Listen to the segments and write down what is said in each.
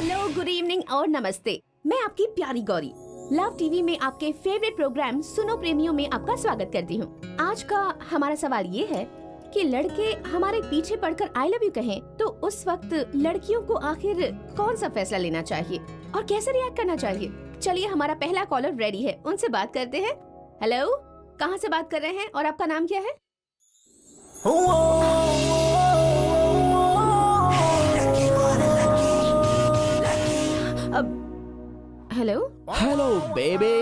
Hello, good evening और नमस्ते। मैं आपकी प्यारी गौरी लव टीवी में आपके फेवरेट प्रोग्राम सुनो प्रेमियों में आपका स्वागत करती हूँ। आज का हमारा सवाल ये है कि लड़के हमारे पीछे पड़कर आई लव यू कहें तो उस वक्त लड़कियों को आखिर कौन सा फैसला लेना चाहिए और कैसे रिएक्ट करना चाहिए। चलिए, हमारा पहला कॉलर रेडी है, उनसे बात करते हैं। हेलो, कहाँ से बात कर रहे हैं और आपका नाम क्या है? Hello hello baby,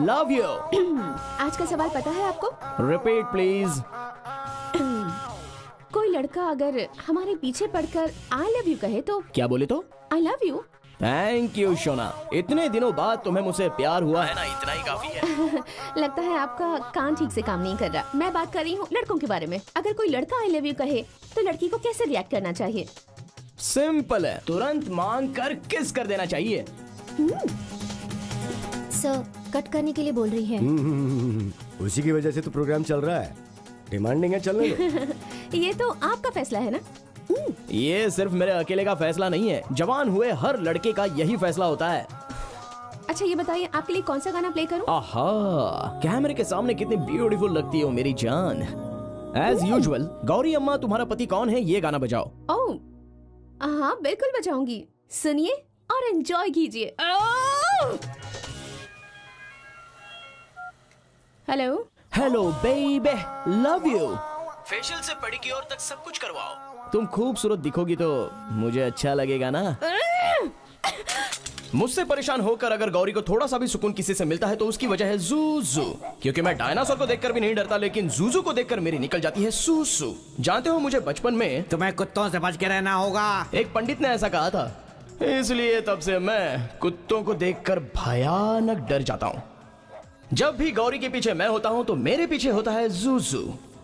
love you. आज का सवाल पता है आपको? Repeat please. कोई लड़का अगर हमारे पीछे पड़कर आई लव यू कहे तो क्या बोले तो? I love you. Thank you Shona, इतने दिनों बाद तुम्हें मुझसे प्यार हुआ है ना, इतना ही काफी है। लगता है आपका कान ठीक से काम नहीं कर रहा। मैं बात कर रही हूँ लड़कों के बारे में। अगर कोई लड़का आई लव यू कहे तो लड़की को कैसे रिएक्ट करना चाहिए? सिंपल है, तुरंत मांग कर किस कर देना चाहिए। सर, कट करने के लिए बोल रही है। उसी की वजह से तो प्रोग्राम चल रहा है। डिमांडिंग है, चलने दो। ये तो आपका फैसला है ना। ये सिर्फ मेरे अकेले का फैसला नहीं है, जवान हुए हर लड़के का यही फैसला होता है। अच्छा, ये बताइए आपके लिए कौन सा गाना प्ले करूं? आहा, कैमरे के सामने कितनी ब्यूटीफुल लगती हो मेरी जान। एज यूजुअल, गौरी अम्मा तुम्हारा पति कौन है, ये गाना बजाओ। ओह हाँ, बिल्कुल बजाऊंगी। सुनिए और एंजॉय कीजिए। Hello hello baby, love you. Facial से पेडिक्योर तक सब कुछ करवाओ। तुम खूबसूरत दिखोगी तो मुझे अच्छा लगेगा ना। मुझसे परेशान होकर अगर गौरी को थोड़ा सा भी सुकून किसी से मिलता है तो उसकी वजह है जूजू। क्योंकि मैं डायनासोर को देखकर भी नहीं डरता, लेकिन जूजू को देखकर मेरी निकल जाती है सूसू। जानते हो, मुझे बचपन में तुम्हें कुत्तों से बच के रहना होगा। एक पंडित ने ऐसा कहा था, इसलिए तब से मैं कुत्तों को देखकर भयानक डर जाता हूँ। जब भी गौरी के पीछे मैं होता हूँ तो मेरे पीछे होता है जूजू।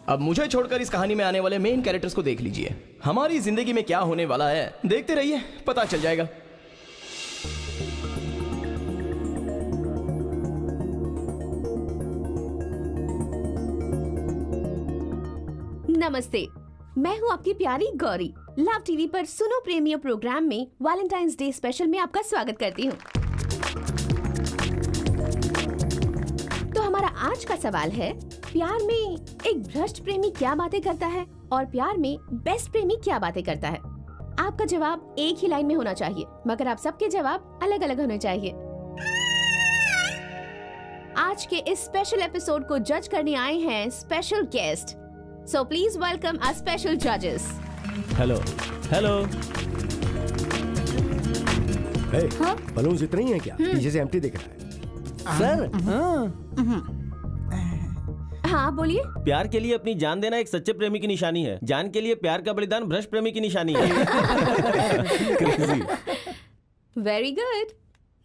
अब मुझे छोड़कर इस कहानी में आने वाले मेन कैरेक्टर्स को देख लीजिए। हमारी जिंदगी में क्या होने वाला है देखते रहिए, पता चल जाएगा। नमस्ते, मैं हूँ आपकी प्यारी गौरी। लव टीवी पर सुनो प्रेमियों प्रोग्राम में वैलेंटाइंस डे स्पेशल में आपका स्वागत करती हूँ। तो हमारा आज का सवाल है, प्यार में एक भ्रष्ट प्रेमी क्या बातें करता है और प्यार में बेस्ट प्रेमी क्या बातें करता है? आपका जवाब एक ही लाइन में होना चाहिए, मगर आप सबके जवाब अलग अलग होने चाहिए। आज के इस स्पेशल एपिसोड को जज करने आए हैं special guest. So please welcome our special judges. Hello hello. Balloons इतने ही हैं क्या? पीछे से एम्प्टी दिख रहा है। सर, हाँ बोलिए। प्यार के लिए अपनी जान देना एक सच्चे प्रेमी की निशानी है। जान के लिए प्यार का बलिदान भ्रष्ट प्रेमी की निशानी है। Very good.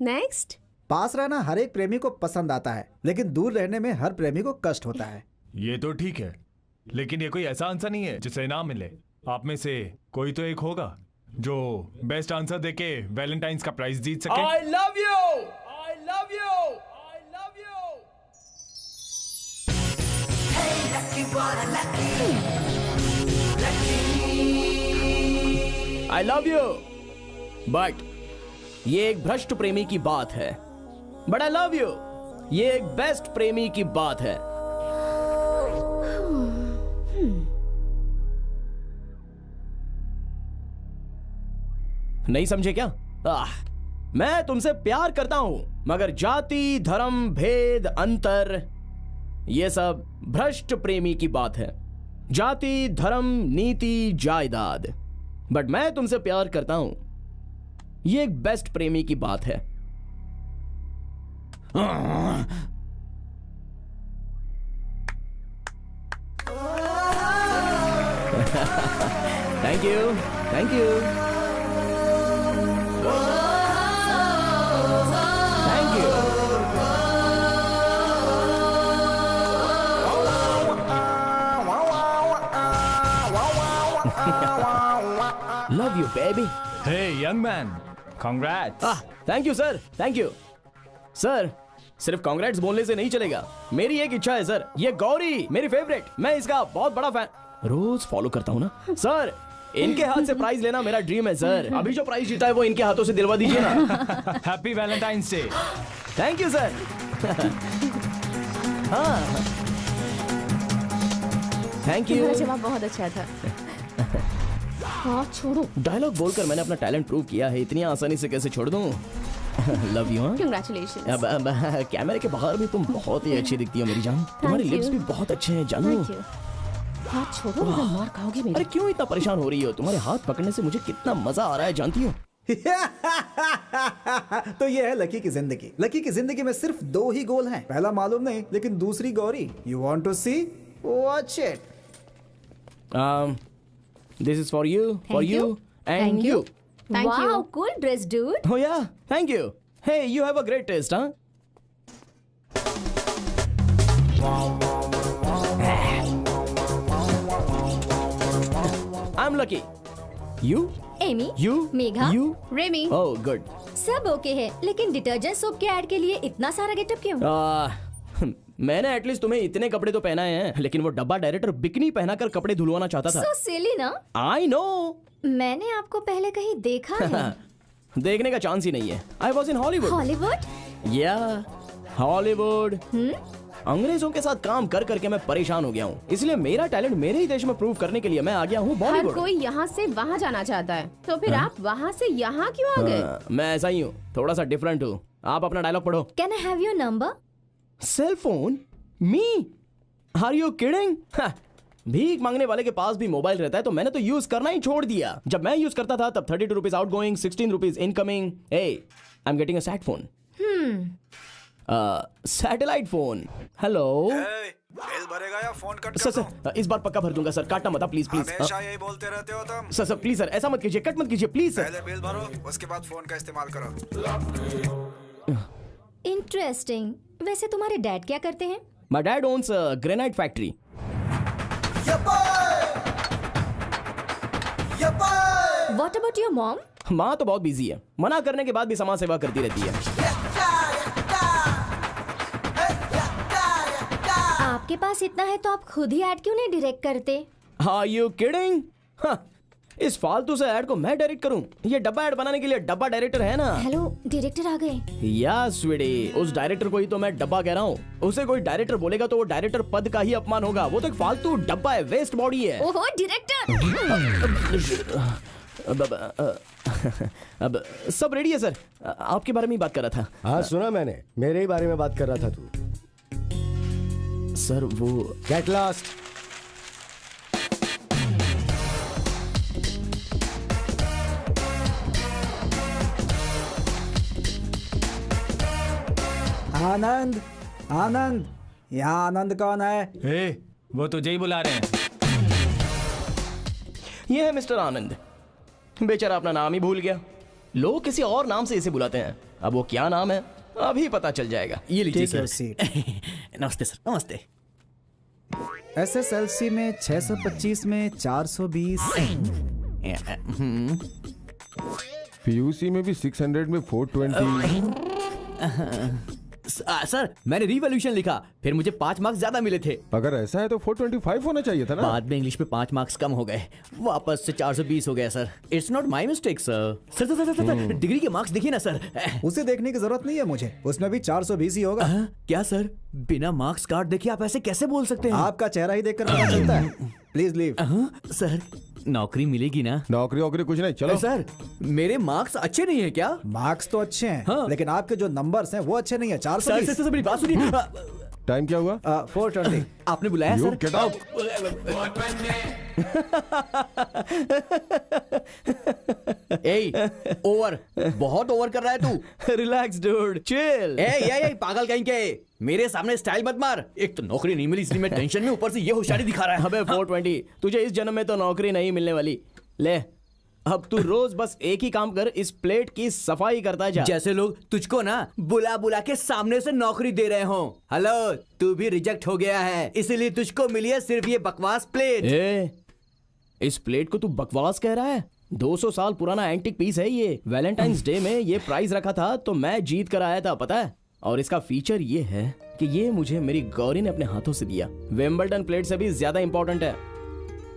नेक्स्ट। पास रहना हर एक प्रेमी को पसंद आता है, लेकिन दूर रहने में हर प्रेमी को कष्ट होता है। ये तो ठीक है, लेकिन ये कोई ऐसा आंसर नहीं है जिसे इनाम मिले। आप में से कोई तो एक होगा जो बेस्ट आंसर देके वैलेंटाइंस का प्राइज जीत सके। I love you, I love you, I love you. I love you, but ये एक भ्रष्ट प्रेमी की बात है। But I love you, ये एक बेस्ट प्रेमी की बात है। नहीं समझे क्या? मैं तुमसे प्यार करता हूं, मगर जाति, धर्म, भेद, अंतर, ये सब भ्रष्ट प्रेमी की बात है। जाति, धर्म, नीति, जायदाद। बट मैं तुमसे प्यार करता हूं, ये एक बेस्ट प्रेमी की बात है। Thank you, thank you, thank you. Love you baby. Hey young man, congrats. Thank you sir, thank you sir. सिर्फ कांग्रेट्स बोलने से नहीं चलेगा, मेरी एक इच्छा है सर। ये गौरी मेरी फेवरेट, मैं इसका बहुत बड़ा फैन, रोज फॉलो करता हूँ ना सर। इनके हाथ से प्राइज लेना मेरा ड्रीम है सर। अभी जो प्राइज जीता है वो इनके हाथों से दिलवा दीजिए ना। Happy Valentine's day. Thank you sir. हाँ थैंक यू। तुम्हारा जवाब बहुत अच्छा था। हाँ छोड़ो। डायलॉग बोलकर मैंने अपना टैलेंट प्रूव किया है, इतनी आसानी से कैसे छोड़ दूं? Love you. हाँ कंग्रेचुलेशन। अब कैमरे के बाहर भी तुम बहुत ही अच्छी दिखती हो मेरी जान। तुम्हारे you. लिप्स भी बहुत अच्छे हैं जानू। Thank you. हाथ छोड़ो वरना मार खाओगे मेरी। अरे क्यों इतना परेशान हो रही हो? तुम्हारे हाथ पकड़ने से मुझे कितना मजा आ रहा है जानती हो। तो ये है लकी की जिंदगी। लकी की जिंदगी में सिर्फ 2 ही गोल हैं। पहला मालूम नहीं, लेकिन दूसरी Gauri. You want to see? Watch it. This is for you, for Thank you, you. and Thank you. Thank wow, you. cool dress, dude. Oh yeah, thank you. Hey, you have a great taste, huh? I'm lucky. You? Amy, You? Megha, You? Remy. Oh, good. सब okay है, लेकिन detergent soap के add के लिए इतना सारा getup क्यों? मैंने एटलीस्ट तुम्हें इतने कपड़े तो पहनाए हैं, लेकिन वो डब्बा डायरेक्टर बिकनी पहनाकर कपड़े धुलवाना चाहता था। सो सिली ना? I know. मैंने आपको पहले कहीं देखा है। देखने का चांस ही नहीं है। I was in Hollywood. Hollywood? Yeah, Hollywood. अंग्रेजों के साथ काम कर करके मैं परेशान हो गया हूँ, इसलिए मेरा टैलेंट मेरे ही देश में प्रूव करने के लिए मैं आ गया हूँ हर बॉलीवुड। कोई यहाँ से वहाँ जाना चाहता है, तो फिर आप वहाँ से यहाँ क्यों आ गए? मैं ऐसा ही हूँ, थोड़ा सा डिफरेंट हूँ। आप अपना डायलॉग पढ़ो। Can I have your number? Cell phone? Me? Are you kidding? भीख मांगने वाले के पास भी मोबाइल रहता है, तो मैंने तो यूज करना ही छोड़ दिया। जब मैं यूज करता था तब 32 rupees out going, 16 rupees incoming. ए, I am getting a sat phone. Satellite phone. Hello bill भरेगा या फोन कट सर कर दूं? सर, इस बार पक्का भर दूंगा सर, काटना मत प्लीज प्लीज। हमेशा यही बोलते रहते हो तुम। सर सर प्लीज सर, ऐसा मत कीजिए, कट मत कीजिए प्लीज सर। पहले बिल भरो, उसके बाद फोन का इस्तेमाल करो। इंटरेस्टिंग। वैसे तुम्हारे डैड क्या करते हैं? My dad owns a granite factory. What about your mom? माँ तो बहुत बिजी है, मना करने के बाद भी समाज सेवा करती रहती है। आपके पास इतना है तो आप खुद ही ऐड क्यों नहीं डायरेक्ट करते? Are you kidding? इस फालतू से ऐड को मैं डायरेक्ट करूं? ये डब्बा ऐड बनाने के लिए डब्बा डायरेक्टर है ना। हेलो, डायरेक्टर आ गए। या स्वीटी, उस डायरेक्टर को ही तो मैं डब्बा कह रहा हूँ। उसे कोई डायरेक्टर बोलेगा तो वो डायरेक्टर पद का ही अपमान होगा। वो तो एक फालतू डब्बा है, वेस्ट बॉडी है। ओहो डायरेक्टर। अब सब रेडी है सर, आपके बारे में ही बात कर रहा था। हाँ सुना मैंने, मेरे ही बारे में बात कर रहा था तू। सर वो गेट लॉस्ट। आनंद, आनंद, यहाँ आनंद कौन है? ए, वो तुझे ही बुला रहे हैं। ये है मिस्टर आनंद। बेचारा अपना नाम ही भूल गया। लोग किसी और नाम से इसे बुलाते हैं। अब वो क्या नाम है अभी पता चल जाएगा। ये लीजिए Take your सर। seat. नमस्ते सर, नमस्ते। SSLC में 625 में 420। पीयूसी में भी 600 में 420। सर मैंने रिवॉल्यूशन लिखा, फिर मुझे 5 मार्क्स ज्यादा मिले थे। अगर ऐसा है तो 425 होना चाहिए था ना। बाद में इंग्लिश में 5 मार्क्स कम हो गए, वापस से 420 हो गया sir. It's not my mistake sir. Sir sir sir sir degree के मार्क्स देखिए ना सर। उसे देखने की जरूरत नहीं है मुझे, उसमें भी 420 ही होगा। क्या सर, बिना मार्क्स कार्ड देखे आप ऐसे कैसे बोल सकते हैं? आपका चेहरा ही देखकर पता चलता है। Please leave. सर नौकरी मिलेगी ना? नौकरी वोकरी कुछ नहीं, चलो। सर मेरे मार्क्स अच्छे नहीं है क्या? मार्क्स तो अच्छे हैं, हाँ। लेकिन आपके जो नंबर्स हैं वो अच्छे नहीं है। सर 420। सर मेरी बात सुनिए। टाइम क्या हुआ? 420। आपने बुलाया You sir? get out. Over, बहुत ओवर कर रहा है तू। Relax dude, chill. ए पागल कहीं के, मेरे सामने स्टाइल मत मार। एक तो नौकरी नहीं मिली इसलिए मैं टेंशन में, ऊपर से ये होशियारी दिखा रहा है। अबे 420, तुझे इस जन्म में तो नौकरी नहीं मिलने वाली। ले अब तू रोज बस एक ही काम कर, इस प्लेट की सफाई करता जा। जैसे लोग तुझको ना बुला बुला के सामने से नौकरी दे रहे हो। हेलो, तू भी रिजेक्ट हो गया है, इसलिए तुझको मिली है सिर्फ ये बकवास प्लेट। इस प्लेट को तू बकवास कह रहा है? 200 साल पुराना एंटीक पीस है ये। वैलेंटाइंस डे में ये प्राइस रखा था तो मैं जीत कर आया था, पता है। और इसका फीचर ये है कि ये मुझे मेरी गौरी ने अपने हाथों से दिया। विंबलडन प्लेट से भी ज्यादा इंपॉर्टेंट है।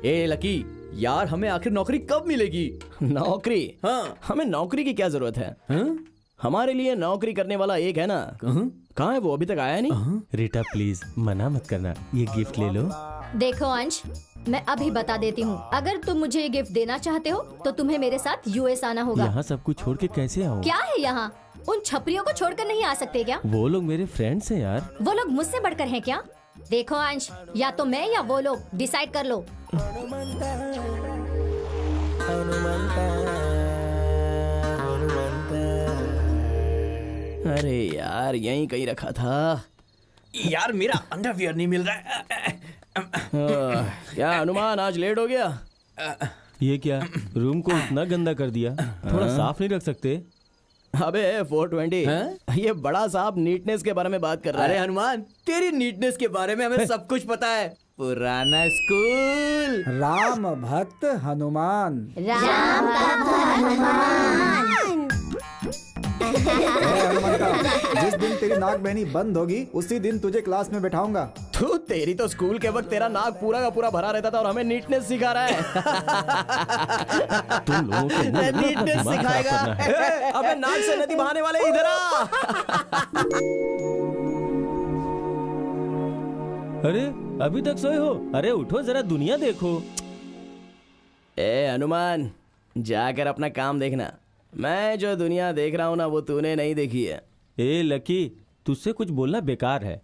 ए लकी, यार हमें आखिर नौकरी कब मिलेगी? नौकरी? हाँ। हमें नौकरी की क्या जरूरत है? हाँ? हमारे लिए नौकरी करने वाला एक है ना। कहाँ है वो? अभी तक आया नहीं। रीटा प्लीज मना मत करना, ये गिफ्ट ले लो। देखो अंश, मैं अभी बता देती हूँ, अगर तुम मुझे ये गिफ्ट देना चाहते हो तो तुम्हें मेरे साथ यूएस आना होगा। यहाँ सब कुछ छोड़ के कैसे आऊँ? क्या है यहाँ? उन छपरियों को छोड़कर नहीं आ सकते क्या? वो लोग मेरे फ्रेंड्स हैं यार। वो लोग मुझसे बढ़कर हैं क्या? देखो अंश, या तो मैं या वो लोग, डिसाइड कर लो। अरे यार यहीं कहीं रखा था। यार मेरा अंडरवियर नहीं मिल रहा है। क्या अनुमान, आज लेट हो गया? ये क्या, रूम को इतना गंदा कर दिया, थोड़ा साफ नहीं रख सकते? अबे 420, ये बड़ा साहब नीटनेस के बारे में बात कर रहा अरे है। हनुमान, तेरी नीटनेस के बारे में हमें सब कुछ पता है। पुराना स्कूल। राम भक्त हनुमान। राम हनुमंता, जिस दिन तेरी नाक बहनी बंद होगी उसी दिन तुझे क्लास में बैठाऊंगा। तू तेरी तो स्कूल के वक्त तेरा नाक पूरा का पूरा भरा रहता था और हमें नीटनेस सिखा रहा है। तुम लोगों को मुंह में अपना नीटनेस दिमाग खराब सिखाएगा। करना है। अबे नाक से नदी बहाने वाले इधर आ। अरे अभी तक सोए हो? अरे उठो जरा, दुनिया देखो। ए हनुमान, जाकर अपना काम देखना। मैं जो दुनिया देख रहा हूँ ना, वो तूने नहीं देखी है। ए लकी, तुझसे कुछ बोलना बेकार है।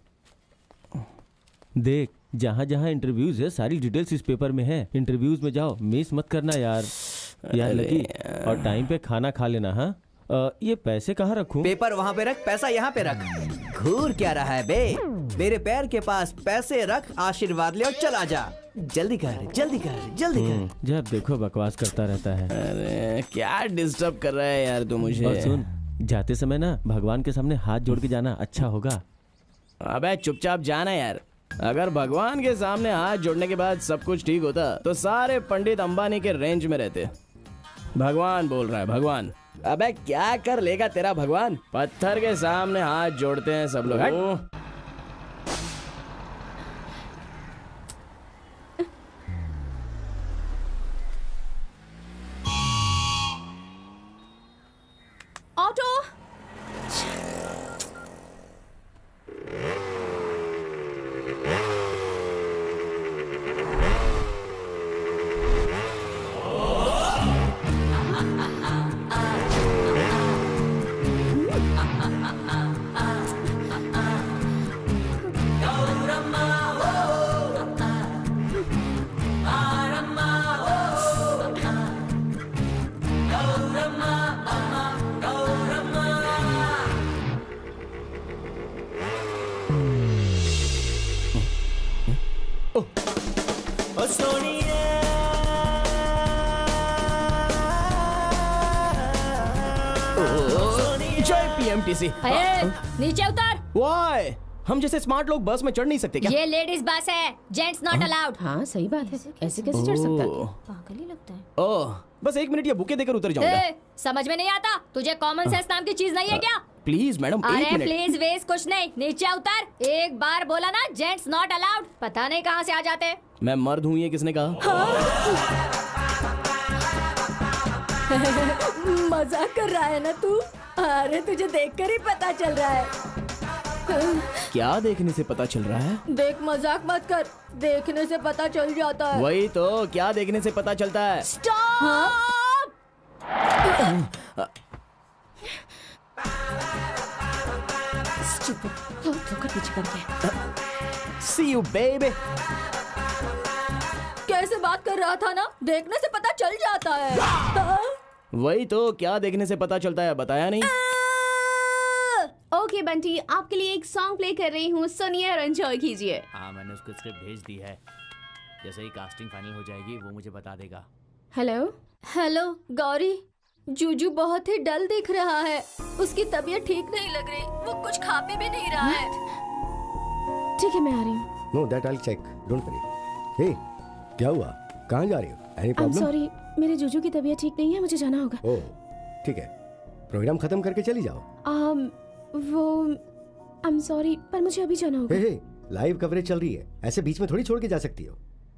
देख, जहाँ जहाँ इंटरव्यूज है सारी डिटेल्स इस पेपर में है। इंटरव्यूज में जाओ, मिस मत करना यार। यार लकी, और टाइम पे खाना खा लेना। हाँ, ये पैसे कहाँ रखूं? पेपर वहाँ पे रख, पैसा यहाँ पे रख। घूर क्या रहा है बे? मेरे पैर के पास पैसे रख, आशीर्वाद ले और चला जा। जल्दी कर, जल्दी कर, जल्दी कर। जब देखो बकवास करता रहता है। अरे क्या डिस्टर्ब कर रहा है यार तू मुझे। और सुन, जाते समय ना भगवान के सामने हाथ जोड़ के जाना, अच्छा होगा। अबे चुपचाप जाना यार। अगर भगवान के सामने हाथ जोड़ने के बाद सब कुछ ठीक होता तो सारे पंडित अंबानी के रेंज में रहते। भगवान बोल रहा है, भगवान। अबे क्या कर लेगा तेरा भगवान? पत्थर के सामने हाथ जोड़ते हैं सब लोग। हट। ऑटो। जय पीएमटीसी। अरे नीचे उतर। वाई, हम जैसे स्मार्ट लोग बस में चढ़ नहीं सकते क्या? ये लेडीज बस है, जेंट्स नॉट अलाउड। हाँ सही बात है, ऐसे कैसे चढ़ सकता है? ओह, पागल ही लगता है। ओह, बस 1 मिनट ये बुके देकर उतर जाऊंगा। ए, समझ में नहीं आता? तुझे कॉमन सेंस नाम की चीज नहीं है क्या? प्लीज मैडम, 1 अरे मिनट। प्लीज वेज कुछ नहीं, नीचे उतर। एक बार बोला ना, जेंट्स नॉट अलाउड। पता नहीं कहाँ से आ जाते। मैं मर्द हूँ, ये किसने कहा? मजाक कर रहा है ना तू? अरे तुझे देखकर ही पता चल रहा है। क्या देखने से पता चल रहा है? देख, मजाक मत कर, देखने से पता चल जाता है। वही तो, क्या देखने से पता चलता है? स्टॉप! धोकर पीछे पड़ गया। See you baby। कैसे बात कर रहा था ना, देखने से पता चल जाता है। वही तो, क्या देखने से पता चलता है, बताया नहीं? ओके बंटी, आपके लिए एक सॉन्ग प्ले कर रही हूँ, सुनिए और एंजॉय कीजिए। हाँ, मैंने उसको स्क्रिप्ट भेज दी है। जैसे ही कास्टिंग फाइनल हो जाएगी वो मुझे बता देगा। हेलो। हेलो गौरी, जूजू बहुत ही डल दिख रहा है। उसकी तबीयत ठीक नहीं लग रही, वो कुछ खा पी भी नहीं रहा है। ठीक है, मैं आ रही हूँ। No that I check, don't worry. Hey, क्या हुआ? कहाँ जा रही हो? Any I am problem? Sorry, मेरे जूजू की तबीयत ठीक नहीं है, मुझे जाना होगा। ओह, ठीक है, प्रोग्राम खत्म करके चली जाओ। वो आई एम सॉरी, पर मुझे अभी जाना होगा। हे, लाइव कवरेज चल रही है, ऐसे बीच में थोड़ी छोड़ के जा सकती हो।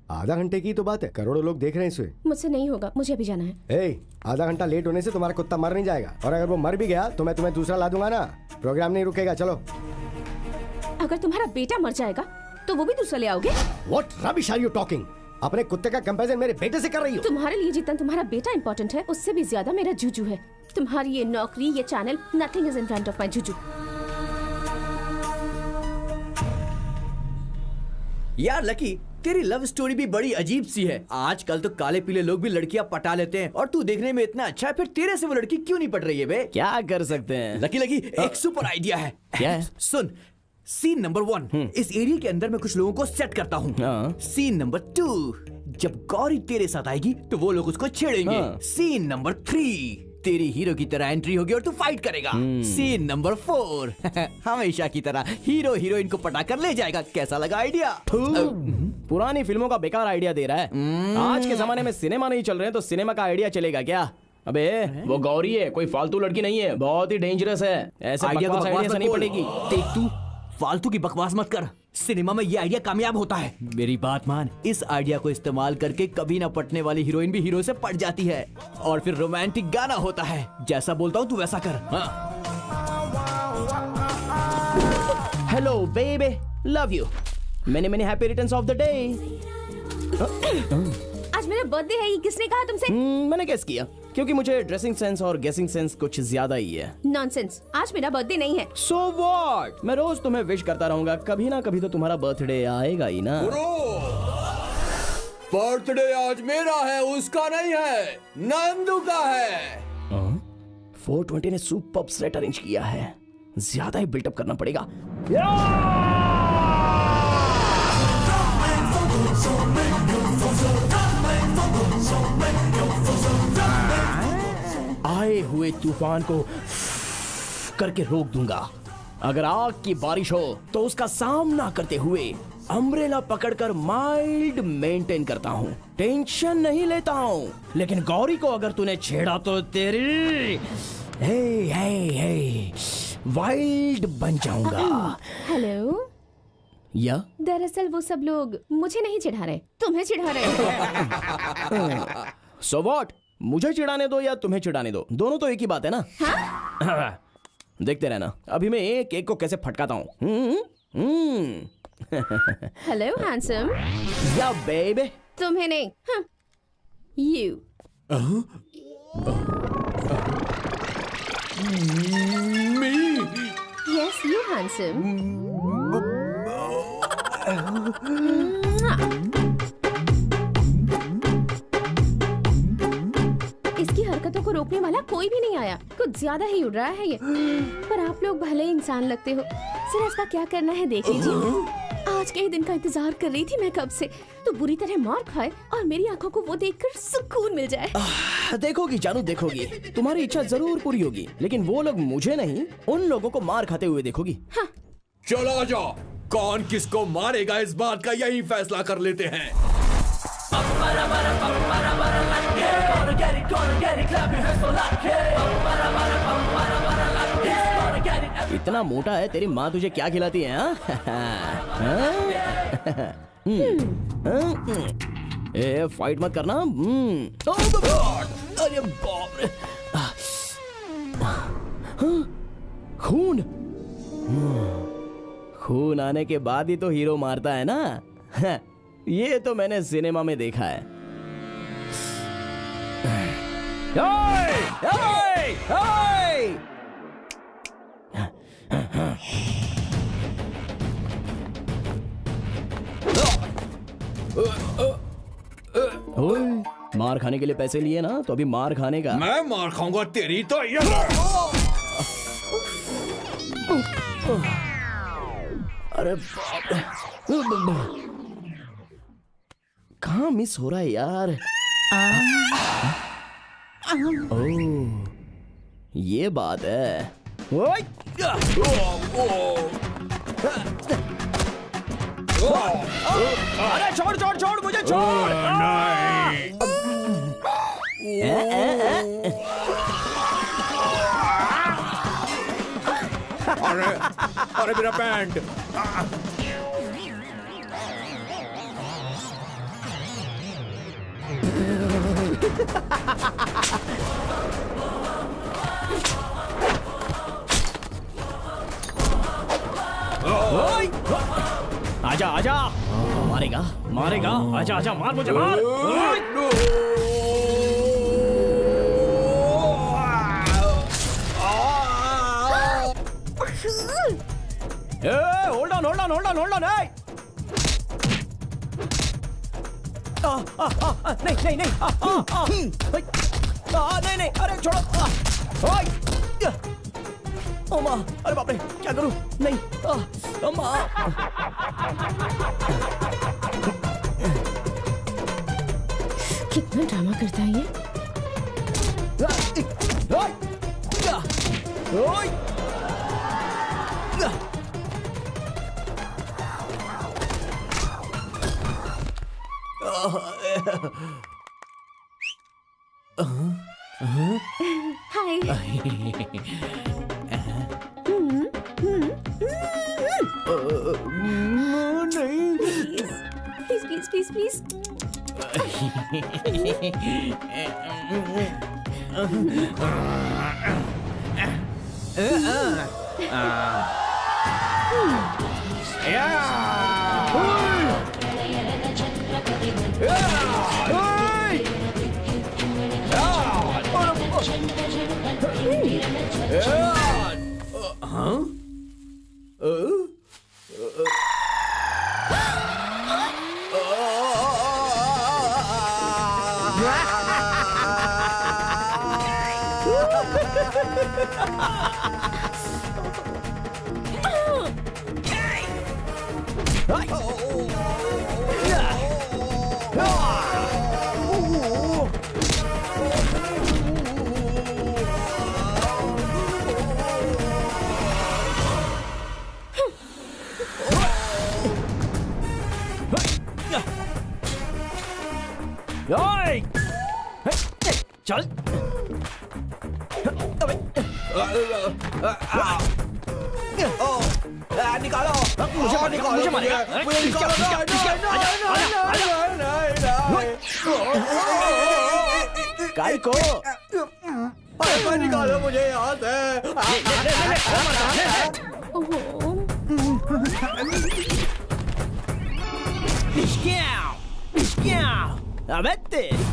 आधा घंटे की तो बात है, करोड़ों लोग देख रहे हैं इसे। मुझसे नहीं होगा, मुझे अभी जाना है। ए, आधा घंटा लेट होने से तुम्हारा कुत्ता मर नहीं जाएगा, और अगर वो मर भी गया तो मैं तुम्हें दूसरा ला दूंगा ना। प्रोग्राम नहीं रुकेगा, चलो। अगर तुम्हारा बेटा मर जाएगा तो वो भी दूसरा ले आओगे? What rubbish are you talking? अपने कुत्ते का कंपैरिजन मेरे बेटे से कर रही हो? तुम्हारे लिए जितना तुम्हारा बेटा इम्पोर्टेंट है, उससे भी ज्यादा मेरा जूजू है। तुम्हारी ये नौकरी, ये channel, nothing is in front of my Juju. यार लकी, तेरी लव स्टोरी भी बड़ी अजीब सी है। आजकल तो काले पीले लोग भी लड़कियां पटा लेते हैं, और तू देखने में इतना अच्छा है, फिर तेरे से वो लड़की क्यों नहीं पट रही है बे? क्या कर सकते हैं? लकी लकी, एक सुपर आइडिया है। क्या है? सुन, सीन नंबर 1, इस एरिया के अंदर मैं कुछ लोगों को सेट करता हूँ। हाँ। सीन नंबर 2, जब गौरी तेरे साथ आएगी तो वो लोग उसको छेड़ेंगे। हाँ। सीन नंबर 3, तेरी हीरो की तरह एंट्री होगी और तू फाइट करेगा। सीन नंबर 4, हमेशा की तरह हीरो हीरोइन को पटा कर ले जाएगा। कैसा लगा आइडिया? पुरानी फिल्मों का बेकार आइडिया दे रहा है। आज के जमाने में सिनेमा नहीं चल रहे हैं तो सिनेमा का आइडिया चलेगा क्या? अबे वो गौरी है, कोई फालतू लड़की नहीं है, बहुत ही डेंजरस है। ऐसे आइडिया बकवास आइडिया से नहीं पड़ेगी। देख तू फालतू की बकवास मत कर, सिनेमा में ये आइडिया कामयाब होता है। मेरी बात मान, इस आइडिया को इस्तेमाल करके कभी ना पटने वाली हीरोइन भी हीरो से पट जाती है, और फिर रोमांटिक गाना होता है। जैसा बोलता हूँ तू वैसा कर। Hello baby, love you, many many happy returns of the day. आज मेरा बर्थडे है, ये किसने कहा तुमसे? मैंने गेस किया, क्योंकि मुझे ड्रेसिंग सेंस और गेसिंग सेंस कुछ ज्यादा ही है। नॉनसेंस, आज मेरा बर्थडे नहीं है। सो व्हाट, मैं रोज तुम्हें विश करता रहूंगा, कभी ना कभी तो तुम्हारा बर्थडे आएगा ही ना। बर्थडे आज मेरा है, उसका नहीं है, नंदू का है। 420 ने सुपर सेट अरेंज किया है, ज्यादा ही बिल्टअप करना पड़ेगा। आए हुए तूफान को करके रोक दूंगा। अगर आग की बारिश हो तो उसका सामना करते हुए अम्ब्रेला पकड़कर माइल्ड मेंटेन करता हूँ, टेंशन नहीं लेता हूँ। लेकिन गौरी को अगर तूने छेड़ा तो तेरी हे वाइल्ड बन जाऊंगा। हेलो, या दरअसल वो सब लोग मुझे नहीं चिढ़ा रहे, तुम्हें चिढ़ा रहे। सो व्हाट, मुझे चिढ़ाने दो या तुम्हें चिढ़ाने दो, दोनों तो एक ही बात है ना। हाँ? देखते रहना, अभी मैं एक एक को कैसे फटकाता हूँ। Hello handsome. या बेबी, तुम्हें नहीं, यू। Yes, you handsome. इसकी हरकतों को रोकने वाला कोई भी नहीं आया, कुछ ज्यादा ही उड़ रहा है ये। पर आप लोग भले इंसान लगते हो, सिर्फ इसका क्या करना है देख लीजिए। आज के ही दिन का इंतजार कर रही थी मैं कब से, तो बुरी तरह मार खाए और मेरी आंखों को वो देखकर सुकून मिल जाए। देखोगी जानू, देखोगी, तुम्हारी इच्छा जरूर पूरी होगी, लेकिन वो लोग मुझे नहीं, उन लोगों को मार खाते हुए देखोगी। हाँ। चलो जाओ, कौन किसको मारेगा इस बात का यही फैसला कर लेते हैं। इतना मोटा है, तेरी माँ तुझे क्या खिलाती है? ए, फाइट मत करना। अरे बाप रे, खून खून आने के बाद ही तो हीरो मारता है ना। ये तो मैंने सिनेमा में देखा है। ओए, मार खाने के लिए पैसे लिए ना, तो अभी मार खाने का। मैं मार खाऊंगा तेरी तो अरे बाप रे, कहाँ मिस हो रहा है यार? ओह, ये बात है। ओए! अरे छोड़ छोड़ छोड़, मुझे छोड़। अरे अरे मेरा पैंट। आजा आजा, मारेगा मारेगा, आजा आजा, मार मुझे मार। Hold on hold on hold on hold on. नहीं नहीं नहीं, नहीं नहीं, अरे छोड़ो। अम्मा, अरे बाप रे, क्या करूं? नहीं, अम्मा। कितना ड्रामा करता है ये। हाय। Please please please please. चल। निकालो मुझे, मुझे मारेगा, मुझे निकालो। काय को निकालो मुझे यहाँ से। अबे तेरी।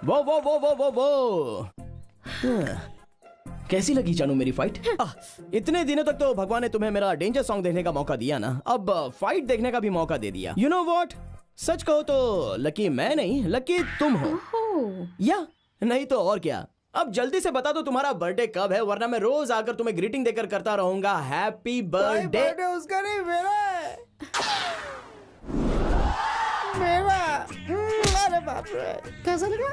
वो कैसी लगी जानू मेरी फाइट? इतने दिनों तक तो भगवान ने तुम्हें मेरा डेंजर सॉन्ग देखने का मौका दिया ना, अब फाइट देखने का भी मौका दे दिया। यू नो व्हाट, सच कहो तो लकी मैं नहीं, लकी तुम हो। या नहीं तो और क्या। अब जल्दी से बता दो तुम्हारा बर्थडे कब है, वरना मैं रोज आकर तुम्हें ग्रीटिंग देकर करता रहूंगा। Happy birthday. उसका नहीं, मेरा है। मेरा। अरे बाप रे, कैसा लगा?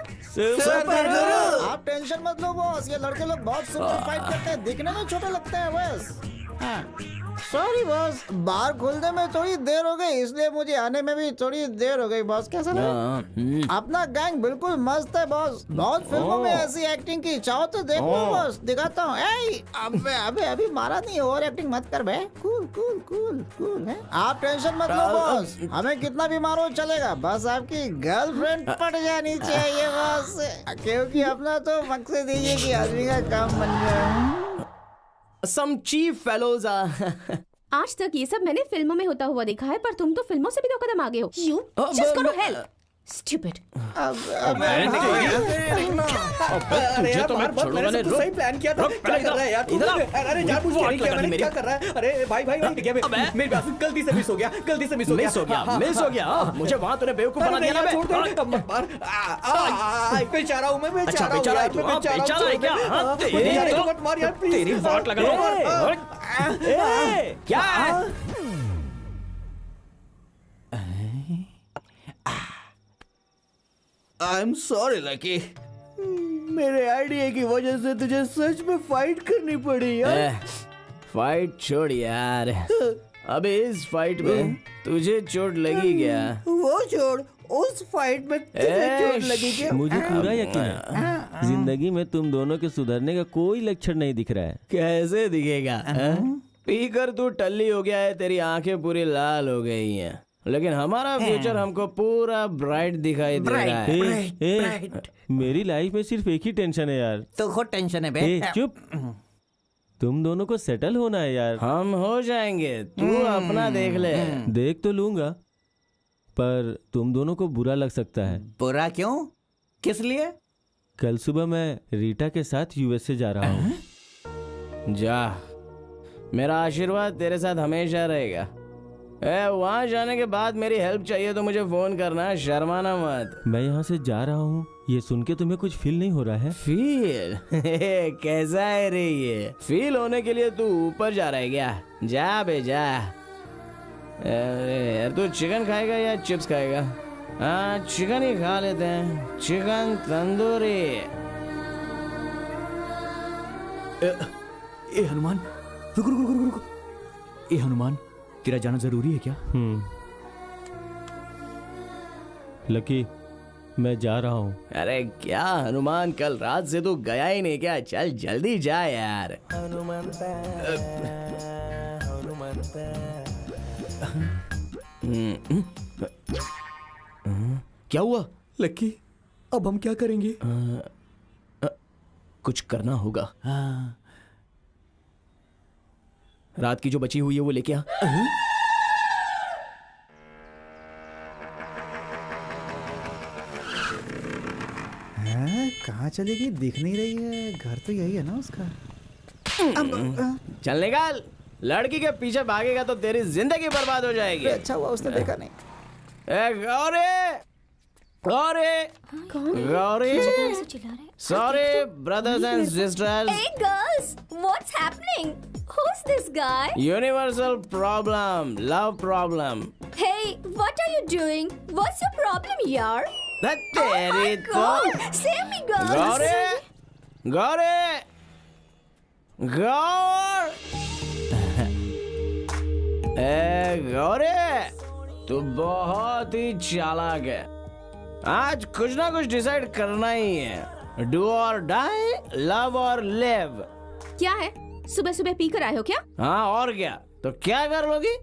आप टेंशन मत लो बॉस, ये लड़के लोग बहुत सुंदर फाइट करते हैं, दिखने में छोटे लगते हैं बस। सॉरी बॉस, बार खुलने में थोड़ी देर हो गई, इसलिए मुझे आने में भी थोड़ी देर हो गई बॉस। कैसा लगा? अपना गैंग बिल्कुल मस्त है बॉस, बहुत फिल्मों में ऐसी एक्टिंग की, चाहो तो देख लो बॉस, दिखाता हूँ। अबे मारा नहीं, ओवर एक्टिंग मत कर बे। कूल कूल कूल कूल है, आप टेंशन मत लो बॉस, हमें कितना भी मारो चलेगा, बस आपकी गर्लफ्रेंड पट जानी चाहिए बॉस, क्योंकि अपना तो मकसद यही है कि आदमी का काम बन जाए। Some cheap fellows आज तक ये सब मैंने फिल्मों में होता हुआ देखा है, पर तुम तो फिल्मों से भी 2 कदम आगे हो। You just go to hell. Stupid. तुझे तो मैं छोड़ूंगा नहीं। सही प्लान किया था, क्या कर रहा है यार तू? अरे जानबूझ के नहीं किया मैंने, क्या कर रहा है? अरे भाई मेरी बात गलती से मिस हो गया, मिस हो गया। मुझे वहाँ तूने बेवकूफ बना दिया ना। छोड़ दो मत मार। बेचारा हूँ मैं, बेचारा हूँ यार, मैं बेचारा हूँ क्या? तेरी मत मार यार प्लीज, तेरी वाट लगा लो। क्या आई एम सॉरी लकी, मेरे आइडिया की वजह से तुझे सच में फाइट करनी पड़ी यार। फाइट छोड़ यार, अबे इस फाइट में तुझे चोट लगी क्या? वो छोड़, उस फाइट में तुझे चोट लगी क्या? मुझे पूरा यकीन है। जिंदगी में तुम दोनों के सुधरने का कोई लक्षण नहीं दिख रहा है। कैसे दिखेगा? पीकर तू टल्ली हो गया है, तेरी आंखें पूरी लाल हो गई हैं, लेकिन हमारा फ्यूचर हमको पूरा ब्राइट दिखाई दे रहा है। मेरी लाइफ में सिर्फ एक ही टेंशन है यार। तो खुद टेंशन है बे। चुप। तुम दोनों को सेटल होना है यार। हम हो जाएंगे, तू अपना देख ले। देख तो लूंगा, पर तुम दोनों को बुरा लग सकता है। बुरा क्यों? किस लिए? कल सुबह मैं रीटा के साथ यूएसए जा रहा हूँ। जा, मेरा आशीर्वाद तेरे साथ हमेशा रहेगा। वहाँ जाने के बाद मेरी हेल्प चाहिए तो मुझे फोन करना, शर्माना मत। मैं यहाँ से जा रहा हूँ, ये सुन के तुम्हें कुछ फील नहीं हो रहा है? फील? कैसा है रे ये? फील होने के लिए तू ऊपर जा रहा है क्या? जा बे जा। अरे यार, तू चिकन खाएगा या चिप्स खाएगा? हाँ, चिकन ही खा लेते हैं, चिकन तंदूरी। ए हनुमान, रुक रुक रुक रुक रुक। ए हनुमान, तेरा जाना जरूरी है क्या? लकी, मैं जा रहा हूँ। अरे क्या हनुमान, कल रात से तू गया ही नहीं क्या? चल जल्दी जा यार। क्या हुआ? लकी, अब हम क्या करेंगे? कुछ करना होगा। हाँ। रात की जो बची हुई है वो लेके आ। कहाँ चली गई? दिख नहीं रही है। घर तो यही है ना उसका। चल निकाल। लड़की के पीछे भागेगा तो तेरी जिंदगी बर्बाद हो जाएगी। अच्छा हुआ उसने देखा नहीं। Gauri, Gauri, Gauri, sorry brothers and sisters. Hey girls, what's happening? Who's this guy? Universal problem, love problem. Hey, what are you doing? What's your problem, yaar? तेरी तो God, save me, girls. Gauri, Gauri, गौर, गौरी, तू बहुत ही चालाक है। आज कुछ ना कुछ डिसाइड करना ही है। डू और डाई, लव और लिव। क्या है, सुबह सुबह पी कर आए हो क्या? हाँ और क्या, तो क्या कर लोगी?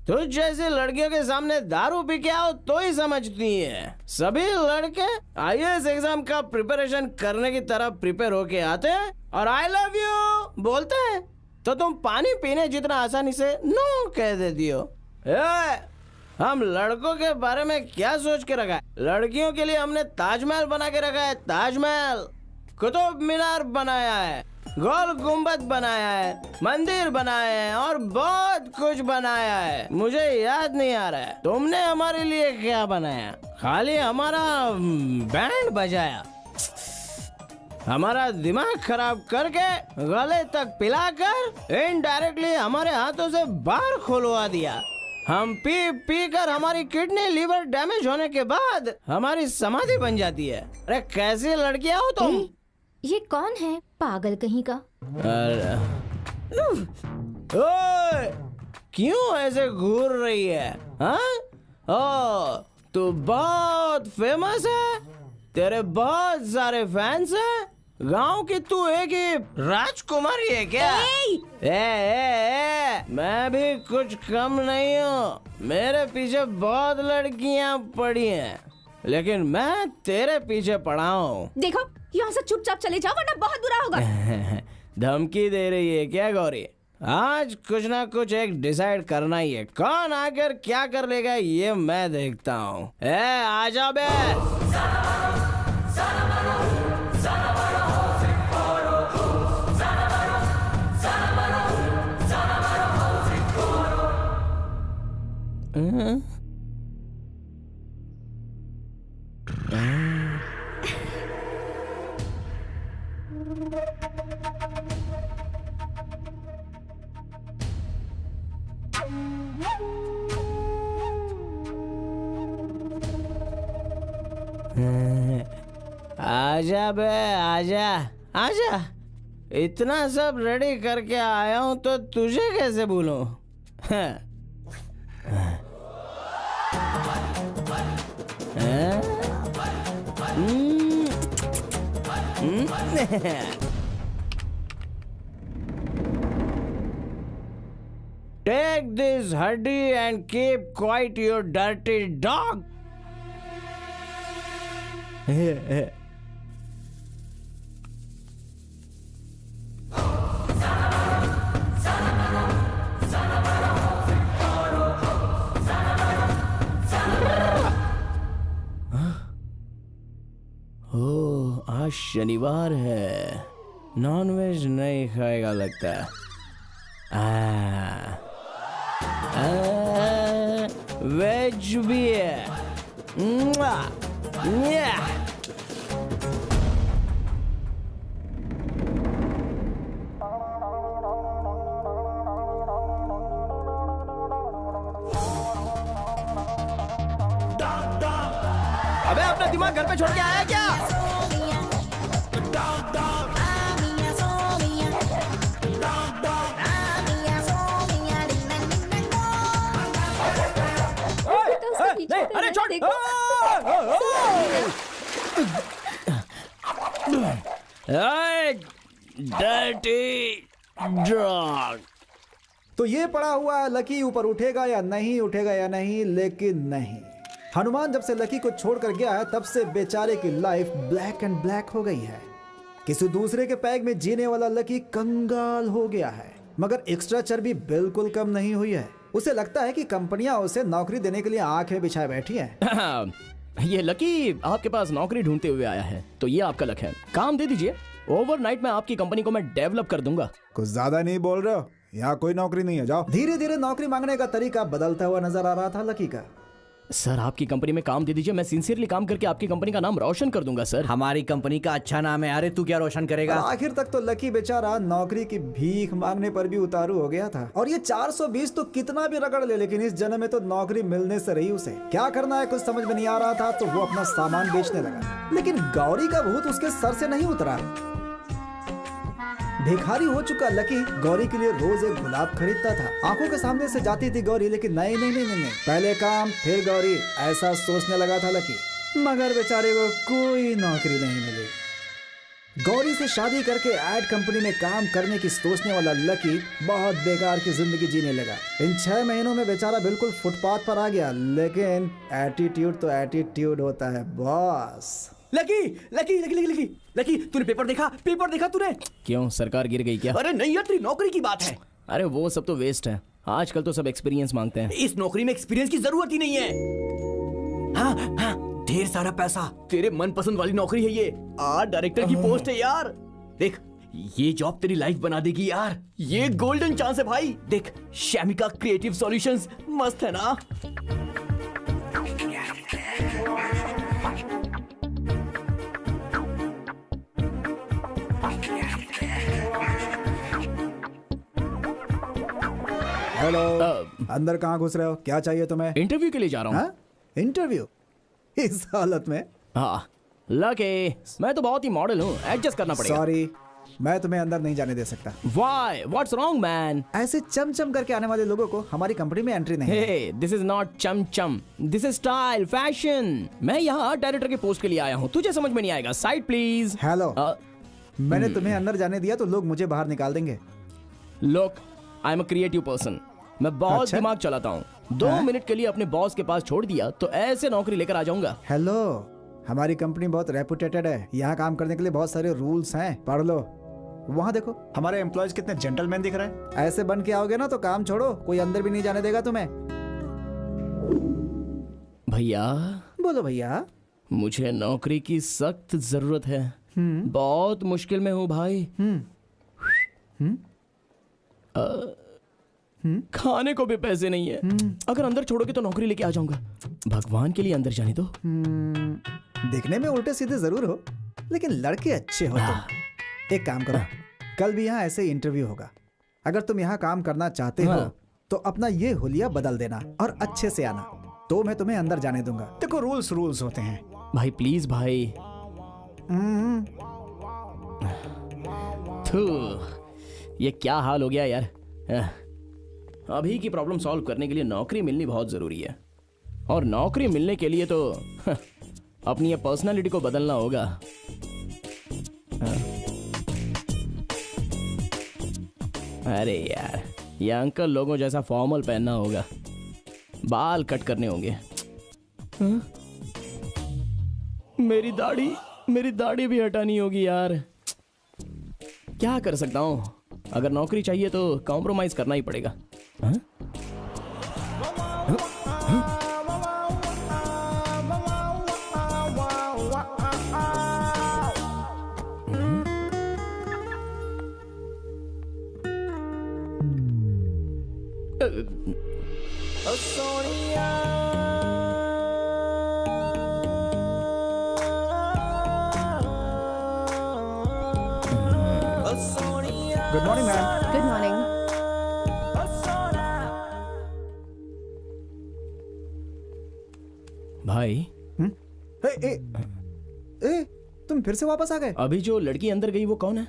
तुझ जैसी लड़कियों के सामने दारू पी के आओ तो ही समझती है। सभी लड़के आईएएस एग्जाम का प्रिपरेशन करने की तरह प्रिपेयर होके आते हैं और आई लव यू बोलते हैं, तो तुम पानी पीने जितना आसानी से नो कह देती हो। हम लड़कों के बारे में क्या सोच के रखा है? लड़कियों के लिए हमने ताजमहल बना के रखा है। ताजमहल, कुतुब मीनार बनाया है, गोल गुम्बद बनाया है, मंदिर बनाए हैं और बहुत कुछ बनाया है। मुझे याद नहीं आ रहा है तुमने हमारे लिए क्या बनाया। खाली हमारा बैंड बजाया, हमारा दिमाग खराब करके गले तक पिलाकर इनडायरेक्टली हमारे हाथों से बाहर खुलवा दिया। हम पी पी कर हमारी किडनी लिवर डैमेज होने के बाद हमारी समाधि बन जाती है। अरे कैसी लड़कियां हो तुम? ये कौन है, पागल कहीं का? ओए, क्यों ऐसे घूर रही है? हाँ? ओ, तू बहुत फेमस है, तेरे बहुत सारे फैंस हैं, गांव की तू एक ही राजकुमारी है क्या? मैं भी कुछ कम नहीं हूँ। मेरे पीछे बहुत लड़कियां पड़ी हैं, लेकिन मैं तेरे पीछे पड़ा हूँ। देखो, यहाँ से चुपचाप चले जाओ वरना बहुत बुरा होगा। धमकी दे रही है क्या गौरी? आज कुछ ना कुछ एक डिसाइड करना ही है। कौन आकर क्या कर लेगा ये मैं देखता हूँ। आजा बे। आजा बे, आजा आजा। इतना सब रेडी करके आया हूँ तो तुझे कैसे भूलूं? Take this huddy and keep quiet, you dirty dog. ओह, आज शनिवार है, नॉनवेज नहीं खाएगा लगता है। वेज भी है। मुआ, न्या। अबे अपना दिमाग घर पे छोड़ के आया क्या? नहीं, अरे छोड़। Dirty dog. तो ये पड़ा हुआ है लकी ऊपर उठेगा या नहीं, लेकिन नहीं। हनुमान जब से लकी को छोड़कर गया है तब से बेचारे की लाइफ ब्लैक एंड ब्लैक हो गई है। किसी दूसरे के पैग में जीने वाला लकी कंगाल हो गया है, मगर एक्स्ट्रा चर्बी बिल्कुल कम नहीं हुई है। उसे लगता है कि कंपनियां उसे नौकरी देने के लिए आंखें बिछाए बैठी हैं। ये लकी आपके पास नौकरी ढूंढते हुए आया है, तो ये आपका लक है। काम दे दीजिए, ओवरनाइट में आपकी कंपनी को मैं डेवलप कर दूंगा। कुछ ज्यादा नहीं बोल रहे हो? यहाँ कोई नौकरी नहीं है, जाओ। धीरे धीरे नौकरी मांगने का तरीका बदलता हुआ नजर आ रहा था लकी का। सर आपकी कंपनी में काम दे दीजिए, मैं सिंसियरली काम करके आपकी कंपनी का नाम रोशन कर दूंगा सर। हमारी कंपनी का अच्छा नाम है। अरे तू क्या रोशन करेगा? आखिर तक तो लकी बेचारा नौकरी की भीख मांगने पर भी उतारू हो गया था। और ये 420 तो कितना भी रगड़ ले, लेकिन इस जन्म में तो नौकरी मिलने से रही उसे। क्या करना है कुछ समझ में नहीं आ रहा था, तो वो अपना सामान बेचने लगा। लेकिन गौरी का भूत उसके सर से नहीं उतरा। भिखारी हो चुका लकी गौरी के लिए रोज एक गुलाब खरीदता था। आंखों के सामने से जाती थी गौरी, लेकिन नहीं, पहले काम फिर गौरी, ऐसा सोचने लगा था लकी। मगर बेचारे को कोई नौकरी नहीं मिली। गौरी से शादी करके एड कंपनी में काम करने की सोचने वाला लकी बहुत बेकार की जिंदगी जीने लगा। इन 6 महीनों में बेचारा बिल्कुल फुटपाथ पर आ गया। लेकिन एटीट्यूड तो एटीट्यूड होता है boss. Lucky lucky lucky lucky lucky lucky तूने पेपर देखा तूने? क्यों, सरकार गिर गई क्या? अरे नहीं यार, तेरी नौकरी की बात है। अरे वो सब तो वेस्ट है, आजकल तो सब एक्सपीरियंस मांगते हैं। इस नौकरी में एक्सपीरियंस की जरूरत ही नहीं है। हाँ, ढेर सारा पैसा, तेरे मनपसंद वाली नौकरी है ये। डायरेक्टर की पोस्ट है यार। देख, ये जॉब तेरी लाइफ बना देगी यार। ये गोल्डन चांस है भाई। देख, शैमिका क्रिएटिव सॉल्यूशंस मस्त है ना। हेलो, अंदर कहाँ घुस रहे हो? क्या चाहिए तुम्हें? इंटरव्यू के लिए जा रहा हूँ। इंटरव्यू इस हालत में? हाँ लकी, मैं तो बहुत ही मॉडल हूँ, एडजस्ट करना पड़ेगा। सॉरी, मैं तुम्हें अंदर नहीं जाने दे सकता। Why? What's wrong, man? ऐसे चमचम करके आने वाले लोगों को हमारी कंपनी में एंट्री नहीं है। Hey, this is not chamcham, this is style, fashion. मैं यहाँ डायरेक्टर के पोस्ट के लिए आया हूँ, तुझे समझ में नहीं आएगा। Side please. हेलो, मैंने तुम्हें अंदर जाने दिया तो लोग मुझे बाहर निकाल देंगे। Look, I'm a creative person. मैं बहुत अच्छा? दिमाग चलाता हूँ। 2 मिनट के लिए अपने बॉस के पास छोड़ दिया तो ऐसे नौकरी लेकर आ जाऊंगा। हेलो, हमारी कंपनी बहुत रेपुटेटेड है। यहाँ काम करने के लिए बहुत सारे रूल्स हैं, पढ़ लो। वहाँ देखो, हमारे एम्प्लॉयज कितने जेंटलमैन दिख रहे हैं। ऐसे बन के आओगे ना तो काम छोड़ो, कोई अंदर भी नहीं जाने देगा तुम्हें। भैया, बोलो भैया। मुझे नौकरी की सख्त जरूरत है। बहुत मुश्किल में हूँ भाई। खाने को भी पैसे नहीं है। अगर अंदर छोड़ोगे तो नौकरी लेके आ जाऊंगा। भगवान के लिए अंदर जाने दो। दिखने में उल्टे सीधे जरूर हो, लेकिन लड़के अच्छे हो तुम। एक काम करो, कल भी यहाँ ऐसे इंटरव्यू होगा। अगर तुम यहाँ काम करना चाहते हो तो अपना ये हुलिया बदल देना और अच्छे से आना, तो मैं तुम्हें अंदर जाने दूंगा। देखो, रूल्स होते हैं। भाई प्लीज भाई। थू, ये क्या हाल हो गया यार। अभी की प्रॉब्लम सॉल्व करने के लिए नौकरी मिलनी बहुत जरूरी है, और नौकरी मिलने के लिए तो अपनी ये पर्सनालिटी को बदलना होगा। अरे यार, ये अंकल लोगों जैसा फॉर्मल पहनना होगा, बाल कट करने होंगे। हाँ? मेरी दाढ़ी भी हटानी होगी यार। क्या कर सकता हूँ, अगर नौकरी चाहिए तो कॉम्प्रोमाइज करना ही पड़ेगा। हाँ? Good morning ma'am. Good morning. भाई, ए, तुम फिर से वापस आ गए? अभी जो लड़की अंदर गई वो कौन है?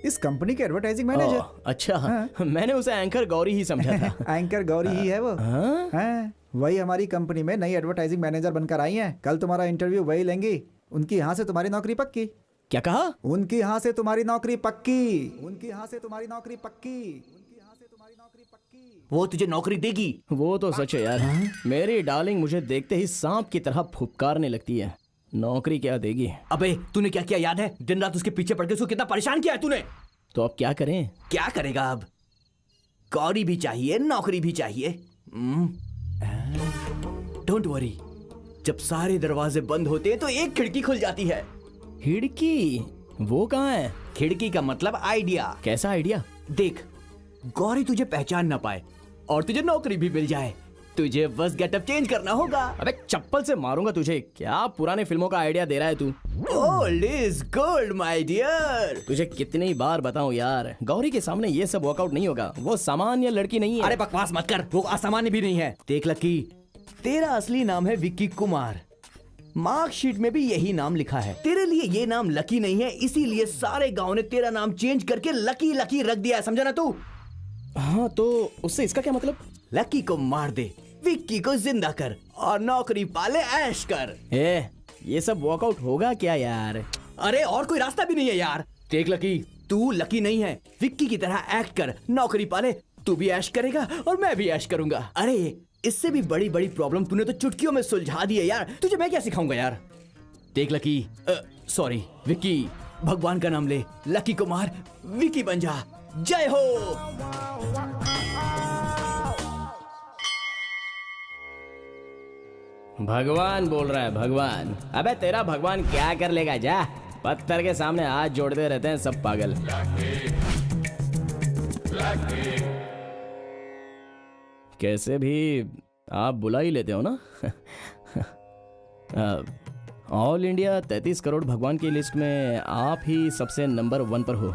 इस कंपनी के एडवर्टाइजिंग मैनेजर। अच्छा, हाँ। मैंने उसे एंकर गौरी ही समझा था। एंकर गौरी ही है वो। हाँ? हाँ, वही हमारी कंपनी में नई एडवर्टाइजिंग मैनेजर बनकर आई हैं। कल तुम्हारा इंटरव्यू वही लेंगी। उनकी यहाँ से तुम्हारी नौकरी पक्की। क्या कहा? उनकी यहाँ से तुम्हारी नौकरी पक्की। उनकी यहाँ से तुम्हारी नौकरी पक्की। उनकी यहाँ से तुम्हारी नौकरी पक्की। वो तुझे नौकरी देगी। वो तो सच है यार। मेरी डार्लिंग मुझे देखते ही सांप की तरह फुफकारने लगती है। नौकरी क्या देगी? अबे तूने क्या किया याद है? दिन रात उसके पीछे पड़ के उसको कितना परेशान किया है तूने। तो अब क्या करें? क्या करेगा अब? गौरी भी चाहिए, नौकरी भी चाहिए। डोंट वरी, जब सारे दरवाजे बंद होते हैं तो एक खिड़की खुल जाती है। खिड़की? वो कहाँ है? खिड़की का मतलब आइडिया। कैसा आइडिया? देख, गौरी तुझे पहचान ना पाए और तुझे नौकरी भी मिल जाए, तुझे बस गेटअप चेंज करना होगा। अबे चप्पल से मारूंगा तुझे। क्या पुराने फिल्मों का आइडिया दे रहा है तू? Old is gold my dear. तुझे कितनी बार बताऊं यार, गौरी के सामने ये सब वर्कआउट नहीं होगा। वो सामान्य लड़की नहीं है। अरे बकवास मत कर, वो असामान्य भी नहीं है। देख लकी, तेरा असली नाम है विक्की कुमार। मार्कशीट में भी यही नाम लिखा है। तेरे लिए ये नाम लकी नहीं है, इसीलिए सारे गांव ने तेरा नाम चेंज करके लकी लकी रख दिया है, समझा ना तू? हाँ, तो उससे इसका क्या मतलब? लकी को मार दे, विक्की को जिंदा कर और नौकरी पाले ऐश कर। ये सब वर्कआउट होगा क्या यार? अरे और कोई रास्ता भी नहीं है यार। देख लकी, तू लकी नहीं है, विक्की की तरह एक्ट कर, नौकरी पाले, तू भी ऐश करेगा और मैं भी ऐश करूंगा। अरे इससे भी बड़ी बड़ी प्रॉब्लम तूने तो चुटकियों में सुलझा दी है यार। तुझे मैं क्या सिखाऊंगा यार। देख लकी, सॉरी विक्की, भगवान का नाम ले, लकी कुमार विक्की बन जा। जय हो। भगवान बोल रहा है, भगवान। अबे तेरा भगवान क्या कर लेगा? जा, पत्थर के सामने हाथ जोड़ते रहते हैं सब पागल। कैसे भी आप बुला ही लेते हो ना। ऑल इंडिया 33 करोड़ भगवान की लिस्ट में आप ही सबसे नंबर 1 पर हो।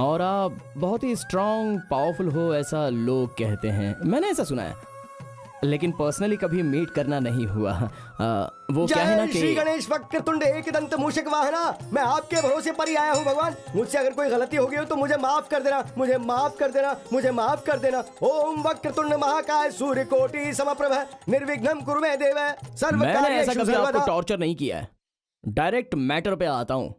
और आप बहुत ही स्ट्रांग पावरफुल हो, ऐसा लोग कहते हैं। मैंने ऐसा सुना है, लेकिन पर्सनली कभी मीट करना नहीं हुआ। वो क्या है ना कि श्री गणेश वक्रतुंड एकदंत मूषक वाहना, मैं आपके भरोसे पर ही आया हूँ भगवान। मुझसे अगर कोई गलती हो गई हो तो मुझे माफ कर देना, मुझे माफ कर देना, मुझे माफ कर देना। ओम वक्रतुंड महाकाय सूर्यकोटि समप्रभ निर्विघ्नं कुरु मे देव मैंने सर्वकार्येषु ऐसा कभी सर्वदा। आपको टॉर्चर नहीं किया है। डायरेक्ट मैटर पे आता हूँ।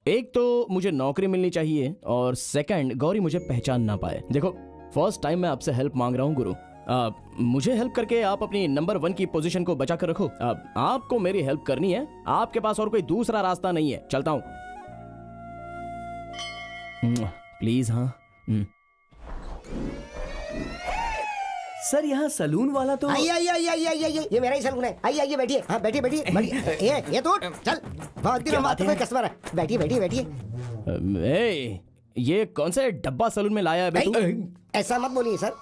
एक तो मुझे नौकरी मिलनी चाहिए और सेकंड गौरी मुझे पहचान ना पाए। देखो, फर्स्ट टाइम मैं आपसे हेल्प मांग रहा हूँ गुरु। मुझे हेल्प करके आप अपनी नंबर 1 की पोजीशन को बचा कर रखो। आपको मेरी हेल्प करनी है, आपके पास और कोई दूसरा रास्ता नहीं है। चलता हूँ, प्लीज। हाँ सर, यहाँ सलून वाला तो आइए आइए आइए आइए आइए, ये मेरा ही सलून है। आइए आइए, बैठिए। हाँ बैठिए बैठिए। ये तो चल, बहुत दिनों बाद कोई कस्टमर है। बैठिए बैठिए बैठिए। ये कौन सा डब्बा सलून में लाया है बे तू? ऐसा मत बोलिए सर,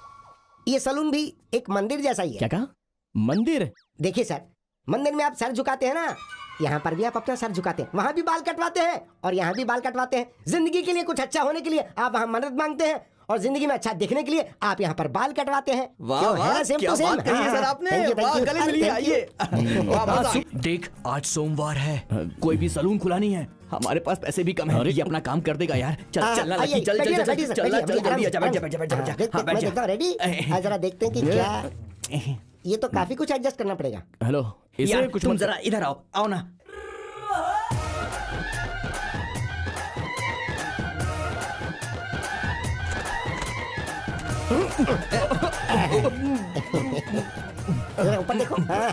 ये सलून भी एक मंदिर जैसा ही है। क्या कहा? मंदिर? देखिए सर, मंदिर में आप सर झुकाते हैं ना, यहाँ पर भी आप अपना सर झुकाते हैं, वहाँ भी बाल कटवाते हैं और यहाँ भी बाल कटवाते हैं। जिंदगी के लिए कुछ अच्छा होने के लिए आप वहाँ मदद मांगते हैं और जिंदगी में अच्छा दिखने के लिए आप यहाँ पर बाल कटवाते हैं। वाह वाह, क्या बात कही है सर आपने। वाह, गले मिलिए, आइए। वाह, वाह। देख, आज सोमवार है, कोई भी सलून खुला नहीं है, हमारे पास पैसे भी कम है। ये अपना काम कर देगा यार। चल चल चल चल जल्दी आजा, बैठ जा। रेडी? जरा देखते हैं कि क्या। ये तो काफी कुछ एडजस्ट करना पड़ेगा। हेलो, इसे कुछ तुम जरा इधर आओ ना। जरा ऊपर देखो। हाँ।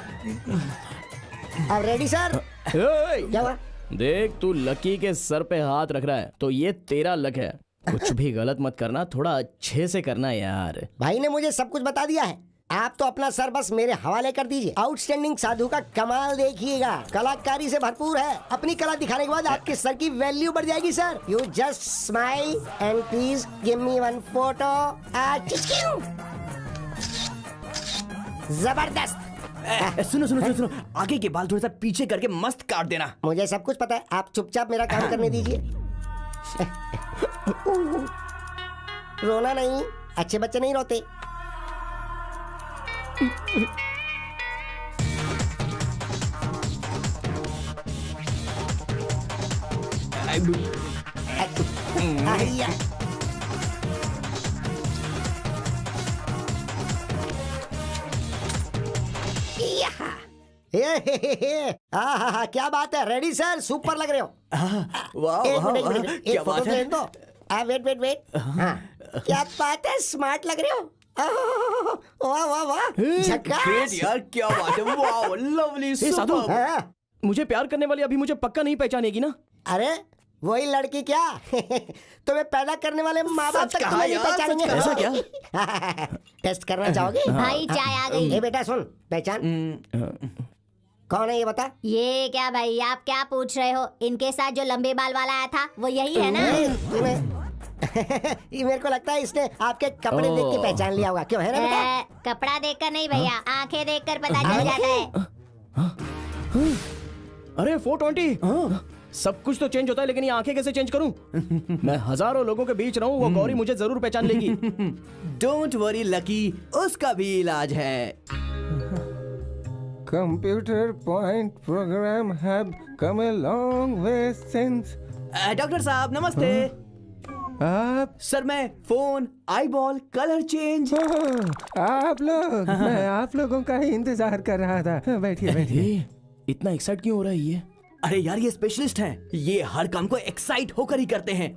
अब रेडी सर? क्या हुआ? देख, तू लकी के सर पे हाथ रख रहा है तो ये तेरा लक है। कुछ भी गलत मत करना, थोड़ा अच्छे से करना यार। भाई ने मुझे सब कुछ बता दिया है, आप तो अपना सर बस मेरे हवाले कर दीजिए। आउटस्टैंडिंग साधु का कमाल देखिएगा, कलाकारी से भरपूर है। अपनी कला दिखाने के बाद आपके सर की वैल्यू बढ़ जाएगी sir. You just smile and please give me one photo. जबरदस्त। सुनो सुनो सुनो सुनो, आगे के बाल थोड़ा सा पीछे करके मस्त काट देना। मुझे सब कुछ पता है, आप चुपचाप मेरा काम करने दीजिए। रोना नहीं, अच्छे बच्चे नहीं रोते। आइया। आहा, क्या बात है। रेडी सर, सुपर लग रहे हो। वाह एक वाह मिनट, वाह, एक क्या फोटो बात है। दो। Wait wait wait. हाँ, क्या बात है, स्मार्ट लग रहे हो। वाह वाह वाह, झकास। ग्रेट यार, क्या बात है। वाह, लवली, साधु, सुपर। हाँ, मुझे प्यार करने वाली अभी मुझे पक्का नहीं पहचानेगी ना? अरे वही लड़की क्या तुम्हें पैदा करने वाले माँ बाप तक तुम्हें नहीं पहचानेंगे। ऐसा क्या? टेस्ट करना चाहोगे? भाई चाय आ गई। ए बेटा सुन, पहचान कौन है ये बता। ये क्या भाई, आप क्या पूछ रहे हो? इनके साथ जो लंबे बाल वाला आया था वो यही है ना? ये मेरे को लगता है इसने आपके कपड़े देख के पहचान लिया होगा। क्यों है ना बेटा? कपड़ा देखकर नहीं भैया, आंखें देखकर पता चल जाता है। अरे 420, सब कुछ तो चेंज होता है लेकिन ये आंखें कैसे चेंज करूं? मैं हजारों लोगों के बीच रहूं, वो गौरी मुझे जरूर पहचान लेगी। डोंट वरी लकी, उसका भी इलाज है। Computer point program have come a long way since. Doctor साहब नमस्ते। आप सर मैं phone, I ball, colour change. आप लोग, मैं आप लोगों का ही इंतजार कर रहा था। बैठिए बैठिए। इतना एक्साइट क्यों हो रहा है ये? अरे यार, ये स्पेशलिस्ट हैं, ये हर काम को एक्साइट होकर ही करते हैं।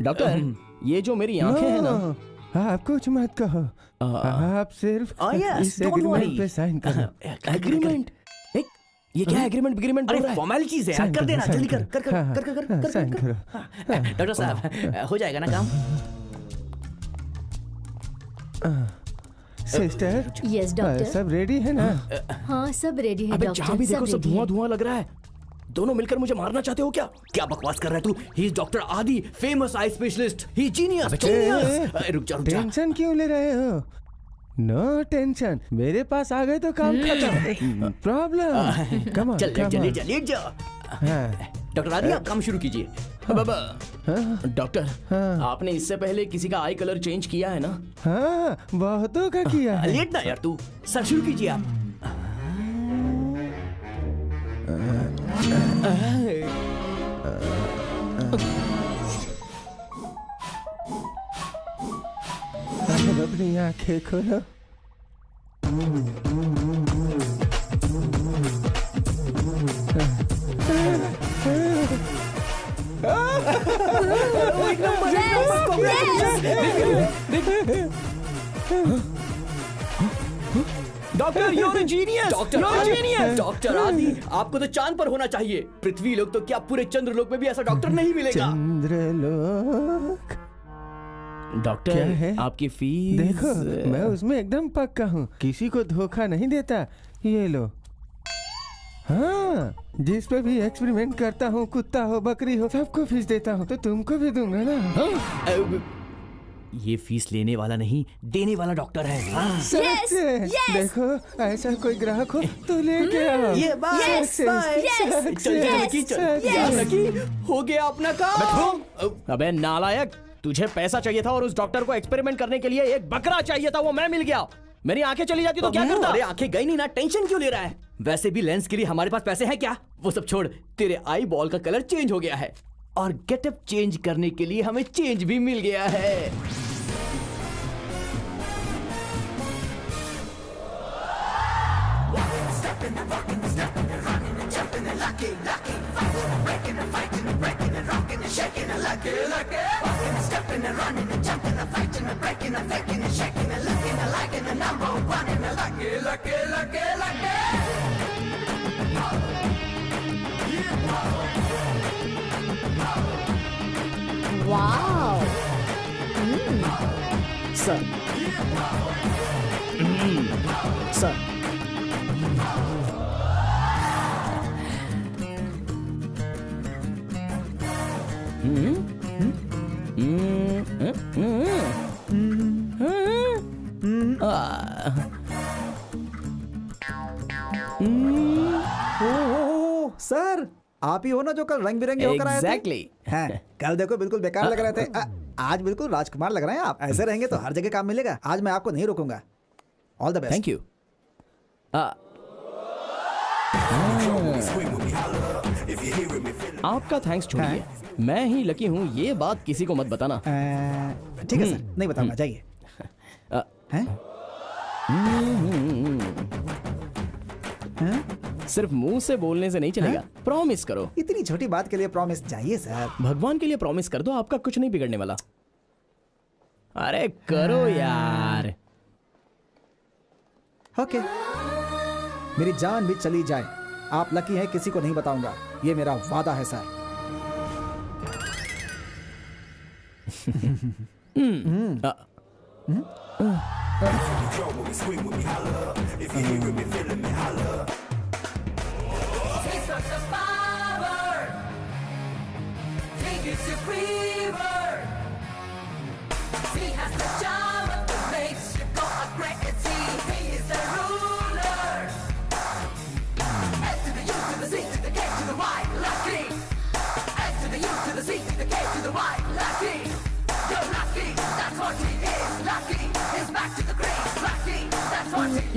डॉक्टर, ये जो मेरी आंखें हैं ना, आप कुछ मत कहो, आप सिर्फ yes, इस don't एग्रीमेंट worry. पे साइन करो। एग्रीमेंट? ये क्या एग्रीमेंट एग्रीमेंट बोल अरे रहा है? फॉर्मेलिटीज है यार, साइन कर करो, देना, साइन जल्दी कर करो। कर कर हाँ, कर कर कर कर साइन कर करो। डॉक्टर साहब हो जाएगा ना काम? Sister, yes doctor. सब रेडी है ना? हाँ सब रेडी है अबे डॉक्टर, जहाँ भी देखो सब ready है। धुआं धुआं लग रहा है। दोनों मिलकर मुझे मारना चाहते हो क्या? क्या बकवास कर रहा है तू? ही इज डॉक्टर आदि, फेमस आई स्पेशलिस्ट, ही जीनियस। रुक जा। रुक जा। टेंशन क्यों ले रहे हो? नो टेंशन, मेरे पास आ गए तो काम खत्म। प्रॉब्लम कम ऑन, चल लेट जा, कम लेट जा, लेट जा। हाँ, डॉक्टर आदि आप काम शुरू कीजिए। डॉक्टर, हाँ। आपने इससे पहले किसी का आई कलर चेंज किया है ना? हाँ, बहुतों का किया है। लेट ना यार तू, सर शुरू कीजिए आप। अब अपनी आंखें खोलो। Doctor, you're a genius! Doctor You're a genius! Doctor आदि, आपको तो चांद पर होना चाहिए। पृथ्वी लोग तो क्या, पूरे चंद्रलोक में भी ऐसा डॉक्टर नहीं मिलेगा। चंद्रलोक डॉक्टर, क्या है? आपकी फीस? देखो, मैं उसमें एकदम पक्का हूँ, किसी को धोखा नहीं देता। ये लो। हाँ, जिस पे भी एक्सपेरिमेंट करता हूँ, कुत्ता हो बकरी हो, सबको फीस देता हूँ, तो तुमको भी दूंगा ना। ये फीस लेने वाला नहीं, देने वाला डॉक्टर है। हाँ। सच से। देखो, ऐसा कोई ग्राहक हो तो लेके आओ। ये बात सच से, सच चल से, लकी, चल सच यार से। लकी, हो गया अपना काम। अबे नालायक, तुझे पैसा चाहिए था और उस डॉक्टर को एक्सपेरिमेंट करने के लिए एक बकरा चाहिए था, वो मैं मिल गया। मेरी आंखें चली जाती तो क्या करता? अरे आंखें गई नहीं ना, टेंशन क्यों ले रहा है? वैसे भी लेंस के लिए हमारे पास पैसे हैं क्या? वो सब छोड़, तेरे आई बॉल का कलर चेंज हो गया है और गेटअप चेंज करने के लिए हमें चेंज भी मिल गया है। Rockin' and fighting, breaking and rocking and shaking and lucky, lucky. Walking and stepping and running and jumping. Wow sir sir oh, sir आप ही हो ना जो कल रंग बिरंगे होकर आए थे? एग्जैक्टली हैं, कल देखो बिल्कुल बेकार लग रहे थे आज बिल्कुल राजकुमार लग रहे हैं आप। ऐसे रहेंगे तो हर जगह काम मिलेगा। आज मैं आपको नहीं रोकूंगा। All the best. Thank you. आपका थैंक्स छोड़िए, मैं ही लकी हूँ, ये बात किसी को मत बताना। ठीक है सर, नहीं बताऊंगा, जाइए। हैं? सिर्फ मुंह से बोलने से नहीं चलेगा, प्रॉमिस करो। इतनी छोटी बात के लिए प्रॉमिस चाहिए सर? भगवान के लिए प्रॉमिस कर दो, आपका कुछ नहीं बिगड़ने वाला। अरे करो यार। ओके, मेरी जान भी चली जाए, आप लकी हैं, किसी को नहीं बताऊंगा, ये मेरा वादा है sir.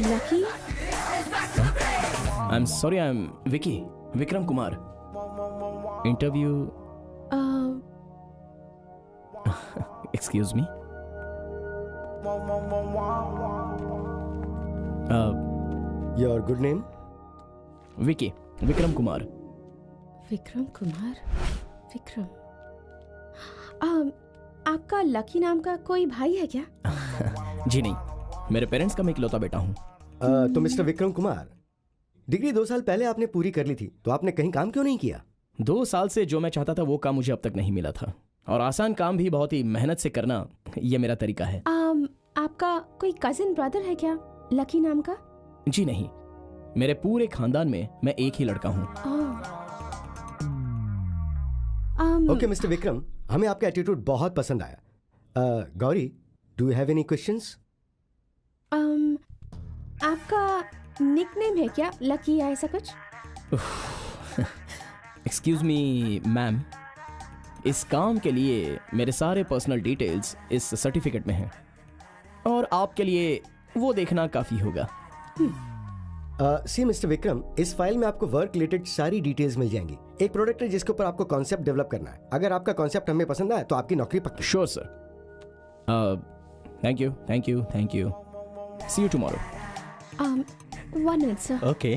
Lucky I am sorry, I am Vicky, Vikram Kumar. Interview excuse me. Your good name? Vicky, Vikram Kumar. Vikram Kumar, Vikram. आपका लकी नाम का कोई भाई है क्या? जी नहीं, मेरे पेरेंट्स का मैं इकलौता बेटा हूँ। तो मिस्टर विक्रम कुमार, डिग्री 2 साल पहले आपने पूरी कर ली थी, तो आपने कहीं काम क्यों नहीं किया? 2 साल से जो मैं चाहता था वो काम मुझे अब तक नहीं मिला था, और आसान काम भी बहुत ही मेहनत से करना, ये मेरा तरीका है। आपका कोई कजिन ब्रदर है क्या लकी नाम का? जी नहीं, मेरे पूरे खानदान में मैं एक ही लड़का हूँ। ओके मिस्टर विक्रम, हमें आपका एटीट्यूड बहुत पसंद आया। Gauri, do you have any questions? आपका निकनेम है क्या लकी या ऐसा कुछ? एक्सक्यूज मी मैम, इस काम के लिए मेरे सारे पर्सनल डिटेल्स इस सर्टिफिकेट में हैं, और आपके लिए वो देखना काफी होगा। सी मिस्टर विक्रम, इस फाइल में आपको वर्क रिलेटेड सारी डिटेल्स मिल जाएंगी। एक प्रोडक्ट है जिसके ऊपर आपको कॉन्सेप्ट डेवलप करना है। अगर आपका कॉन्सेप्ट हमें पसंद आए तो आपकी नौकरी पक्की। Sure sir. Thank you, thank you, thank you. See you tomorrow. 1 minute sir. Okay.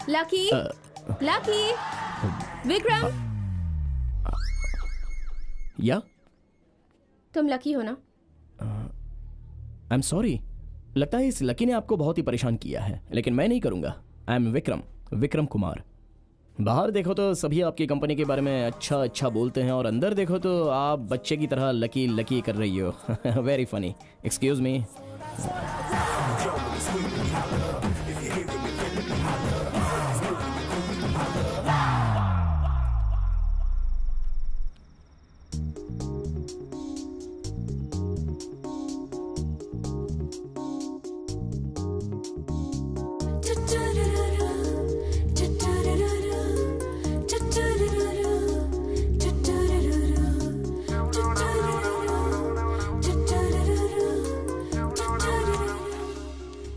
Lucky, Lucky, Vikram, या तुम लकी हो ना? आई एम सॉरी, लगता है इस लकी ने आपको बहुत ही परेशान किया है, लेकिन मैं नहीं करूंगा। I am Vikram, Vikram Kumar. बाहर देखो तो सभी आपकी कंपनी के बारे में अच्छा अच्छा बोलते हैं, और अंदर देखो तो आप बच्चे की तरह लकी लकी कर रही हो। Very funny. Excuse me.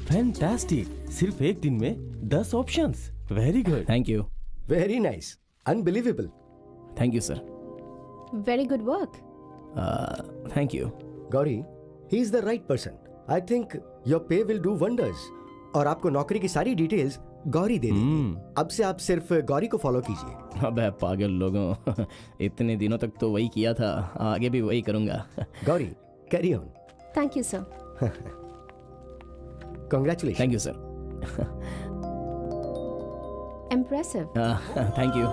Fantastic, सिर्फ एक दिन में 10 options. Very good. Thank you. Very nice, unbelievable. Thank you sir. Very good work. Thank you. Gauri, he is the right person. I think your पे will do wonders. और आपको नौकरी की सारी डिटेल्स गौरी दे देंगे। अब से आप सिर्फ गौरी को फॉलो कीजिए। अबे पागल लोगों, इतने दिनों तक तो वही किया था, आगे भी वही करूंगा। Gauri carry on. Thank you sir. Congratulation. Thank you sir. Impressive. Thank you.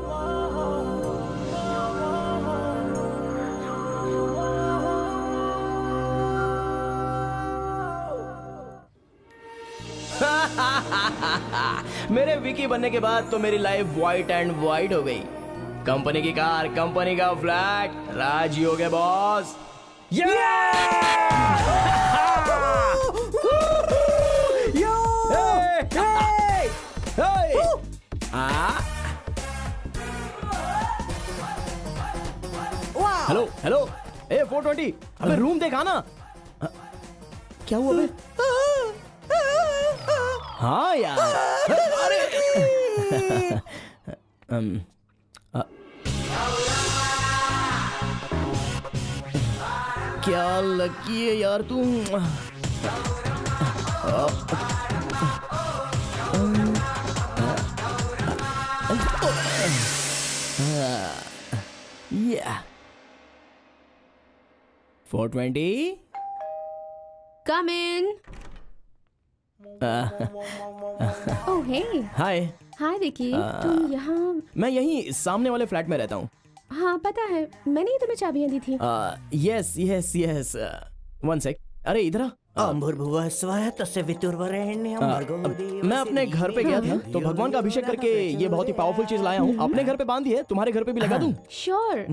मेरे विकी बनने के बाद तो मेरी लाइफ वाइट एंड वाइट हो गई। कंपनी की कार, कंपनी का फ्लैट, राजी हो गए बॉस। हेलो हेलो, ए 420, अबे रूम देखा ना। क्या हुआ बे? हाँ यार, अरे क्या लकी है यार तू। Yeah. 420. कम इन। ओह हे। हाय। हाय विकी, तुम यहाँ? मैं यहीं सामने वाले फ्लैट में रहता हूँ। हाँ पता है, मैंने ही तुम्हें चाबियाँ दी थी। Yes yes yes, one sec. अरे इधर आ। मैं अपने घर पे गया था तो भगवान का अभिषेक करके ये बहुत ही पावरफुल चीज लाया हूँ। अपने घर पे बांधी है, तुम्हारे घर पे भी लगा दूँ? श्योर।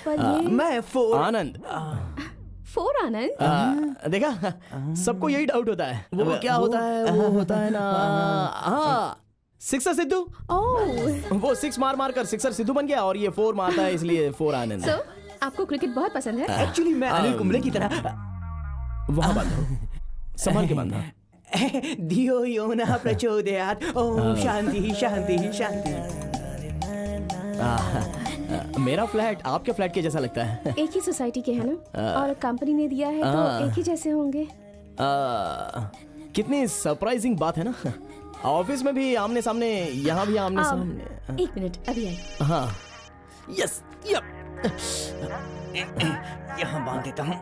पर ये मैं आनंद। 4 आनंद। देखा, सबको यही डाउट होता है। वो क्या होता है, वो होता है ना, हाँ, सिक्सर सिद्धू। ओह, वो 6 मार मार कर सिक्सर सिद्धू बन गया और ये 4 मारता है, इसलिए 4 आनंद। सो आपको क्रिकेट बहुत पसंद है? एक्चुअली मैं अनिल कुंबले की तरह वहाँ बांधो, संभाल के बांधना। धियो यो न प्रचोदयात्, ओम शांति शांति शांति। मेरा फ्लैट आपके फ्लैट के जैसा लगता है। एक ही सोसाइटी के है ना, और कंपनी ने दिया है तो एक ही जैसे होंगे। कितनी सरप्राइजिंग बात है ना। ऑफिस में भी आमने सामने, यहाँ भी आमने सामने। एक मिनट, अभी आई। हाँ, यस, यप। यहाँ बांध देता हूँ।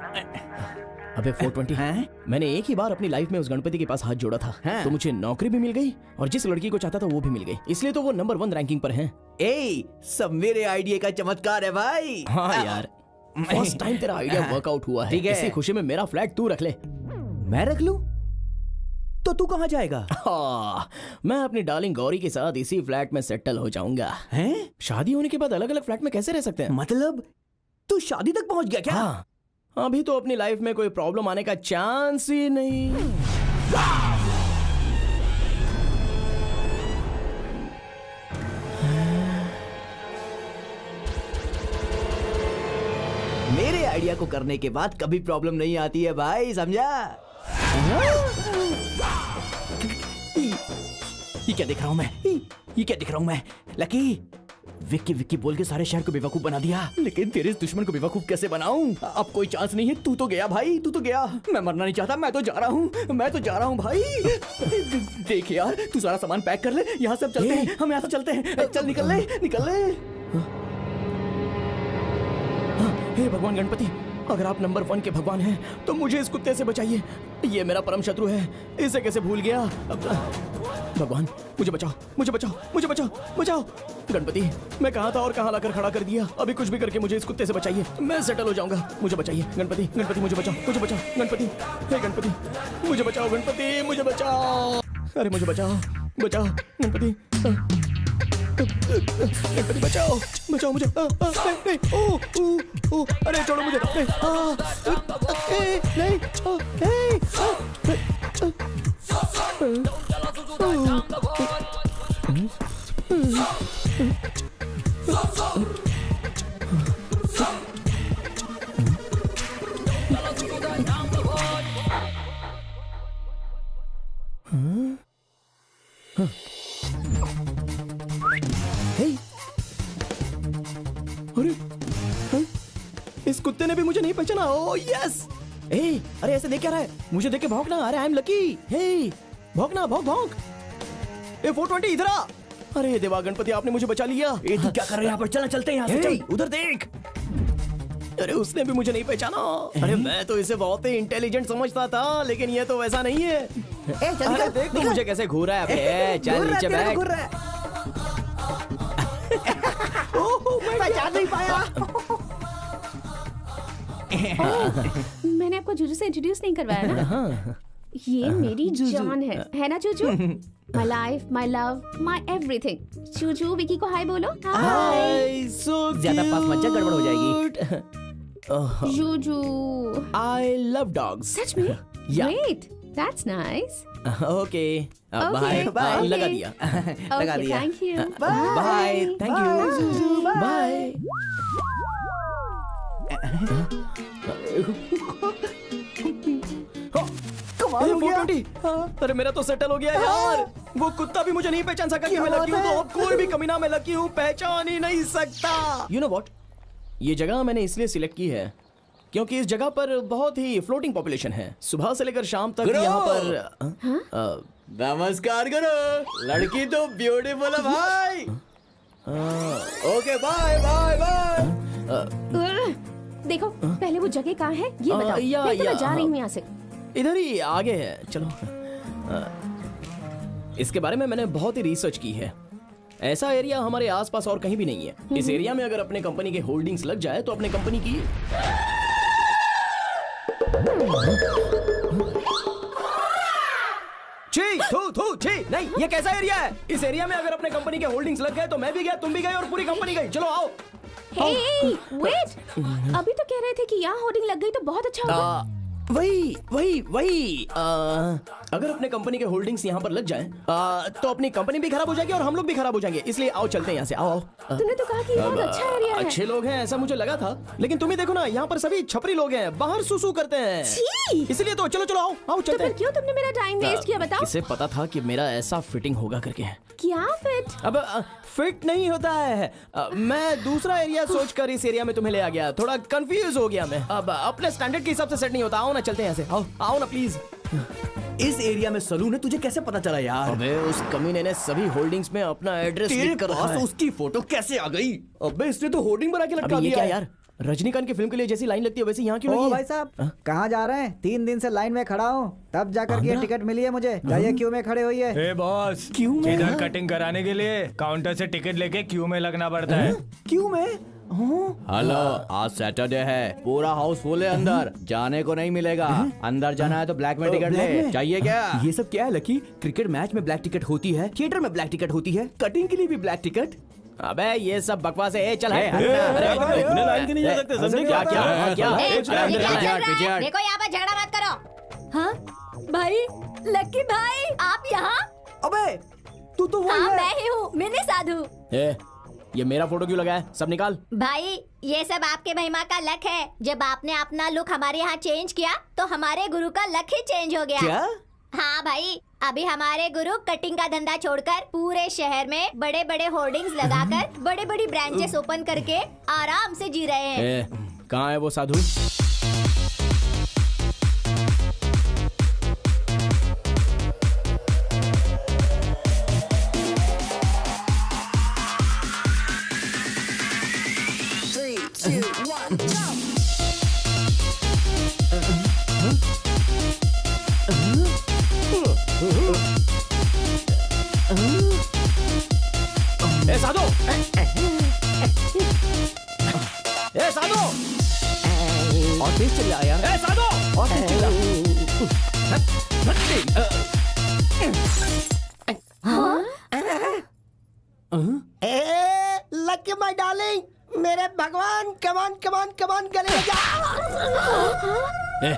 अबे 420, मैंने एक ही बार अपनी लाइफ में उस गणपति के पास हाथ जोड़ा था, तो मुझे नौकरी भी मिल गई और जिस लड़की को चाहता था वो भी मिल गई, इसलिए तो वो नंबर 1 रैंकिंग पर है। सब मेरे आइडिया का चमत्कार है भाई। हाँ यार, फर्स्ट टाइम तेरा आइडिया वर्कआउट हुआ है। ठीक है। इसी खुशी में मेरा फ्लैट तू रख ले। मैं रख लूं? तो तू कहाँ जाएगा? मैं अपनी डार्लिंग गौरी के साथ इसी फ्लैट में सेटल हो जाऊंगा। हैं? शादी होने के बाद अलग अलग फ्लैट में कैसे रह सकते हैं? मतलब तू शादी तक पहुंच गया क्या? हाँ, अभी तो अपनी लाइफ में कोई प्रॉब्लम आने का चांस ही नहीं। मेरे आइडिया को करने के बाद कभी प्रॉब्लम नहीं आती है भाई, समझा? ये क्या देख रहा हूं मैं? ये क्या देख रहा हूं मैं? लकी, विक्की विक्की बोल के सारे शहर को बेवकूफ बना दिया, लेकिन तेरे इस दुश्मन को बेवकूफ कैसे बनाऊं? अब कोई चांस नहीं है। तू तो गया भाई, तू तो गया। मैं मरना नहीं चाहता, मैं तो जा रहा हूँ, मैं तो जा रहा हूँ भाई। देख यार, तू सारा सामान पैक कर ले, यहाँ से अब चलते हैं, हम यहाँ से चलते हैं। चल निकल ले, निकल ले। हे भगवान गणपति, अगर आप नंबर 1 के भगवान हैं तो मुझे इस कुत्ते से बचाइए। ये मेरा परम शत्रु है, इसे कैसे भूल गया। भगवान मुझे बचाओ, मुझे बचाओ, मुझे बचाओ, बचाओ। गणपति, मैं कहाँ था और कहाँ लाकर खड़ा कर दिया। अभी कुछ भी करके मुझे इस कुत्ते से बचाइए, मैं सेटल हो जाऊंगा। मुझे बचाइए गणपति, गणपति मुझे बचाओ, मुझे बचाओ गणपति। हे गणपति मुझे बचाओ, गणपति मुझे बचाओ। अरे मुझे बचाओ, बचाओ गणपति, गणपति बचाओ, बचाओ मुझे। नहीं, ओ, अरे छोड़ो मुझे। नहीं, अरे इस कुत्ते ने भी मुझे नहीं पहचाना। Oh yes. अरे ऐसे देख क्या रहा है? मुझे देख के भौंकना। अरे आई एम लकी। हे भौंकना, भौंक भौंक। ए 420 इधर आ। अरे देवा गणपति आपने मुझे बचा लिया। ए तू क्या कर रहा है यहाँ पर? चलना चलते हैं यहाँ से, ए, चल। उधर देख। अरे उसने भी मुझे नहीं पहचाना। अरे मैं तो इसे बहुत ही इंटेलिजेंट समझता था, लेकिन ये तो वैसा नहीं है। अरे देख तू मुझे कैसे घूर रहा है। अबे चल नीचे बैठ। पहचान नहीं पाया। मैंने आपको जूजू से इंट्रोड्यूस नहीं करवाया ना। ये मेरी जान है ना Juju? My life, my love, my everything. Juju Vicky को हाय बोलो। हाय। ज्यादा पास मत जा, गड़बड़ हो जाएगी। जूजू। I love dogs. सच में? Yeah. Great. That's nice. Okay bye bye. Okay. लगा दिया। लगा Okay, दिया। thank you. Bye. Thank you. Bye. कमाल हो गया। 420। अरे मेरा तो सेटल हो गया यार। वो कुत्ता भी मुझे नहीं पहचान सका कि मैं लकी हूँ, तो अब कोई भी कमीना मैं लकी हूँ पहचान ही नहीं सकता। यू नो व्हाट, ये जगह मैंने इसलिए सिलेक्ट की है क्योंकि इस जगह पर बहुत ही फ्लोटिंग पॉपुलेशन है। सुबह से लेकर शाम तक यहाँ पर नमस्कार करो। लड़की तो ब्यूटीफुल है भाई। Okay bye bye bye. देखो पहले वो जगह कहाँ है ये बताओ। या- नहीं तो मैं या- जा रही हूँ यहाँ से। इधर ही आगे है, चलो। इसके बारे में मैंने बहुत ही रिसर्च की है। ऐसा एरिया हमारे आसपास और कहीं भी नहीं है। इस एरिया में अगर अपने कंपनी के होल्डिंग्स लग जाए तो अपने कंपनी की छी थू थू छी नहीं, ये कैसा एरिया है? इस एरिया में अगर अपने कंपनी के होल्डिंग्स लग गए तो मैं भी गया, तुम भी गए और पूरी कंपनी गई। चलो आओ। Hey, wait! अभी तो कह रहे थे कि यहाँ होर्डिंग लग गई तो बहुत अच्छा होगा। वही अगर अपने कंपनी के होल्डिंग्स यहाँ पर लग जाएं, तो अपनी कंपनी भी खराब हो जाएगी और हम लोग भी खराब हो जाएंगे। इसलिए आओ चलते हैं यहाँ से। आओ। तूने तो कहा कि बहुत अच्छा एरिया है। अच्छे लोग हैं ऐसा मुझे लगा था, लेकिन तुम ही देखो ना, यहाँ पर सभी छपरी लोग हैं, बाहर सुसु करते हैं। छी! इसलिए तो चलो चलो आओ आओ तो चलते फिर हैं। क्यों तुमने मेरा टाइम वेस्ट किया बताओ? किसे पता था कि मेरा ऐसा फिटिंग होगा करके। क्या फिट? अब फिट नहीं होता है। मैं दूसरा एरिया सोचकर इस एरिया में तुम्हें ले आ गया। थोड़ा कंफ्यूज हो गया मैं। अब अपने स्टैंडर्ड के हिसाब से सेट नहीं होता। आओ ना चलते हैं यहाँ से। आओ आओ ना प्लीज। इस एरिया में सलून है, तुझे कैसे पता चला यार? अबे उस कमीने ने सभी होल्डिंग्स में अपना एड्रेस तेरे लिख कर रखा पास है। उसकी फोटो कैसे आ गई? अबे इसने तो होर्डिंग बना के लटका अबे ये दिया क्या है। यार, रजनीकांत की फिल्म के लिए जैसी लाइन लगती है वैसे यहाँ क्यों लगी ओ है? भाई साहब, कहाँ जा रहे हैं? 3 दिन से लाइन में खड़ा हूँ, तब जाकर के आंध्रा? टिकट मिली है मुझे। जाइए क्यू में खड़े होइए। ए बॉस, क्यों में? इधर कटिंग कराने के लिए काउंटर से टिकट लेके क्यू में लगना पड़ता है। क्यू में? हेलो, आज सैटरडे है, पूरा हाउस फुल है अंदर, जाने को नहीं मिलेगा। अंदर जाना है तो ब्लैक में टिकट ले। चाहिए क्या? ये सब क्या है लकी? क्रिकेट मैच में ब्लैक टिकट होती है, थिएटर में ब्लैक टिकट होती है, कटिंग के लिए भी ब्लैक टिकट। अबे ये सब बकवास है। ए, चल हट। इतने लाइन के नहीं जा सकते, समझे क्या? देखो यहाँ पर झगड़ा मत करो। हाँ भाई, लकी भाई आप यहाँ? अबे तू तो हाँ मैं ही हूँ, मिनी साधु। ए, ये मेरा फोटो क्यों लगा है? सब निकाल। भाई ये सब आपके महिमा का लक है। जब आपने अपना लुक हमारे यहाँ चेंज किया तो हमारे गुरु का लक ही चेंज हो गया। क्या? हाँ भाई, अभी हमारे गुरु कटिंग का धंधा छोड़कर पूरे शहर में बड़े बड़े होर्डिंग्स लगाकर बड़ी बड़ी ब्रांचेस ओपन करके आराम से जी रहे हैं। ए, कहाँ है वो साधु? ए साधु! ए साधु! और तेज चल रहा है यार। ए साधु! और तेज चल रहा। लकी माय डार्लिंग, मेरे भगवान, कमान कमान कमान गले लग जा। ए,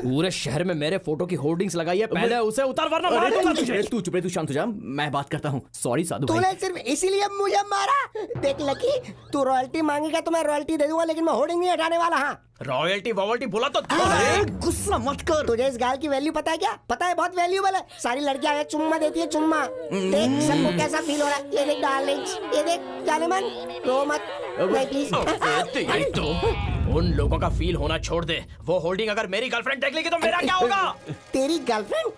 पूरे शहर में मेरे फोटो की होर्डिंग्स लगाई है, पहले उसे उतार वरना मार दूंगा तुझे। तू चुप रहे, तू शांत हो जा, मैं बात करता हूँ। सॉरी साधु भाई। तूने सिर्फ इसीलिए मुझे मारा। देख लकी, तू रॉयल्टी मांगेगा तो मैं रॉयल्टी दे दूंगा, लेकिन मैं होर्डिंग नहीं हटाने वाला। हाँ रॉयल्टी वॉयल्टी बोला तो अरे गुस्सा मत कर। तुझे इस गाल की वैल्यू पता है क्या? पता है, बहुत वैल्यूबल है। सारी लड़कियां आगे चुम्मा देती है, चुम्मा। देख सबको कैसा फील हो रहा है। ये देख डार्लिंग्स, ये देख जाने मन, रो मत नहीं प्लीज। तो उन लोगों का फील होना छोड़ दे। वो होल्डिंग अगर मेरी गर्लफ्रेंड देख लेगी तो मेरा क्या होगा? तेरी गर्लफ्रेंड?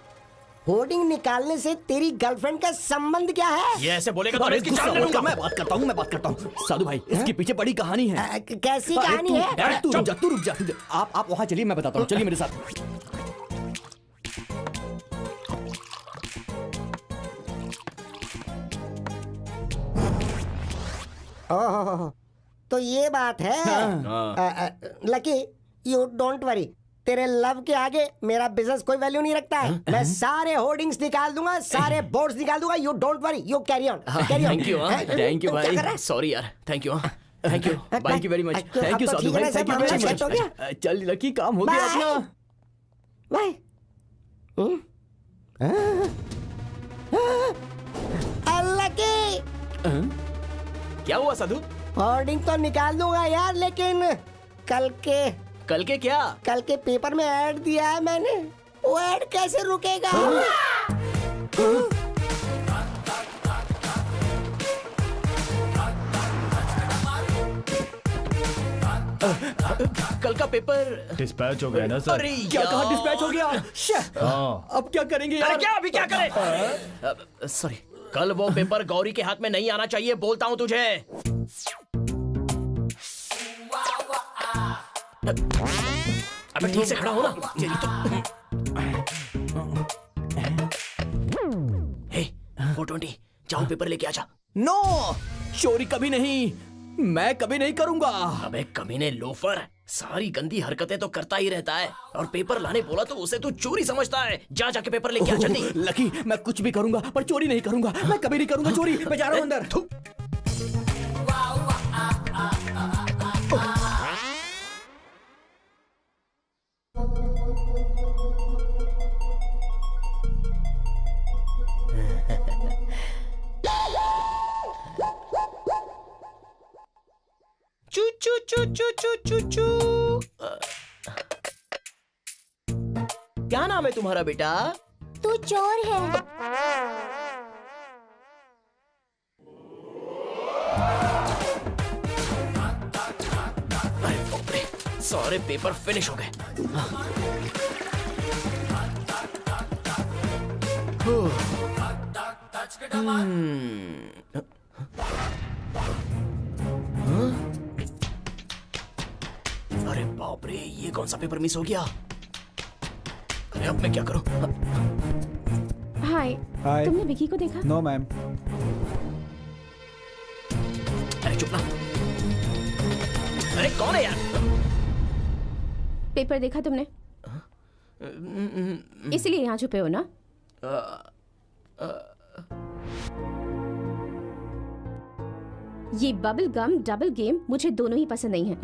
होर्डिंग निकालने से तेरी गर्लफ्रेंड का संबंध क्या है? ये ऐसे बोलेगा तो अरे मैं इसकी गुस्सा जान ले मत लूंगा। कर, मैं बात करता हूँ साधु भाई, इसके पीछे बड़ी कहानी है। कैसी अरे कहानी तू- है? अरे तू रुक जा। आप वहाँ चलिए, मैं बताता हूँ, चलिए मेरे साथ। ओह, तो ये बात है। लकी, यू डोंट वरी, तेरे लव के आगे मेरा बिजनेस कोई वैल्यू नहीं रखता है। मैं सारे होर्डिंग्स निकाल दूंगा, सारे बोर्ड्स निकाल दूंगा। You don't worry, you carry on, carry on. Thank you भाई, सॉरी यार, thank you thank you very much, तो थैंक यू अब तो साधु ठीक है भाई, ना, थैंक सब यू मामला वेरी सेट हो मच। चल लकी, काम हो गया बाय। अपना। बाय। लकी, क्या हुआ साधु? होर्डिंग तो निकाल दूंगा यार, लेकिन कल कल के क्या? के पेपर में ऐड दिया है मैंने, वो ऐड कैसे रुकेगा? कल का पेपर डिस्पैच हो गया ना सर? अरे क्या कहा, यार। डिस्पैच हो गया? हाँ। अब क्या करेंगे अरे यार? क्या अभी क्या करें? सॉरी, कल वो पेपर गौरी के हाथ में नहीं आना चाहिए, बोलता हूँ तुझे। अबे ठीक से खड़ा हो ना। हे 420, जाओ पेपर लेके आजा। नो, चोरी कभी नहीं, मैं कभी नहीं करूंगा। अबे कमीने लोफर, सारी गंदी हरकतें तो करता ही रहता है, और पेपर लाने बोला तो उसे तू चोरी समझता है। जा जाके पेपर लेके आ जल्दी। लकी, मैं कुछ भी करूंगा पर चोरी नहीं करूंगा, मैं कभी नहीं करूंगा चोरी। मैं जा रहा हूं अंदर। थू। चू चू चू चू चू चू चू। क्या नाम है तुम्हारा बेटा? तू चोर है। अरे बाप रे, सारे पेपर फिनिश हो गए। अरे बाप रे, ये कौन सा पेपर मिस हो गया? अरे अब मैं क्या करूं? हाय, तुमने विकी को देखा? No ma'am. अरे चुप ना। अरे कौन है यार? पेपर देखा तुमने? इसलिए यहाँ छुपे हो ना? ये बबल गम डबल गेम मुझे दोनों ही पसंद नहीं है।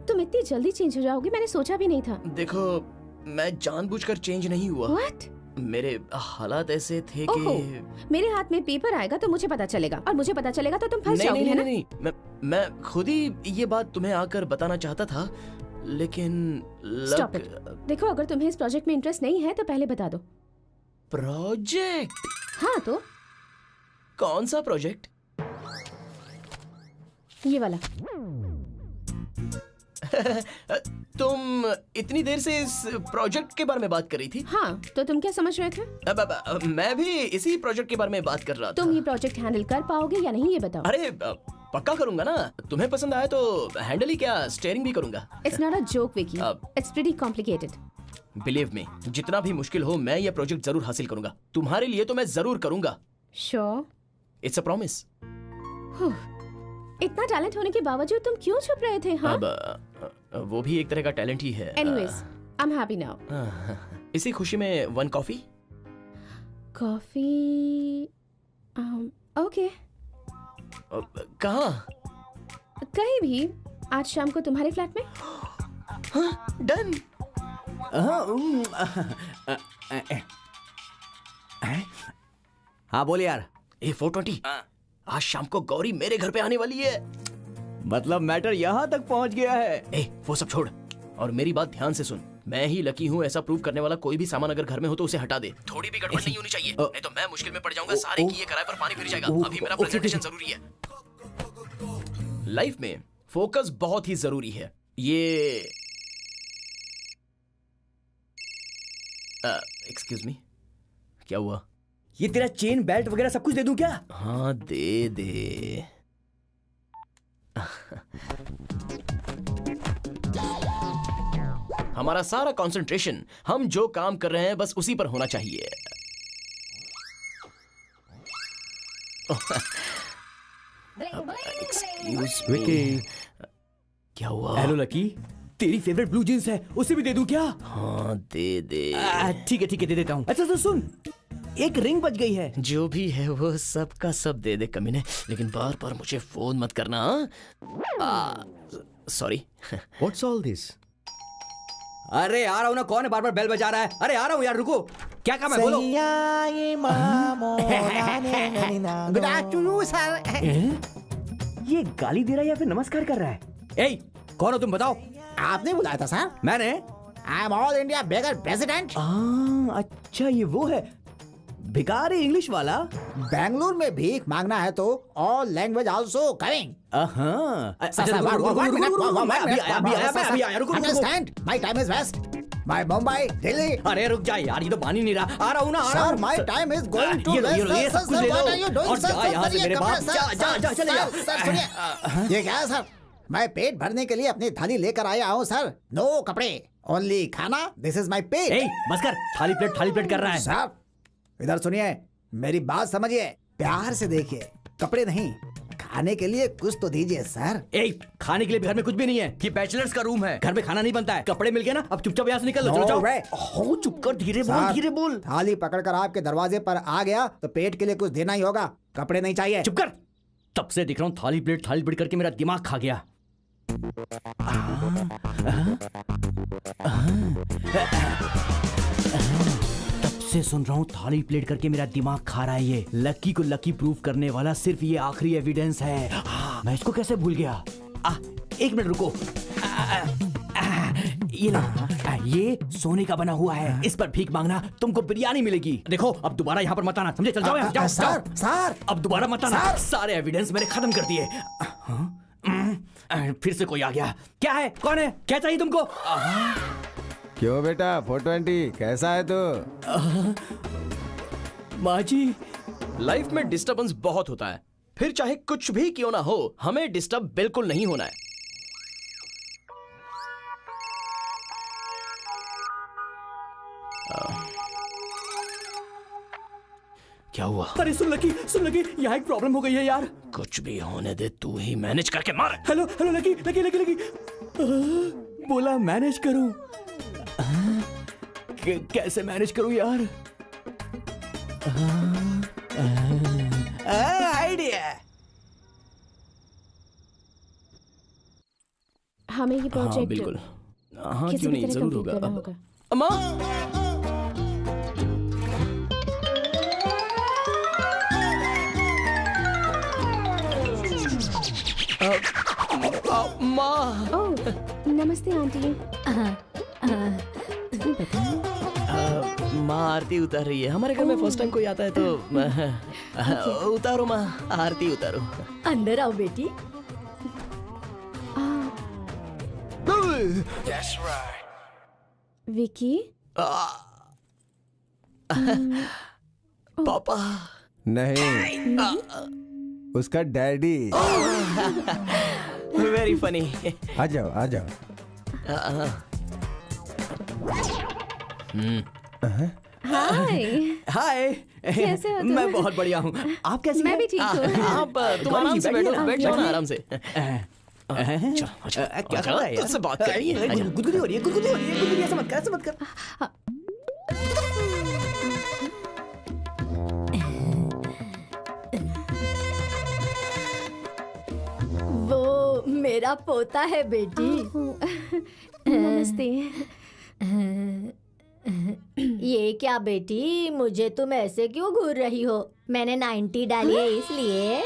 तुम इतनी जल्दी चेंज हो जाओगे, मैंने सोचा भी नहीं था। देखो, मैं जानबूझकर चेंज नहीं हुआ। What? मेरे हालात ऐसे थे ओहो, कि मेरे हाथ में पेपर आएगा तो मुझे पता चलेगा, और मुझे पता चलेगा तो तुम फंस नहीं जाओगे, नहीं है ना? नहीं, मैं खुद ही ये बात तुम्हें आकर बताना चाहता था, लेकिन Stop it. देखो, अगर तुम्हें इस प्रोजेक्ट में इंटरेस्ट नहीं है तो पहले बता दो। प्रोजेक्ट? हाँ तो कौन सा प्रोजेक्ट? ये वाला। तुम इतनी देर से इस प्रोजेक्ट के बारे में बात कर रही थी? हाँ, तो तुम क्या समझ रहे थे? अब मैं भी इसी प्रोजेक्ट के बारे में बात कर रहा था। तुम ये प्रोजेक्ट हैंडल कर पाओगे या नहीं, ये बताओ। अरे पक्का करूंगा ना। तुम्हें पसंद आया तो हैंडल ही क्या, स्टीयरिंग भी करूंगा। It's not a joke Vicky, अब- it's pretty complicated. Believe me, जितना भी मुश्किल हो मैं ये प्रोजेक्ट जरूर हासिल करूंगा। तुम्हारे लिए तो मैं जरूर करूंगा। श्योर? It's a promise. इतना टैलेंट होने के बावजूद तुम क्यों छुप रहे थे? हाँ? अब वो भी एक तरह का टैलेंट ही है। Anyways, I am happy now. इसी खुशी में 1 कॉफी। कॉफी? ओके, कहाँ? कहीं भी। आज शाम को तुम्हारे फ्लैट में। डन। हाँ बोल यार। 420, आज शाम को गौरी मेरे घर पे आने वाली है। मतलब मैटर यहाँ तक पहुँच गया है। वो सब छोड़, और मेरी बात ध्यान से सुन। मैं ही लकी हूँ, ऐसा प्रूव करने वाला कोई भी सामान अगर घर में हो तो उसे हटा दे। थोड़ी भी गड़बड़ नहीं होनी चाहिए, नहीं तो मैं मुश्किल में पड़ जाऊंगा। सारे किए कराए पर पानी फिर जाएगा। अभी मेरा प्रेजेंटेशन जरूरी है। लाइफ में फोकस बहुत ही जरूरी है। ये एक्सक्यूज मी, क्या हुआ? ये तेरा चेन बेल्ट वगैरह सब कुछ दे दूं क्या? हाँ दे दे। हमारा सारा कंसंट्रेशन हम जो काम कर रहे हैं बस उसी पर होना चाहिए। एक्सक्यूज मी, क्या हुआ? हेलो लकी, तेरी फेवरेट ब्लू जींस है, उसे भी दे दूं क्या? हाँ दे दे। ठीक है दे देता हूँ। अच्छा तो सुन, एक रिंग बच गई है। जो भी है वो सब का सब दे दे कमीने, लेकिन बार बार मुझे फोन मत करना। सॉरी। What's all this? अरे आ रहा हूँ ना, कौन है बार बार बेल बजा रहा है? अरे आ रहा हूँ यार, रुको, क्या काम है बोलो। Good afternoon sir. ये गाली दे रहा है या फिर नमस्कार कर रहा है? ए, कौन हो तुम बताओ? आपने बुलाया था सर? मैंने? I am all India beggar president. अच्छा ये वो है भिखारी इंग्लिश वाला। बेंगलुरु में भीख मांगना है तो all language also coming. Understand, my time is waste. My Mumbai, Delhi. अरे रुक जा यार, ये तो मान ही नहीं रहा। आ रहा हूँ ना, आ रहा हूँ। My time is going to ये सब कुछ ले लो और जा यहाँ से मेरे बाप। जा चले जा। सर सुनिए, ये क्या है सर? मैं पेट भरने के लिए अपनी थाली लेकर आया हूँ सर। नो कपड़े, ओनली खाना। This is my pet. ए, बस कर, थाली प्लेट कर रहा है। सर इधर सुनिए, मेरी बात समझिए, प्यार से देखिए। कपड़े नहीं, खाने के लिए कुछ तो दीजिए सर। ए, खाने के लिए घर में कुछ भी नहीं है, ये बैचलर्स का रूम है, घर में खाना नहीं बनता है। कपड़े मिल गए ना, अब चुपचाप यहाँ से निकल लो। चलो जाओ। चुप कर, धीरे बोल। थाली पकड़कर आपके दरवाजे पर आ गया तो पेट के लिए कुछ देना ही होगा, कपड़े नहीं चाहिए। चुप कर, तब से दिख रहा हूँ थाली प्लेट करके मेरा दिमाग खा गया। तब से सुन रहा हूँ थाली प्लेट करके मेरा दिमाग खा रहा है ये। लकी को लकी प्रूफ करने वाला सिर्फ ये आखिरी एविडेंस है। मैं इसको कैसे भूल गया? एक मिनट रुको। ये लो, ये सोने का बना हुआ है, इस पर भीख मांगना, तुमको बिरयानी मिलेगी। देखो अब दोबारा यहाँ पर मत आना, समझे? चल जाओ यहाँ, जाओ। सर अब दोबारा मत आना, सारे एविडेंस मैंने खत्म कर दिए। फिर से कोई आ गया। क्या है, कौन है, क्या चाहिए तुमको? क्यों बेटा 420 कैसा है तू? माँ जी, लाइफ में डिस्टर्बेंस बहुत होता है, फिर चाहे कुछ भी क्यों ना हो, हमें डिस्टर्ब बिल्कुल नहीं होना है। क्या हुआ? अरे सुन लकी, यहाँ एक प्रॉब्लम हो गई है यार। कुछ भी होने दे, तू ही मैनेज करके मार। Hello lucky. बोला मैनेज करूं। कैसे मैनेज करूं यार? आइडिया। हमें ये प्रोजेक्ट हाँ बिल्कुल, हाँ किसी क्यों भी नहीं, तरह जरूर complete करना होगा। होगा। अम्मा, माँ। ओह नमस्ते आंटी। माँ आरती उतार रही है। हमारे घर में फर्स्ट टाइम कोई आता है तो उतारो माँ, आरती उतारो। अंदर आओ बेटी। विकी, पापा नहीं, उसका डैडी। Very funny. आ जाओ आ जाओ। हाय। कैसे हो तुम? मैं बहुत बढ़िया हूँ, आप कैसी मैं हैं? भी ठीक हूँ। आप तुम आराम से बैठो, बैठ जाओ ना आराम से। क्या कर रहा है यार? तुझसे बात करनी है। गुदगुदी हो रही है, ऐसा मत कर। वो मेरा पोता है बेटी। नमस्ते। ये क्या बेटी, मुझे तुम ऐसे क्यों घूर रही हो? मैंने 90 डाली है इसलिए।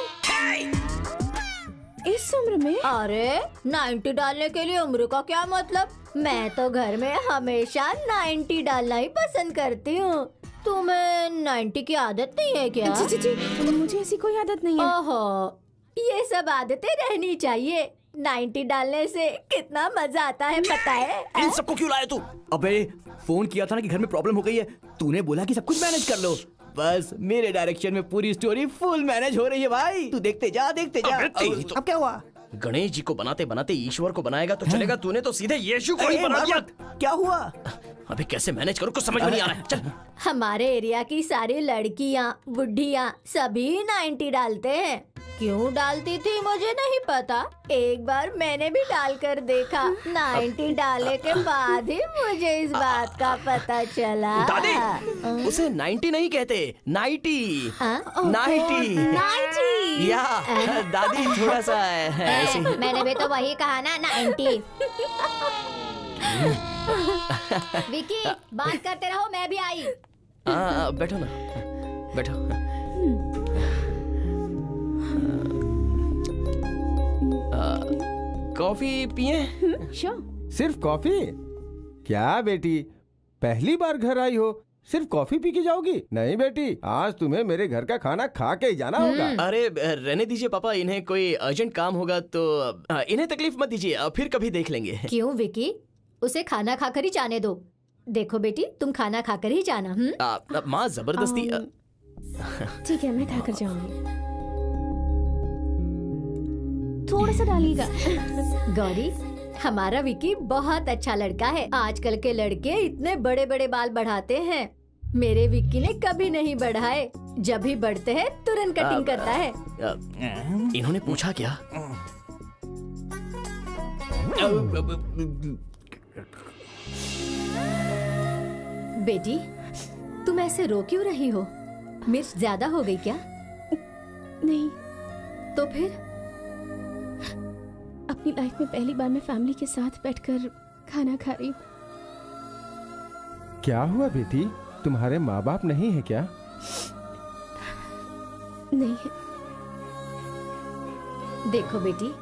इस उम्र में? अरे 90 डालने के लिए उम्र का क्या मतलब? मैं तो घर में हमेशा 90 डालना ही पसंद करती हूँ। तुम्हें 90 की आदत नहीं है क्या? जी, मुझे ऐसी कोई आदत नहीं है। ओहो, ये सब आदतें रहनी चाहिए। 90 डालने से कितना मजा आता है पता है? इन सबको क्यों लाया तू? अबे फोन किया था ना कि घर में प्रॉब्लम हो गई है, तूने बोला कि सब कुछ मैनेज कर लो। बस मेरे डायरेक्शन में पूरी स्टोरी फुल मैनेज हो रही है भाई, तू देखते जा देखते जा। अब क्या हुआ? गणेश जी को बनाते बनाते ईश्वर को बनाएगा तो चलेगा, तूने तो सीधे यीशु को ही बना दिया। क्या हुआ? अबे कैसे मैनेज करूं, कुछ समझ में नहीं आ रहा है। चल हमारे एरिया की सारी लड़कियां बुढ़ियां सभी 90 डालते हैं। क्यों डालती थी मुझे नहीं पता, एक बार मैंने भी डालकर देखा। 90 डाले के बाद ही मुझे इस बात का पता चला। दादी, उसे 90 नहीं कहते, 90 या दादी थोड़ा सा ऐसे ही। मैंने भी तो वही कहा ना 90। विकी बात करते रहो, मैं भी आई। बैठो ना, बैठो। कॉफी पिए? श्योर। सिर्फ कॉफी? क्या बेटी, पहली बार घर आई हो, सिर्फ कॉफी पी के जाओगी? नहीं बेटी, आज तुम्हें मेरे घर का खाना खा के ही जाना होगा। अरे रहने दीजिए पापा, इन्हें कोई अर्जेंट काम होगा तो इन्हें तकलीफ मत दीजिए, फिर कभी देख लेंगे। क्यों विकी, उसे खाना खाकर ही जाने दो। देखो बेटी, तुम खाना खाकर ही जाना। माँ जबरदस्ती ठीक है, मैं खाकर जाऊंगी। थोड़ा सा डालिएगा। गौरी, हमारा विकी बहुत अच्छा लड़का है। आजकल के लड़के इतने बड़े बड़े बाल बढ़ाते हैं, मेरे विक्की ने कभी नहीं बढ़ाए। जब भी बढ़ते हैं तुरंत कटिंग करता है। इन्होंने पूछा क्या? बेटी, तुम ऐसे रो क्यों रही हो? मिर्च ज्यादा हो गई क्या? नहीं, तो फिर? अपनी लाइफ में पहली बार मैं फैमिली के साथ बैठकर खाना खा रही हूँ। क्या हुआ बेटी, तुम्हारे माँ बाप नहीं है क्या? नहीं है। देखो बेटी,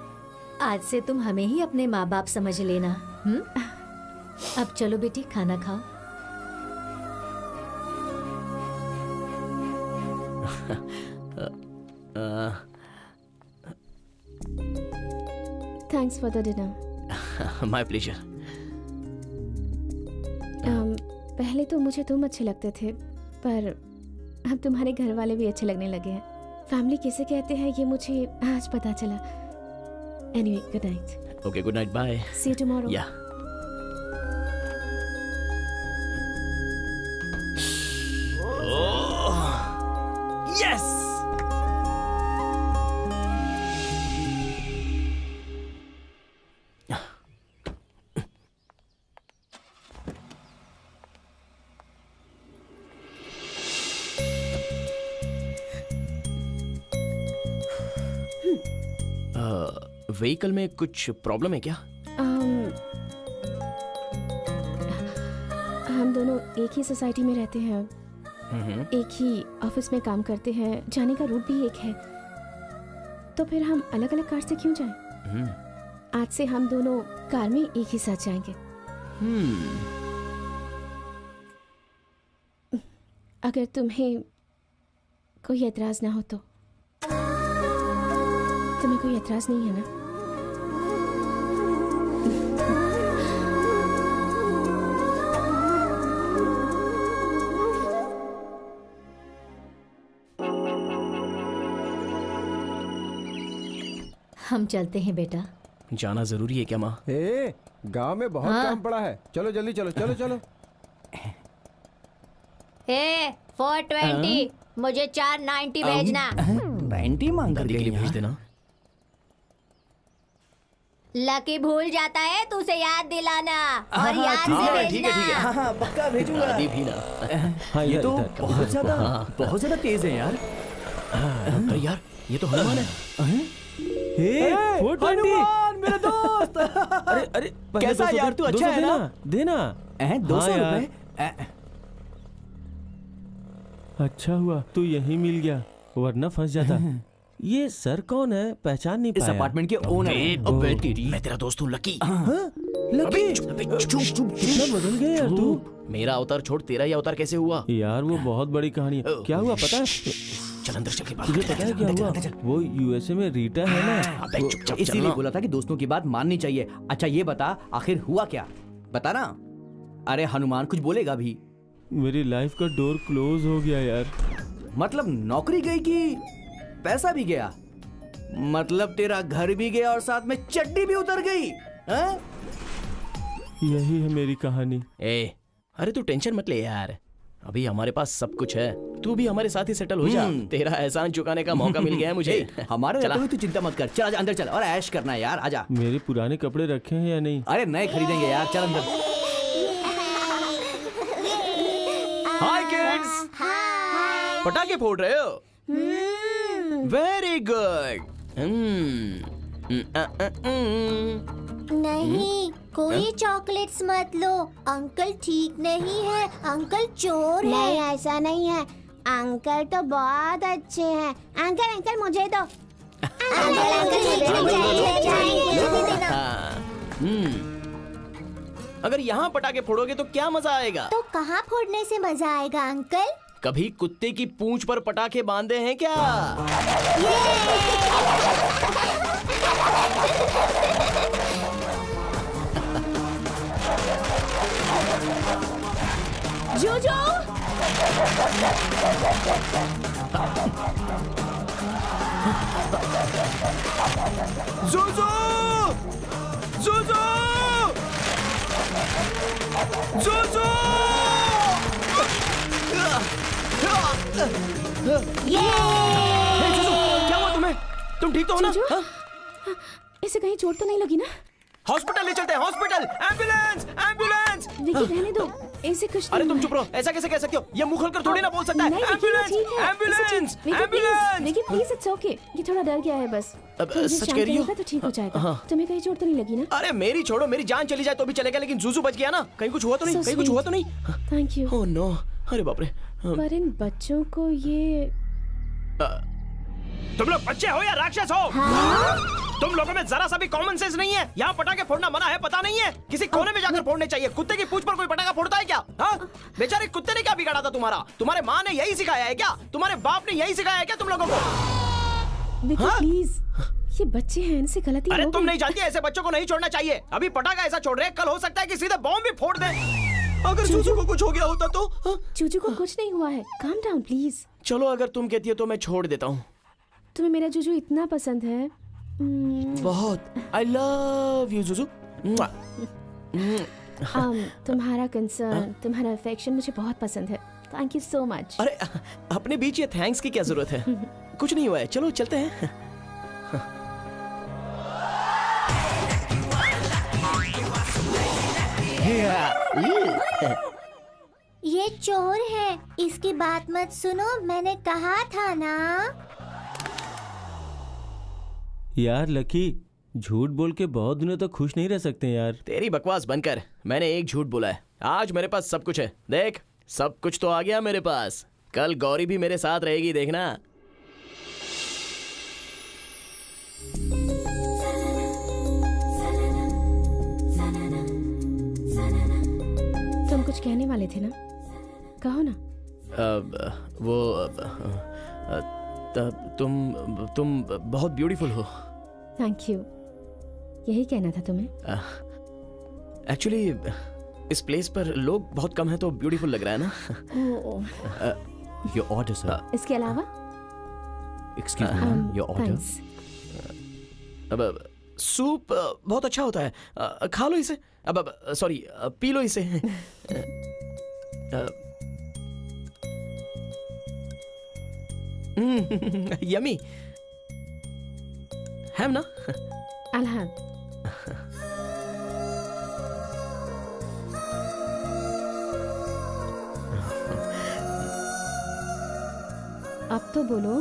आज से तुम हमें ही अपने माँ बाप समझ लेना। अब चलो बेटी, खाना खाओ। Thanks for the dinner. My pleasure. पहले तो मुझे तुम अच्छे लगते थे, पर अब तुम्हारे घर वाले भी अच्छे लगने लगे हैं। फैमिली किसे कहते हैं ये मुझे आज पता चला। Anyway, good night. Okay, good night, bye. See you tomorrow. Yeah yes. Vehicle में कुछ प्रॉब्लम है क्या? हम दोनों एक ही सोसाइटी में रहते हैं, एक ही ऑफिस में काम करते हैं, जाने का रूट भी एक है, तो फिर हम अलग अलग कार से क्यों जाएं? आज से हम दोनों कार में एक ही साथ जाएंगे। अगर तुम्हें कोई एतराज ना हो तो। तुम्हें कोई एतराज नहीं है ना? हम चलते हैं बेटा। जाना जरूरी है क्या माँ? ए, गांव में बहुत काम पड़ा है, चलो जल्दी चलो, चलो चलो। 420, मुझे 490 भेजना। 90 मांग कर के लिए भेज देना। लकी भूल जाता है तो उसे याद दिलाना, और याद से भेजना। ठीक है, ठीक है। हाँ, पक्का भेजूंगा। दादी भी ना। हाँ, ये इधर, तो इधर, बहुत ज्यादा तेज है यार। अरे यार, ये तो हनुमान है। हे, 420। हनुमान मेरा दोस्त। अरे अरे, पहले कैसा 200 यार, तू अच्छा है ना? देना। 200 हाँ यार। रुपए। अच्छा हुआ तू यहीं मिल गया, वरना फंस जाता। ये सर कौन है, पहचान नहीं इस पाया। अपार्टमेंट के ओनर हैं। अबे तेरी, मैं तेरा दोस्त हूँ लकी। लकी, कितना बदल गया यार तू। मेरा अवतार छोड़, तेरा ही अवतार कैसे हुआ? यार वो बहुत बड़ी कहानी है। क्या हुआ पता है? चल अंदर चल के बात तुझे करते पता है हैं। क्या हुआ? वो यूएसए में रीटा है ना, अबे चुपचाप इसीलिए चलना। बोला था कि दोस्तों की बात माननी चाहिए। अच्छा ये बता, आखिर हुआ क्या? बता ना। अरे हनुमान कुछ बोलेगा भी। मेरी लाइफ का डोर क्लोज हो गया यार। मतलब नौकरी गई कि पैसा भी गया? मतलब तेरा घर भी गया और साथ में चड्डी भी उतर गई? हैं? यही है मेरी कहानी। ए, अरे तू टेंशन मत ले यार, अभी हमारे पास सब कुछ है। तू भी हमारे साथ ही सेटल हो जा। तेरा एहसान चुकाने का मौका मिल गया है मुझे। हमारे चला। रहते हुए तू चिंता मत कर। चल आजा अंदर चल और ऐश करना है यार, आजा। मेरे पुराने कपड़े रखे हैं या नहीं? अरे नए खरीदेंगे यार, चल अंदर। हाय किड्स, पटाखे फोड़ रहे हो? Very good. नहीं, कोई चॉकलेट्स मत लो। अंकल ठीक नहीं है, अंकल चोर है। नहीं ऐसा नहीं है, अंकल तो बहुत अच्छे हैं। अंकल अंकल मुझे दो। अंकल अंकल मुझे चाहिए। अगर यहाँ पटाखे फोड़ोगे तो क्या मजा आएगा? तो कहाँ फोड़ने से मजा आएगा अंकल? कभी कुत्ते की पूंछ पर पटाखे बांधे हैं क्या? जोजो, जोजो! जोजो! जोजो! हे, जोजो, क्या हुआ तुम्हें? तुम ठीक तो हो ना? जोजो? हाँ? इसे कहीं चोट तो नहीं लगी ना? हॉस्पिटल ले चलते हैं, हॉस्पिटल! एम्बुलेंस! एम्बुलेंस! विकी रहने दो, ऐसे कुछ अरे नहीं तुम है। चुप रहो, ऐसा कैसे कह सकते हो? ये मुंह खोलकर थोड़ी ना बोल सकता है। नहीं, विकी, एम्बुलेंस! ठीक है। Ambulance! Vicky, ambulance! Vicky please, it's okay. ये थोड़ा डर गया है बस। अब, थोड़ी देर सच शांत कह रही हो? रहेगा तो ठीक हो जाएगा। हाँ। तुम्हें कहीं चोट तो नहीं लगी ना? अरे मेरी छोड़ो, मेरी जान चली जाए तो भी चलेगा, लेकिन जूजू बच गया ना। कहीं कुछ हुआ तो नहीं? So कहीं कुछ sweet. हुआ तो नहीं? Thank you. ओह नो, अरे बाप रे। पर इन बच्चों को ये तुम लोग बच्चे हो या राक्षस हो? तुम लोगों में जरा सा भी कॉमन सेंस नहीं है। यहाँ पटाखे फोड़ना मना है, पता नहीं है? किसी कोने में जाकर फोड़ने चाहिए। कुत्ते की पूंछ पर कोई पटाखा फोड़ता है क्या? हाँ? बेचारे कुत्ते ने क्या बिगाड़ा था तुम्हारा? तुम्हारे माँ ने यही सिखाया है क्या? तुम्हारे बाप ने यही सिखाया है क्या तुम लोगों को? विकी हाँ? प्लीज, ये बच्चे हैं, इनसे गलती अरे हो तुम गई। नहीं जानती, ऐसे बच्चों को नहीं छोड़ना चाहिए। अभी पटाखा ऐसा छोड़ रहे हैं, कल हो सकता है कि सीधे बॉम्ब भी फोड़ दें। अगर जूजू को कुछ हो गया होता तो? हाँ? चूचू को कुछ नहीं हुआ है, काम डाउन प्लीज। चलो अगर तुम कहती हो तो मैं छोड़ देता हूँ। तुम्हें मेरा जूजू इतना पसंद है। बहुत। I love you Juju. तुम्हारा कंसर्न, तुम्हारा अफेक्शन मुझे बहुत पसंद है। Thank you so much. अरे अपने बीच ये थैंक्स की क्या जरूरत है? कुछ नहीं हुआ है, चलो चलते हैं। ये चोर है, इसकी बात मत सुनो, मैंने कहा था ना। यार लकी, झूठ बोल के बहुत दिनों तक खुश नहीं रह सकते यार। तेरी बकवास बनकर मैंने एक झूठ बोला है। आज मेरे पास सब कुछ है, देख सब कुछ तो आ गया मेरे पास। कल गौरी भी मेरे साथ रहेगी, देखना। तुम कुछ कहने वाले थे ना, कहो ना। तुम बहुत ब्यूटीफुल हो। थैंक यू, यही कहना था तुम्हें। एक्चुअली इस प्लेस पर लोग बहुत कम हैं तो ब्यूटीफुल लग रहा है ना। Your order sir. इसके अलावा excuse me, your order. Thanks. अब सूप बहुत अच्छा होता है, खा लो इसे। अब सॉरी, पी लो इसे। यमी है ना? अलहम। अब तो बोलो।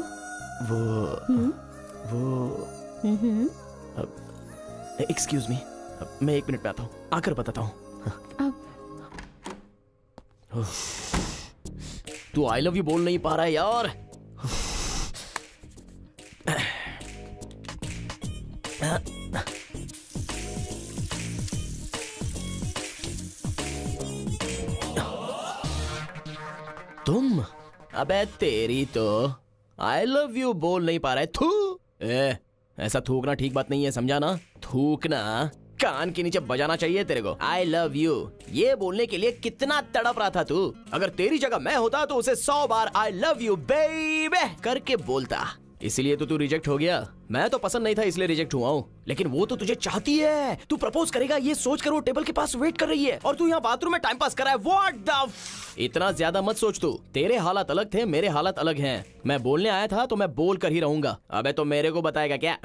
वो एक्सक्यूज मी, मैं 1 मिनट में आता हूँ, आकर बताता हूँ। तू आई लव यू बोल नहीं पा रहा है यार। तुम? अबे तेरी तो। आई लव यू बोल नहीं पा रहा है? थू। ऐसा थूकना ठीक बात नहीं है, समझा ना? थूकना कान के नीचे बजाना चाहिए तेरे को। आई लव यू ये बोलने के लिए कितना तड़प रहा था तू। अगर तेरी जगह मैं होता तो उसे 100 बार आई लव यू बेबी करके बोलता। इसलिए तो तू रिजेक्ट हो गया। मैं तो पसंद नहीं था इसलिए रिजेक्ट हुआ हूँ, लेकिन वो तो तुझे चाहती है। तू प्रपोज करेगा ये सोच कर वो टेबल के पास वेट कर रही है और तू यहाँ बाथरूम में टाइम पास कर रहा है। व्हाट द इतना ज्यादा मत सोच तू। तेरे हालात अलग थे, मेरे हालात अलग हैं। मैं बोलने आया था तो मैं बोल कर ही रहूंगा। अबे तो मेरे को बताएगा क्या?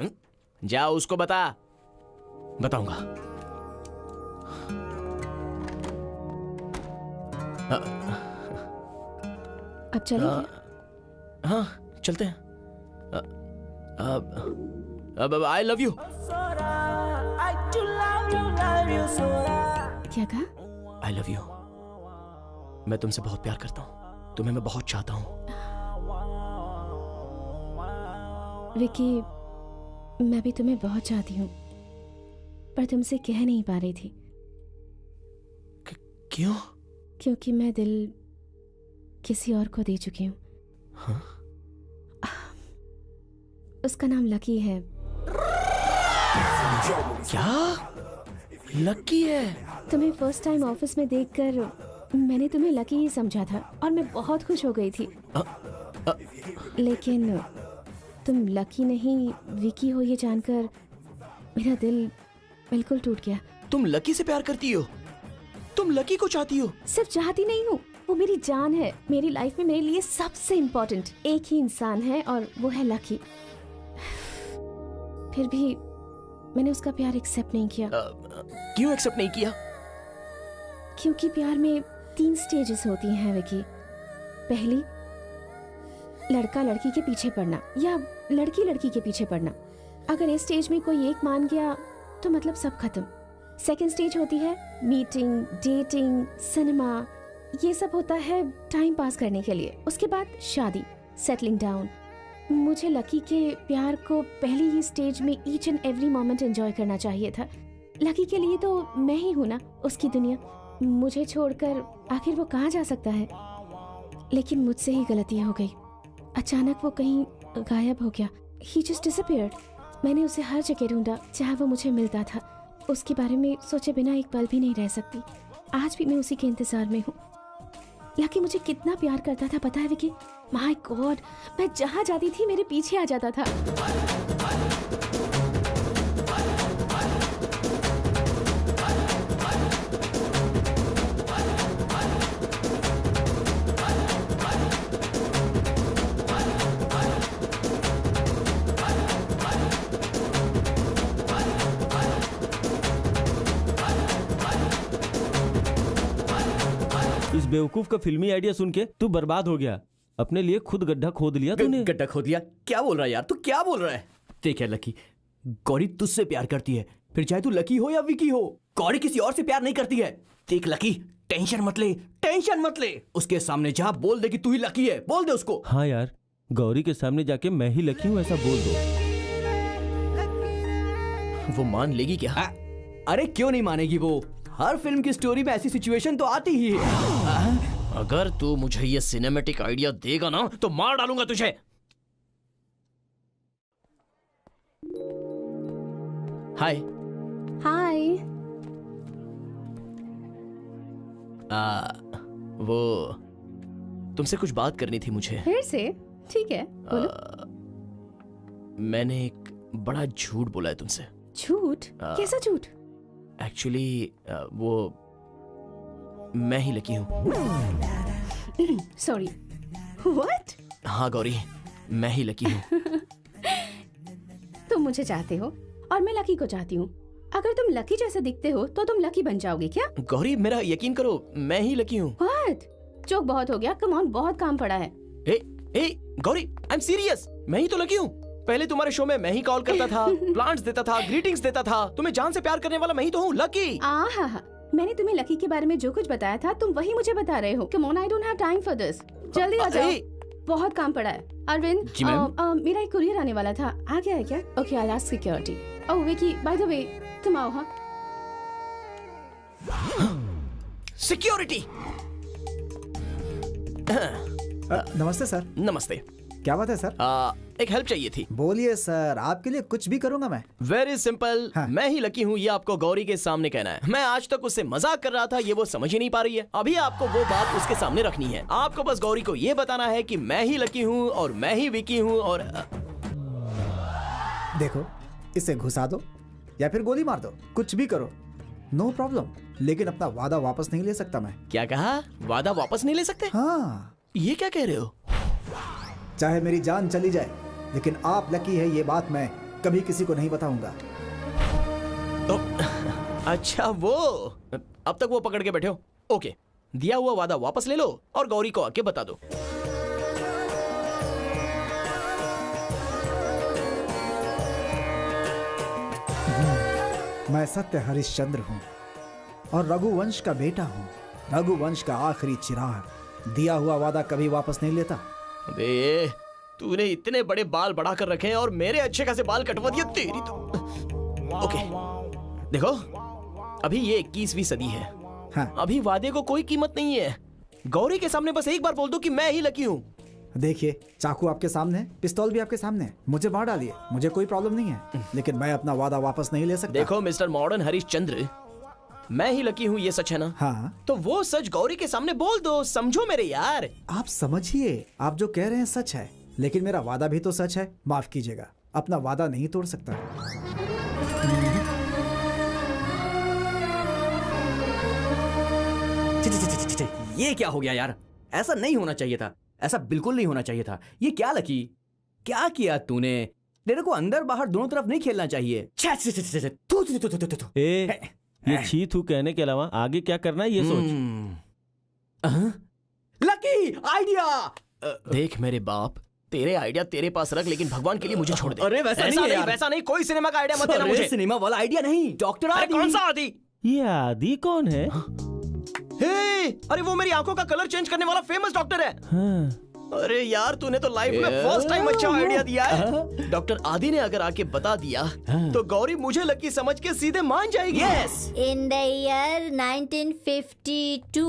जा उसको बता। बताऊंगा। अब चलें क्या? हाँ चलते हैं। अब आई लव यू। क्या कहा? I love you. मैं तुमसे बहुत प्यार करता हूँ, तुम्हें मैं बहुत चाहता हूँ। विकी, मैं भी तुम्हें बहुत चाहती हूँ, पर तुमसे कह नहीं पा रही थी। क्यों? क्योंकि मैं दिल किसी और को दे चुकी हूँ। हाँ? उसका नाम लकी है। क्या? लकी है? तुम्हें फर्स्ट टाइम ऑफिस में देखकर मैंने तुम्हें लकी ही समझा था और मैं बहुत खुश हो गई थी। लेकिन तुम लकी नहीं विकी हो ये जानकर मेरा दिल बिल्कुल टूट गया। तुम लकी से प्यार करती हो? तुम लकी को चाहती हो? सिर्फ चाहती नहीं हूँ, वो मेरी जान है। मेरी लाइफ में मेरे लिए सबसे इम्पोर्टेंट एक ही इंसान है और वो है लकी। फिर भी मैंने उसका प्यार एक्सेप्ट नहीं किया। क्यों एक्सेप्ट नहीं किया? क्योंकि प्यार में 3 स्टेजेस होती हैं विकी। पहली, लड़का लड़की के पीछे पड़ना या लड़की लड़की के पीछे पड़ना। अगर इस स्टेज में कोई एक मान गया तो मतलब सब खत्म। सेकेंड स्टेज होती है मीटिंग, डेटिंग, सिनेमा, ये सब होता है टाइम पास करने के लिए। उसके बाद शादी, सेटलिंग डाउन। मुझे लकी के प्यार को पहली ही स्टेज में each and every moment enjoy करना चाहिए था। लकी के लिए तो मैं ही हूँ ना उसकी दुनिया। मुझे छोड़कर आखिर वो कहाँ जा सकता है? लेकिन मुझसे ही गलती हो गई। अचानक वो कहीं गायब हो गया। He just disappeared। मैंने उसे हर जगह ढूंढा जहाँ वो मुझे मिलता था। उसके बारे में सोचे बिना एक पल भी नहीं रह सकती। आज भी मैं उसी के इंतजार में हूँ। लकी मुझे कितना प्यार करता था पता है विकी? माय गॉड, मैं जहाँ जाती थी मेरे पीछे आ जाता था। इस बेवकूफ का फिल्मी आइडिया सुन के तू बर्बाद हो गया। अपने लिए खुद गड्ढा खोद लिया तूने। गड्ढा खोद दिया? क्या बोल रहा है यार तू? क्या बोल रहा है? देख यार लकी, गौरी तुझसे प्यार करती है, फिर चाहे तू लकी हो या विकी हो। गौरी किसी और से प्यार नहीं करती है। देख लकी, टेंशन मत ले, टेंशन मत ले। उसके सामने जा, बोल दे कि तू ही लकी है। बोल दे उसको। हाँ यार, गौरी के सामने जाके मैं ही लकी हूँ ऐसा बोल दो। वो मान लेगी क्या? अरे क्यों नहीं मानेगी वो? हर फिल्म की स्टोरी में ऐसी सिचुएशन तो आती ही है। अगर तू मुझे ये सिनेमैटिक आइडिया देगा ना तो मार डालूंगा तुझे। हाय। हाय। वो तुमसे कुछ बात करनी थी मुझे। फिर से? ठीक है, बोलो। मैंने एक बड़ा झूठ बोला है तुमसे। झूठ? कैसा झूठ? एक्चुअली वो मैं ही लकी हूँ। Sorry, what? हाँ गौरी, मैं ही लकी हूँ। तुम मुझे चाहते हो और मैं लकी को चाहती हूँ। अगर तुम लकी जैसे दिखते हो तो तुम लकी बन जाओगे क्या? गौरी मेरा यकीन करो, मैं ही लकी हूँ। व्हाट? जोक बहुत हो गया, कम ऑन, बहुत काम पड़ा है। ए गौरी, आई एम सीरियस। मैं ही तो लकी हूँ। पहले तुम्हारे शो में मैं ही कॉल करता था, प्लांट्स देता था, ग्रीटिंग्स देता था। तुम्हें जान से प्यार करने वाला मैं ही तो हूँ, लकी। हाँ, मैंने तुम्हें लकी के बारे में जो कुछ बताया था तुम वही मुझे बता रहे हो। Come on, I don't have time for this. जल्दी आ जाओ, बहुत काम पड़ा है। अरविंद, जी मैम। मेरा एक कुरियर आने वाला था, आ गया है क्या? Okay, I will ask security. Oh Vicky, by the way, तुम आओ। हाँ, सिक्योरिटी। नमस्ते सर। नमस्ते। क्या बात है सर? एक हेल्प चाहिए थी। बोलिए सर, आपके लिए कुछ भी करूंगा मैं। Very simple. हाँ। मैं ही लकी हूँ, ये आपको गौरी के सामने कहना है। मैं आज तक उससे मजाक कर रहा था, ये वो समझ ही नहीं पा रही है। अभी आपको वो बात उसके सामने रखनी है। आपको बस गौरी को ये बताना है कि मैं ही लकी हूँ और मैं ही विकी हूँ और देखो, इसे घुसा दो या फिर गोली मार दो, कुछ भी करो, नो प्रॉब्लम। लेकिन अपना वादा वापस नहीं ले सकता मैं। क्या कहा? वादा वापस नहीं ले सकते? हाँ, ये क्या कह रहे हो? चाहे मेरी जान चली जाए, लेकिन आप लकी है ये बात मैं कभी किसी को नहीं बताऊंगा। तो अच्छा वो, अब तक वो पकड़ के बैठे हो। ओके, दिया हुआ वादा वापस ले लो और गौरी को आके बता दो। मैं सत्य हरिश्चंद्र हूँ और रघुवंश का बेटा हूँ, रघुवंश का आखिरी चिराग। दिया हुआ वादा कभी वापस नहीं लेता। बे, तूने इतने बड़े बाल बढ़ा कर रखे हैं और मेरे अच्छे खासे बाल कटवा दिए तेरी तो। ओके, देखो, अभी ये 21वीं सदी है। हाँ। अभी वादे को कोई कीमत नहीं है। गौरी के सामने बस एक बार बोल दो कि मैं ही लकी हूँ। देखिए, चाकू आपके सामने है, पिस्तौल भी आपके सामने है, मुझे मार डालिए, मुझे कोई प्रॉब्लम नहीं है, लेकिन मैं अपना वादा वापस नहीं ले सकता। देखो मिस्टर मॉडर्न हरिश्चंद्र, मैं ही लकी हूँ, ये सच है ना? हाँ। तो वो सच गौरी के सामने बोल दो, समझो मेरे यार। आप समझिए, आप जो कह रहे हैं सच है, लेकिन मेरा वादा भी तो सच है। माफ कीजिएगा, अपना वादा नहीं तोड़ सकता। ये क्या हो गया यार? ऐसा नहीं होना चाहिए था, ऐसा बिल्कुल नहीं होना चाहिए था। ये क्या लकी, क्या किया तूने? तेरे को अंदर बाहर दोनों तरफ नहीं खेलना चाहिए। छे, छे, छे, छे, छे, थू, थू, थू, थू, थू, थू। ए, ये छी थू कहने के अलावा आगे क्या करना है ये सोच। Lucky idea. देख मेरे बाप, तेरे आइडिया तेरे पास रख, लेकिन भगवान के लिए मुझे छोड़ दे। अरे वैसा नहीं है यार। वैसा नहीं, कोई सिनेमा का आइडिया मत देना मुझे। सिनेमा वाला आइडिया नहीं, डॉक्टर अरे आदि। कौन सा आदि? ये आदि कौन है? हे, अरे वो मेरी आंखों का कलर चेंज करने वाला फेमस डॉक्टर है। हाँ। अरे यार, तूने तो लाइफ में फर्स्ट टाइम अच्छा आइडिया दिया है। डॉक्टर आदि ने अगर आके बता दिया तो गौरी मुझे लकी समझ के सीधे मान जाएगी। Yes. In the year 1952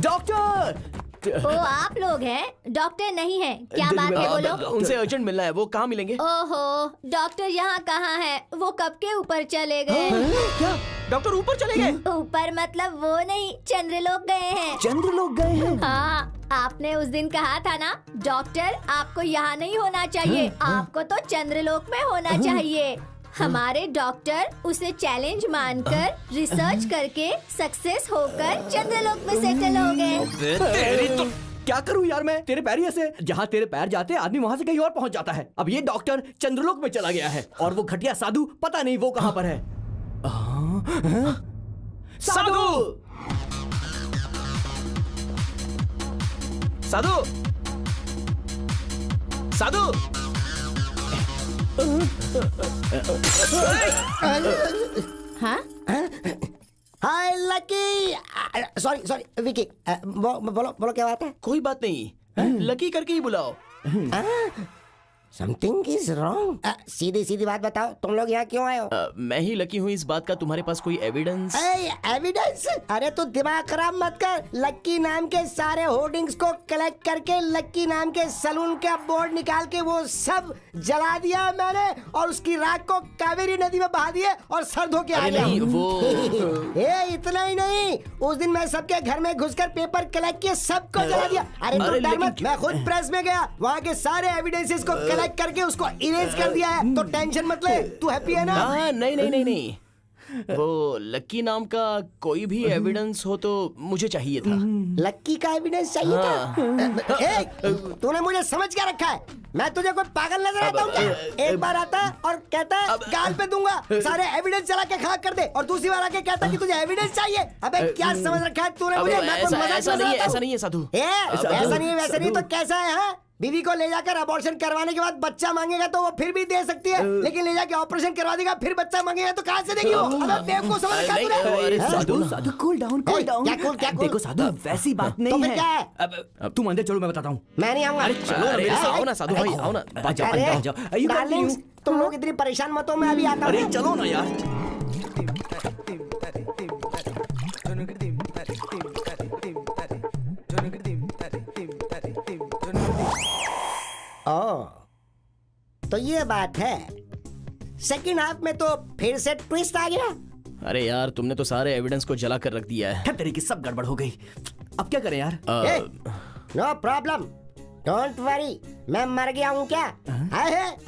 doctor. ओ आप लोग हैं, डॉक्टर नहीं है। क्या बात है बोलो। उनसे अर्जेंट मिलना है, वो कहाँ मिलेंगे? ओहो, डॉक्टर यहाँ कहाँ है? वो कब के ऊपर चले गए। क्या डॉक्टर ऊपर चले गए? ऊपर मतलब वो नहीं, चंद्रलोक गए हैं। चंद्रलोक गए हैं? हाँ, आपने उस दिन कहा था ना, डॉक्टर आपको यहाँ नहीं होना चाहिए, आपको तो चंद्रलोक में होना चाहिए। हमारे डॉक्टर उसे चैलेंज मानकर रिसर्च करके सक्सेस होकर चंद्रलोक में सेटल हो गए। तेरी तो क्या करूं यार मैं? तेरे पैर ही ऐसे, जहाँ तेरे पैर जाते आदमी वहाँ से कहीं और पहुँच जाता है। अब ये डॉक्टर चंद्रलोक में चला गया है और वो घटिया साधु पता नहीं वो कहाँ पर है। साधु। साधु, साधु। हाँ, हाय लकी। सॉरी सॉरी विकी, बोलो बोलो क्या बात है? कोई बात नहीं, लकी करके ही बुलाओ। Something is wrong. सीधी सीधी बात बताओ, तुम लोग यहाँ क्यों आए हो? मैं ही लकी हूँ, इस बात का तुम्हारे पास कोई एविडेंस? एविडेंस? अरे तू दिमाग खराब मत कर। लक्की नाम के सारे होर्डिंग्स को कलेक्ट करके लक्की नाम के सलून का बोर्ड निकाल के वो सब जला दिया मैंने और उसकी राख को कावेरी नदी में बहा दिए और सर धो के आ अरे गया। नहीं, वो इतना ही नहीं, उस दिन मैं सबके घर में घुसकर पेपर कलेक्ट किए, सबको जला दिया। अरे तू डर मत, मैं खुद प्रेस में गया, वहाँ के सारे एविडेंसेस को कलेक्ट करके उसको इरेज कर दिया है। तो टेंशन मत ले, तू हैप्पी है ना? नहीं नहीं नहीं नहीं, वो लक्की नाम का कोई भी एविडेंस हो तो मुझे चाहिए था। लक्की का एविडेंस चाहिए था? तूने मुझे समझ क्या रखा है? मैं तुझे कोई पागल नजर आता हूँ क्या? एक बार आता है और कहता है गाल पे दूंगा, सारे एविडेंस चला के खाक कर दे, और दूसरी बार आके कहता है कि तुझे एविडेंस चाहिए। अबे क्या समझ रखा है तूने मुझे? मैं कोई मजाक ऐसा नजर नहीं है, आता हूँ? ऐसा नहीं है साधु। ऐसा नहीं है, वैसा नहीं तो कैसा है? हाँ, बीवी को ले जाकर अबॉर्शन करवाने के बाद बच्चा मांगेगा तो वो फिर भी दे सकती है, लेकिन ले जाके ऑपरेशन करवा देगा फिर बच्चा मांगेगा तो कहाँ से देगी वो? अबे बेवकूफ समझ रखा है तूने? साधु साधु कूल डाउन, कूल डाउन। क्या कूल, क्या कूल? देखो साधु, वैसी बात नहीं तो फिर है। क्या है? अब तुम अंदर चलो, मैं बताता हूँ। मैं नहीं आऊंगा। अरे चलो मेरे साथ, आओ ना साधु भाई, आओ ना। आ जाओ। डार्लिंग्स, तुम लोग इतनी परेशान मत हो, मैं अभी आता हूँ। अरे चलो ना यार। तो ये बात है। सेकंड हाफ में तो फिर से ट्विस्ट आ गया। अरे यार तुमने तो सारे एविडेंस को जला कर रख दिया है। तेरे की सब गड़बड़ हो गई। अब क्या करें यार? No problem, don't worry. मैं मर गया हूँ क्या?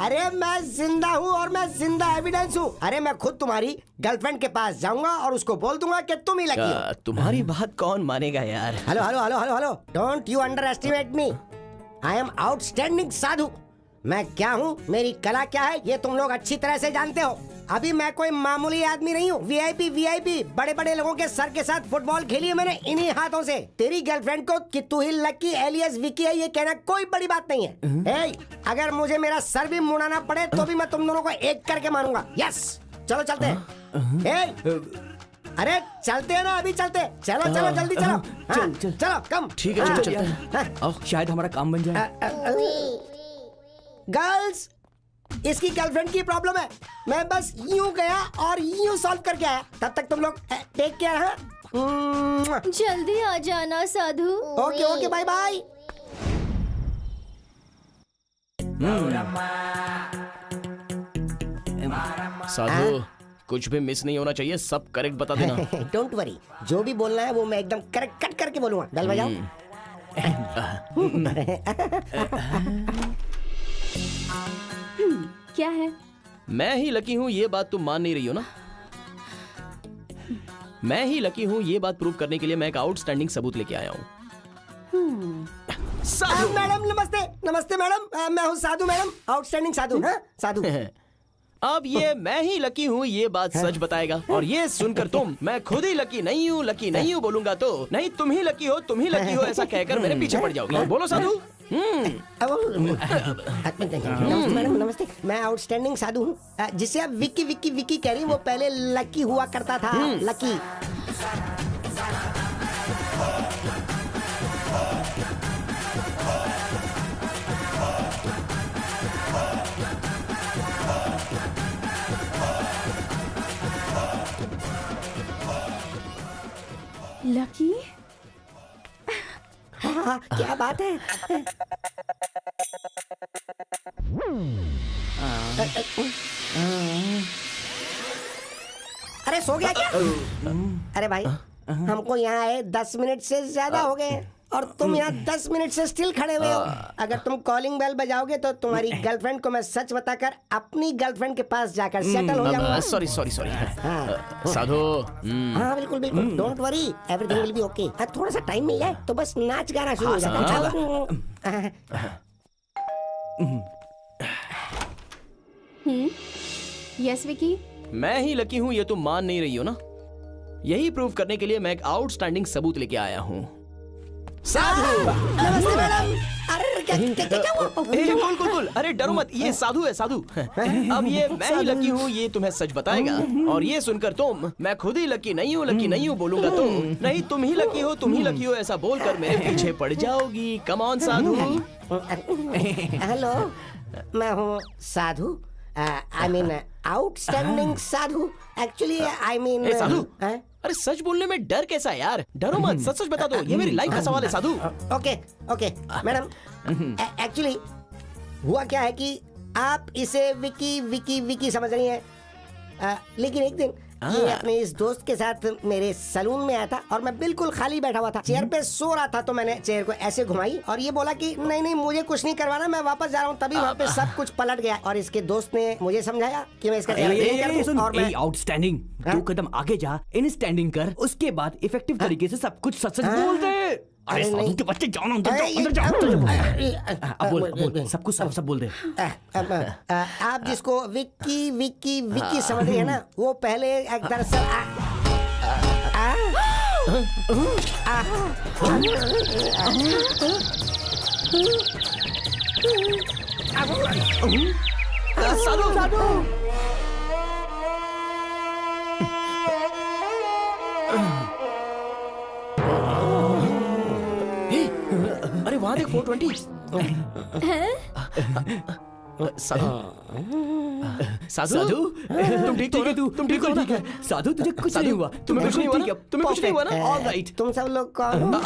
अरे मैं जिंदा हूँ और मैं जिंदा एविडेंस हूँ। अरे मैं खुद तुम्हारी गर्लफ्रेंड के पास जाऊंगा और उसको बोल दूंगा कि तुम ही लकी हो। तुम्हारी बात कौन मानेगा यार? Hello hello hello hello hello, don't you underestimate me. I am outstanding Sadhu. मैं क्या हूँ, मेरी कला क्या है, ये तुम लोग अच्छी तरह से जानते हो। अभी मैं कोई मामूली आदमी नहीं हूँ। वीआईपी बड़े बड़े लोगों के सर के साथ फुटबॉल खेली है मैंने इन्हीं हाथों से। तेरी गर्लफ्रेंड को कि तू ही लकी एलियस विकी है ये कहना कोई बड़ी बात नहीं है। अगर मुझे मेरा सर भी मुड़ाना पड़े तो भी मैं तुम दोनों को एक करके मारूंगा। यस, चलो चलते हैं। अरे चलते हैं ना, अभी चलते। चलो चलो जल्दी चलो। चलो कम। ठीक है चलो चलते हैं। शायद हमारा काम बन जाए। गर्ल्स, इसकी गर्लफ्रेंड की प्रॉब्लम है। मैं बस यूं गया और यूं सॉल्व करके आया। तब तक तुम लोग टेक केयर। हाँ, जल्दी आ जाना Sadhu. Okay okay, bye bye. Sadhu कुछ भी मिस नहीं होना चाहिए, सब करेक्ट बता देना। डोंट वरी, जो भी बोलना है वो मैं एकदम करेक्ट कट करके बोलूंगा। बेल बजाओ। क्या है? मैं ही लकी हूँ ये बात तुम मान नहीं रही हो ना? मैं ही लकी हूँ ये बात प्रूव करने के लिए मैं एक आउटस्टैंडिंग सबूत लेके आया हूँ। मैडम नमस्ते। नमस्ते मैडम, मैं हूँ साधु मैडम, आउटस्टैंडिंग साधु। हाँ साधु। अब ये मैं ही लकी हूँ ये बात सच बताएगा, और ये सुनकर तुम मैं खुद ही लकी नहीं हूँ बोलूंगा तो नहीं तुम ही लकी हो ऐसा कहकर मेरे पीछे पड़ जाओगी। बोलो साधु। नमस्ते मैडम, नमस्ते। मैं आउटस्टैंडिंग साधु हूँ। जिसे आप विक्की विक्की विक्की कह रही, वो पहले लकी हुआ करता था। लकी। लकी? हाँ, क्या बात है? अरे सो गया क्या? अरे भाई, हमको यहाँ आए 10 मिनट से ज्यादा हो गए और तुम यहाँ 10 मिनट से स्टिल खड़े हुए हो। अगर तुम कॉलिंग बेल बजाओगे तो तुम्हारी गर्लफ्रेंड को मैं सच बताकर अपनी गर्लफ्रेंड के पास जाकर सेटल हो जाऊंगा। सॉरी साधु। हाँ बिल्कुल बिल्कुल, don't worry, everything will be okay. थोड़ा सा टाइम मिल जाए तो बस नाच गाना शुरू हो जाता है। यस विकी? मैं ही लकी हूँ ये तुम मान नहीं रही हो ना? यही प्रूव करने के लिए मैं एक आउटस्टैंडिंग सबूत लेके आया हूँ। साधु। नमस्ते मैडम। अरे क्या हुआ? कुल अरे डरो मत, ये साधु है साधु। अब ये मैं ही लकी हूँ ये तुम्हें सच बताएगा, और ये सुनकर तुम मैं खुद ही लकी नहीं हूँ बोलूंगा तो नहीं तुम ही लकी हो ऐसा बोलकर मेरे पीछे पड़ जाओगी। Come on Sadhu. हेलो, मैं हूँ Sadhu. I mean outstanding Sadhu. Actually I mean Sadhu. अरे सच बोलने में डर कैसा है यार? डरो मत, सच बता दो, ये मेरी लाइफ का सवाल है साधु। ओके मैडम, एक्चुअली हुआ क्या है कि आप इसे विकी विकी विकी समझ रही हैं, लेकिन एक दिन ये अपने इस दोस्त के साथ मेरे सलून में आया था और मैं बिल्कुल खाली बैठा हुआ था, चेयर पे सो रहा था। तो मैंने चेयर को ऐसे घुमाई और ये बोला कि नहीं मुझे कुछ नहीं करवाना, मैं वापस जा रहा हूँ। तभी वहाँ पे सब कुछ पलट गया और इसके दोस्त ने मुझे समझाया कि मैं इसका और मैं आउटस्टैंडिंग 2 कदम आगे जा, इन स्टैंडिंग कर, उसके बाद इफेक्टिव तरीके से सब कुछ सच बोल दे। अरे साधु के बच्चे जाओ ना, अंदर जाओ। अब बोल सब कुछ सब बोल दे। आप जिसको विक्की विक्की विक्की समझ रही है ना, वो पहले एक दरअसल साधु। अरे वहां देख 420। साधु तुम ठीक हो ना? साधु तुझे कुछ नहीं हुआ? तुम्हें कुछ नहीं हुआ ना? All right. तुम सब लोग कौन हो?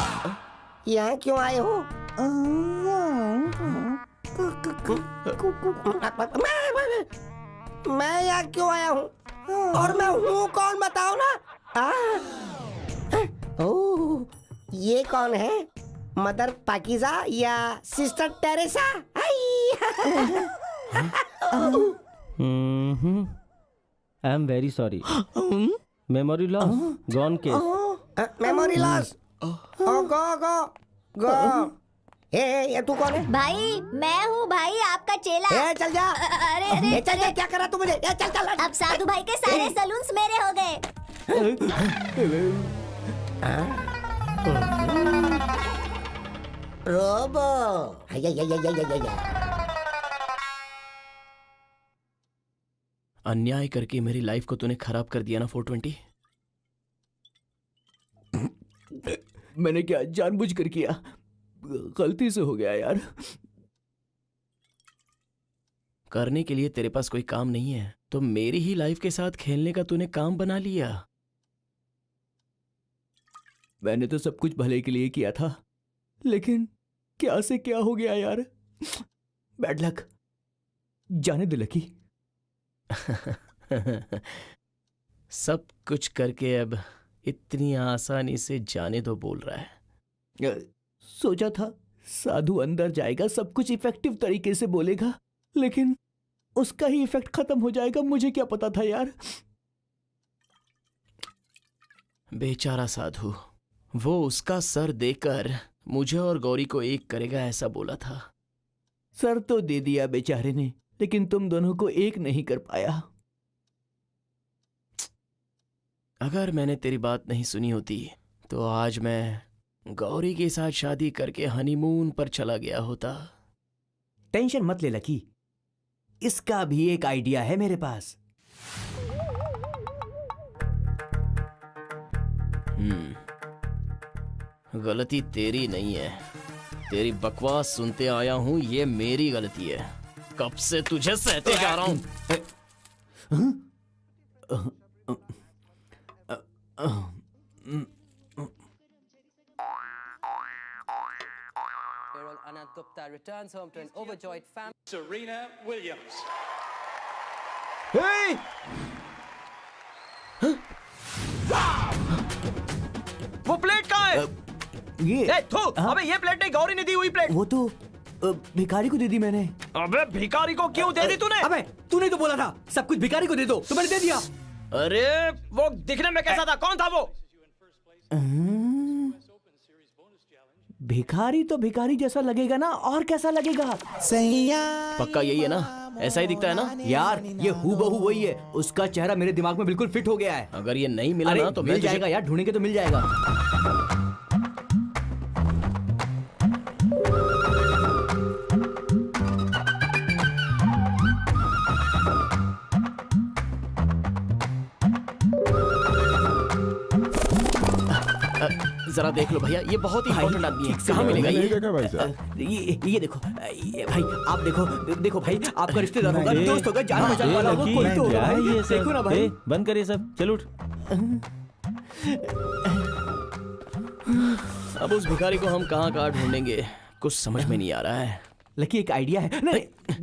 यहाँ क्यों आए हो? मैं यहाँ क्यों आया हूँ और मैं हूँ कौन बताओ ना। ओह, ये कौन है? मदर पाकीज़ा या sister Teresa? I am very sorry. Memory loss, gone case. Memory loss. Go go go. ये तू कौन है? भाई मैं हूँ भाई, आपका चेला। चल जा। अरे अरे चल जा, क्या करा तू मुझे? चल चल। अब साधु भाई के सारे सलून्स मेरे हो गए। रोबो। अन्याय करके मेरी लाइफ को तूने खराब कर दिया ना 420। मैंने क्या जानबूझकर किया? गलती से हो गया यार। करने के लिए तेरे पास कोई काम नहीं है तो मेरी ही लाइफ के साथ खेलने का तूने काम बना लिया। मैंने तो सब कुछ भले के लिए किया था, लेकिन क्या से क्या हो गया यार। Bad luck. जाने दे लकी। सब कुछ करके अब इतनी आसानी से जाने दो बोल रहा है। सोचा था साधु अंदर जाएगा, सब कुछ इफेक्टिव तरीके से बोलेगा, लेकिन उसका ही इफेक्ट खत्म हो जाएगा। मुझे क्या पता था यार। बेचारा साधु, वो उसका सर देकर मुझे और गौरी को एक करेगा ऐसा बोला था। सर तो दे दिया बेचारे ने, लेकिन तुम दोनों को एक नहीं कर पाया। अगर मैंने तेरी बात नहीं सुनी होती तो आज मैं गौरी के साथ शादी करके हनीमून पर चला गया होता। टेंशन मत ले लकी, इसका भी एक आइडिया है मेरे पास। गलती तेरी नहीं है, तेरी बकवास सुनते आया हूं, ये मेरी गलती है। कब से तुझे सहते जा रहा हूं। Anand Gupta returns home to an overjoyed family. Serena Williams. Hey! वो प्लेट कहाँ है? ये अबे ये प्लेट नहीं, गौरी ने दी हुई प्लेट। वो तो भिखारी को दे दी मैंने। अबे भिखारी को क्यों दे दी तूने? अबे तूने तो बोला था सब कुछ भिखारी को दे दो, तो मैंने दे दिया। अरे वो दिखने में कैसा था? कौन था वो? भिखारी तो भिखारी जैसा लगेगा ना, और कैसा लगेगा? पक्का यही है ना? ऐसा ही दिखता है ना? यार ये हूबहू वही है। उसका चेहरा मेरे दिमाग में बिल्कुल फिट हो गया है। अगर ये नहीं मिला ना तो मिल जाएगा यार, ढूंढेंगे तो मिल जाएगा। जरा देख लो भैया, ये बहुत ही इंपॉर्टेंट आदमी है। कहाँ मिलेगा ये देखो, ये भाई आप देखो, देखो भाई, आपका रिश्तेदार होगा, दोस्त होगा, जान पहचान वाला होगा, कोई तो होगा भाई। ये देखो ना भाई। बंद करिए सब, चल उठ। अब उस भिखारी को हम कहाँ ढूंढेंगे, कुछ समझ में नहीं आ रहा है। लकी एक आइडिया है। नहीं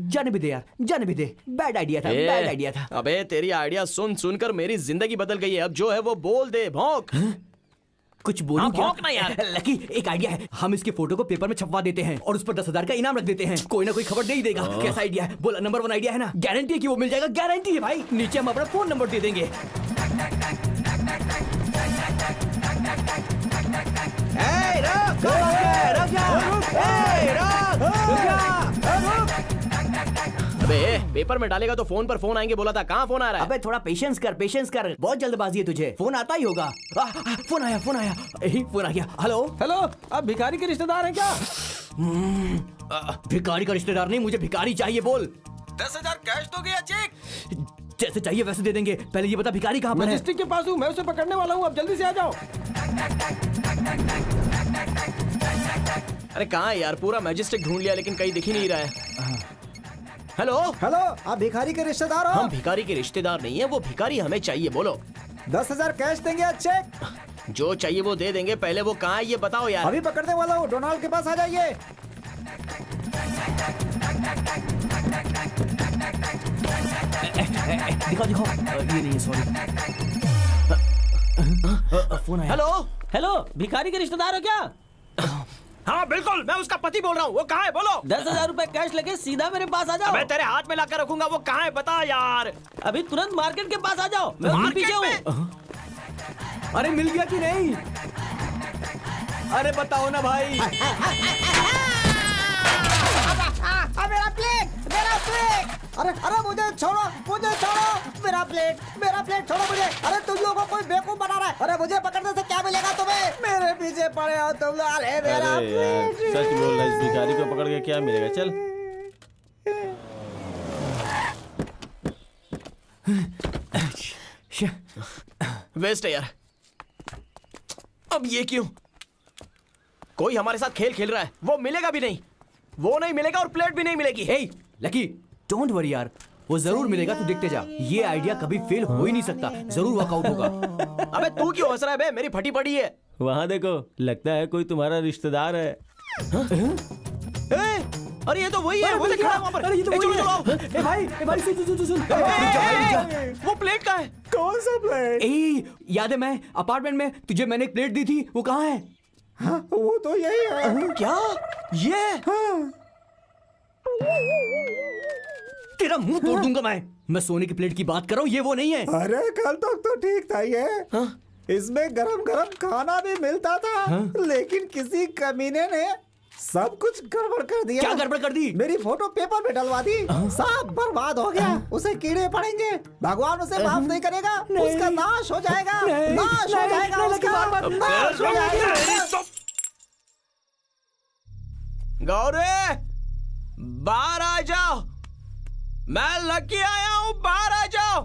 जाने भी दे यार, जाने भी दे। बैड आइडिया था, बैड आइडिया था। अबे तेरी आइडिया सुन सुनकर मेरी जिंदगी बदल गई है। अब जो है वो बोल दे, भौंक। कुछ बोलूं क्या? भौंक ना यार। लकी एक आइडिया है, हम इसके फोटो को पेपर में छपवा देते हैं और उस पर 10,000 का इनाम रख देते हैं। कोई ना कोई खबर दे ही देगा। कैसा आइडिया है? बोला नंबर 1 आइडिया है ना? गारंटी है कि वो मिल जाएगा, गारंटी है भाई। नीचे हम अपना फोन नंबर दे देंगे। अबे पेपर में डालेगा तो फोन पर फोन आएंगे बोला था, कहाँ फोन आ रहा है? अबे थोड़ा पेशेंस कर, पेशेंस कर। बहुत जल्दबाजी है तुझे, फोन आता ही होगा। फोन आया, फोन आया, फोन आ गया। हेलो हेलो, आप भिखारी के रिश्तेदार हैं क्या? भिखारी का रिश्तेदार नहीं, मुझे भिखारी चाहिए। बोल। 10,000 कैश दोगे या चेक? जैसे चाहिए वैसे दे देंगे। पहले ये बता भिखारी कहाँ पर है? मैजिस्ट्रिक के पास हूँ, मैं उसे पकड़ने वाला हूँ, अब जल्दी से आ जाओ। अरे कहाँ है यार? पूरा मैजिस्ट्रिक ढूंढ लिया लेकिन कहीं दिख ही नहीं रहा है। हेलो हेलो, आप भिखारी के रिश्तेदार हो? हम भिखारी के रिश्तेदार नहीं है, वो भिखारी हमें चाहिए। बोलो। 10,000 कैश देंगे या चेक? जो चाहिए वो दे देंगे, पहले वो कहाँ है ये बताओ यार। अभी पकड़ने वाला हूँ, डोनाल्ड के पास आ जाइए। दिखाओ दिखाओ, ये नहीं, सॉरी। फोन आया। हेलो। हेलो, भिखारी के रिश्तेदार हो क्या? हाँ बिल्कुल, मैं उसका पति बोल रहा हूँ। वो कहाँ है बोलो? 10,000 रुपए कैश लेके सीधा मेरे पास आ जाओ। मैं तेरे हाथ में लाकर रखूंगा। वो कहाँ है बता यार। अभी तुरंत मार्केट के पास आ जाओ, मैं उसके पीछे हूँ। अरे मिल गया कि नहीं? अरे बताओ ना भाई। मेरा प्लेट, मेरा प्लेट। अरे मुझे छोड़ो, मेरा प्लेट छोड़ो मुझे। अरे तुम लोगों को कोई बेवकूफ बना रहा है। अरे मुझे पकड़ने से क्या मिलेगा तुम्हें? मेरे पीछे पड़े हो तुम लोग। अरे मेरा प्लेट। सच बोल रहा है, इस भिखारी को पकड़ के क्या मिलेगा? चल। वेस्ट है यार। अब ये क्यों? कोई हमारे साथ खेल खेल रहा है। वो मिलेगा भी नहीं, वो नहीं मिलेगा और प्लेट भी नहीं मिलेगी। हे लकी, डोंट वरी यार, वो जरूर मिलेगा, तू देखते जा। ये आइडिया कभी फेल हो ही नहीं सकता, जरूर वर्कआउट होगा। अबे तू क्यों हंस रहा है बे? मेरी फटी पड़ी है। वहाँ देखो, लगता है कोई तुम्हारा रिश्तेदार है। अरे ये तो वही है, वो देख खड़ा है वहाँ पर। अरे ये तो वही है। ए भाई सुन। वो प्लेट कहाँ है? कौन सा प्लेट? याद है मैं अपार्टमेंट में तुझे मैंने एक प्लेट दी थी, वो कहाँ है? हाँ, वो तो यही है। क्या ये? हाँ। तेरा मुंह तोड़ दूंगा मैं सोने की प्लेट की बात कर रहा हूँ, ये वो नहीं है। अरे कल तक तो ठीक था ये। हाँ? इसमें गरम गरम खाना भी मिलता था। हाँ? लेकिन किसी कमीने ने सब कुछ गड़बड़ कर दिया। क्या गड़बड़ कर दी? मेरी फोटो पेपर में डलवा दी। सब बर्बाद हो गया। उसे कीड़े पड़ेंगे, भगवान उसे माफ नहीं करेगा। उसका नाश हो जाएगा, नाश हो जाएगा उसका, नाश हो जाएगा। गौरी बाहर आ जाओ, मैं लकी आया हूँ, बाहर आ जाओ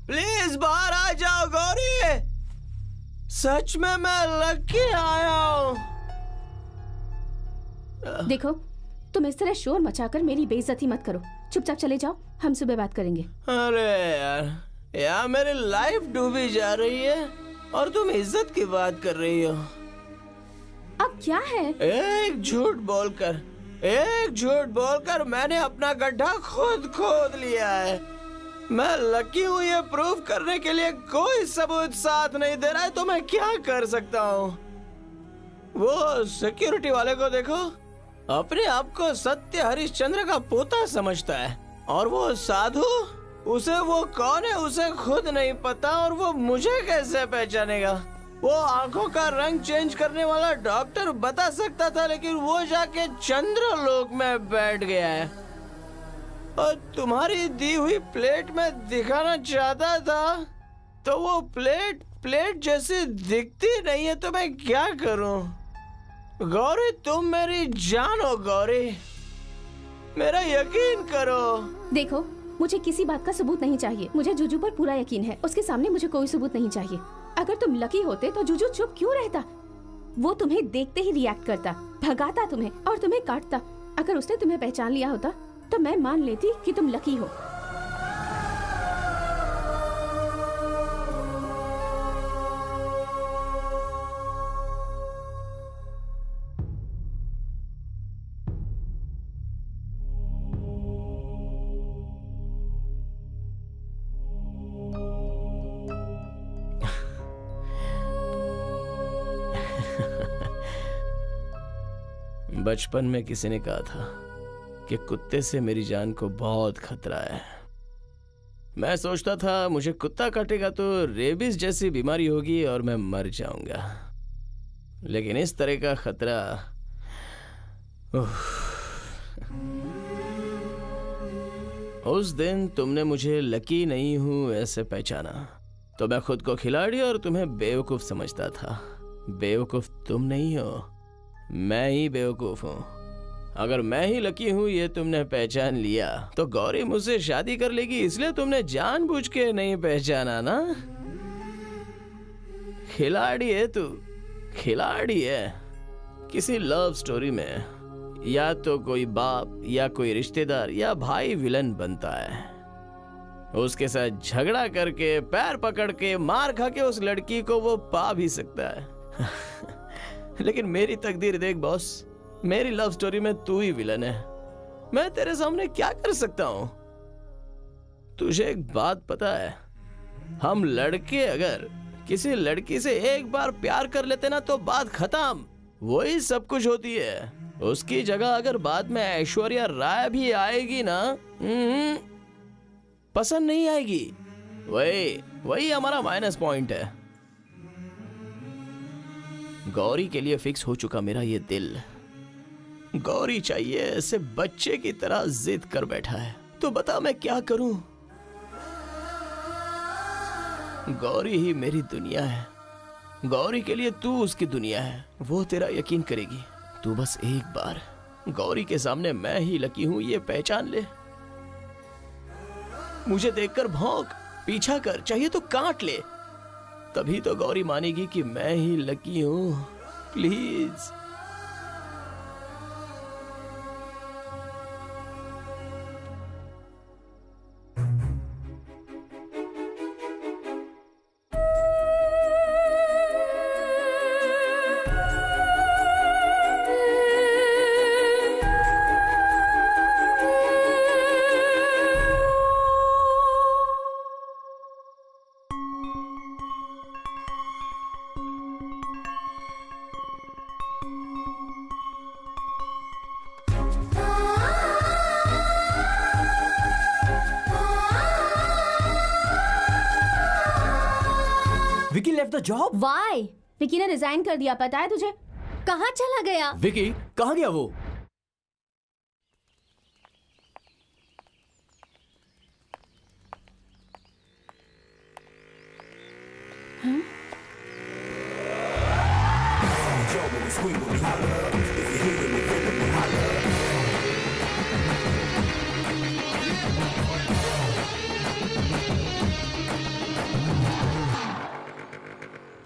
प्लीज, बाहर आ जाओ गौरी। सच में मैं लकी आया हूँ। देखो, तुम इस तरह शोर मचाकर मेरी बेइज्जती मत करो। चुपचाप चले जाओ, हम सुबह बात करेंगे। अरे यार मेरी लाइफ डूबी जा रही है और तुम इज्जत की बात कर रही हो। अब क्या है? एक झूठ बोलकर मैंने अपना गड्ढा खुद खोद लिया है। मैं लकी हूँ, ये प्रूव करने के लिए कोई सबूत साथ नहीं दे रहा है, तो मैं क्या कर सकता हूँ? वो सिक्योरिटी वाले को देखो, अपने आप को सत्य हरिश्चंद्र का पोता समझता है, और वो साधु, उसे वो कौन है उसे खुद नहीं पता, और वो मुझे कैसे पहचानेगा? वो आंखों का रंग चेंज करने वाला डॉक्टर बता सकता था, लेकिन वो जाके चंद्रलोक में बैठ गया है। और तुम्हारी दी हुई प्लेट में दिखाना चाहता था, तो वो प्लेट जैसी दिखती नहीं है, तो मैं क्या करूं? गौरी तुम मेरी जान हो गौरी, मेरा यकीन करो। देखो, मुझे किसी बात का सबूत नहीं चाहिए। मुझे जुजू पर पूरा यकीन है, उसके सामने मुझे कोई सबूत नहीं चाहिए। अगर तुम लकी होते तो जुजू चुप क्यों रहता? वो तुम्हें देखते ही रिएक्ट करता, भगाता तुम्हें और तुम्हें काटता। अगर उसने तुम्हें पहचान लिया होता तो मैं मान लेती कि तुम लकी हो। बचपन में किसी ने कहा था कि कुत्ते से मेरी जान को बहुत खतरा है। मैं सोचता था मुझे कुत्ता काटेगा तो रेबीज जैसी बीमारी होगी और मैं मर जाऊंगा, लेकिन इस तरह का खतरा, उस दिन तुमने मुझे लकी नहीं हूं ऐसे पहचाना, तो मैं खुद को खिलाड़ी और तुम्हें बेवकूफ समझता था। बेवकूफ तुम नहीं हो, मैं ही बेवकूफ हूँ। अगर मैं ही लकी हूँ ये तुमने पहचान लिया, तो गौरी मुझसे शादी कर लेगी, इसलिए तुमने जानबूझ के नहीं पहचाना ना। खिलाड़ी है तू, खिलाड़ी है। किसी लव स्टोरी में या तो कोई बाप या कोई रिश्तेदार या भाई विलन बनता है, उसके साथ झगड़ा करके, पैर पकड़ के, मार खा के उस लड़की को वो पा भी सकता है। लेकिन मेरी तकदीर देख बॉस, मेरी लव स्टोरी में तू ही विलन है। मैं तेरे सामने क्या कर सकता हूं? तुझे एक बात पता है, हम लड़के अगर किसी लड़की से एक बार प्यार कर लेते ना तो बात खत्म, वही सब कुछ होती है। उसकी जगह अगर बाद में ऐश्वर्या राय भी आएगी ना, पसंद नहीं आएगी। वही हमारा माइनस पॉइंट है। गौरी के लिए फिक्स हो चुका मेरा ये दिल। गौरी चाहिए, ऐसे बच्चे की तरह जिद कर बैठा है। तो बता मैं क्या करूं? गौरी ही मेरी दुनिया है। गौरी के लिए तू उसकी दुनिया है, वो तेरा यकीन करेगी। तू बस एक बार गौरी के सामने मैं ही लकी हूं ये पहचान ले। मुझे देखकर भौंक, पीछा कर, चाहिए तो काट ले, तभी तो गौरी मानेगी कि मैं ही लकी हूं। Please. Vicky left the job. Why? Vicky ने रिजाइन कर दिया, पता है तुझे? कहाँ चला गया? विकी कहाँ गया वो?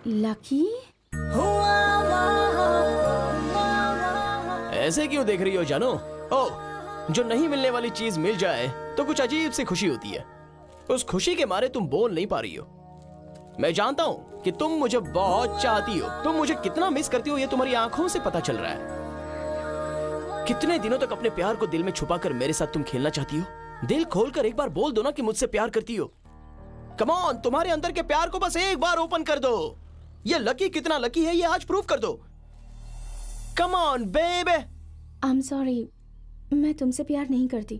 लकी? ऐसे क्यों देख रही हो जानो? ओ, जो नहीं मिलने वाली चीज मिल जाए तो कुछ अजीब सी खुशी होती है। उस खुशी के मारे तुम बोल नहीं पा रही हो। मैं जानता हूँ कि तुम मुझे बहुत चाहती हो। तुम मुझे कितना मिस करती हो ये तुम्हारी आंखों से पता चल रहा है। कितने दिनों तक अपने प्यार को दिल में छुपाकर मेरे साथ तुम खेलना चाहती हो? दिल खोलकर एक बार बोल दो ना कि मुझसे प्यार करती हो। कम ऑन, तुम्हारे अंदर के प्यार को बस एक बार ओपन कर दो। ये लकी कितना लकी है ये आज प्रूव कर दो। Come on baby. I am sorry, मैं तुमसे प्यार नहीं करती।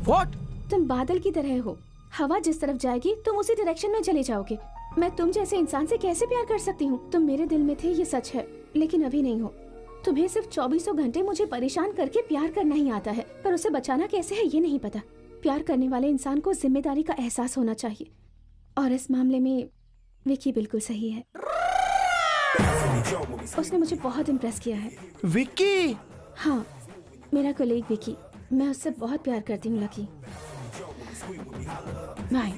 व्हाट? तुम बादल की तरह हो, हवा जिस तरफ जाएगी तुम उसी डायरेक्शन में चले जाओगे। मैं तुम जैसे इंसान से कैसे प्यार कर सकती हूँ? तुम मेरे दिल में थे, ये सच है, लेकिन अभी नहीं हो। तुम्हें सिर्फ 24 घंटे मुझे परेशान करके प्यार करना ही आता है, पर उसे बचाना कैसे है ये नहीं पता। प्यार करने वाले इंसान को जिम्मेदारी का एहसास होना चाहिए, और इस मामले में विकी बिल्कुल सही है। उसने मुझे बहुत इम्प्रेस किया है। विकी? हाँ, मेरा कोलीग विकी। मैं उससे बहुत प्यार करती हूँ लकी। बाय।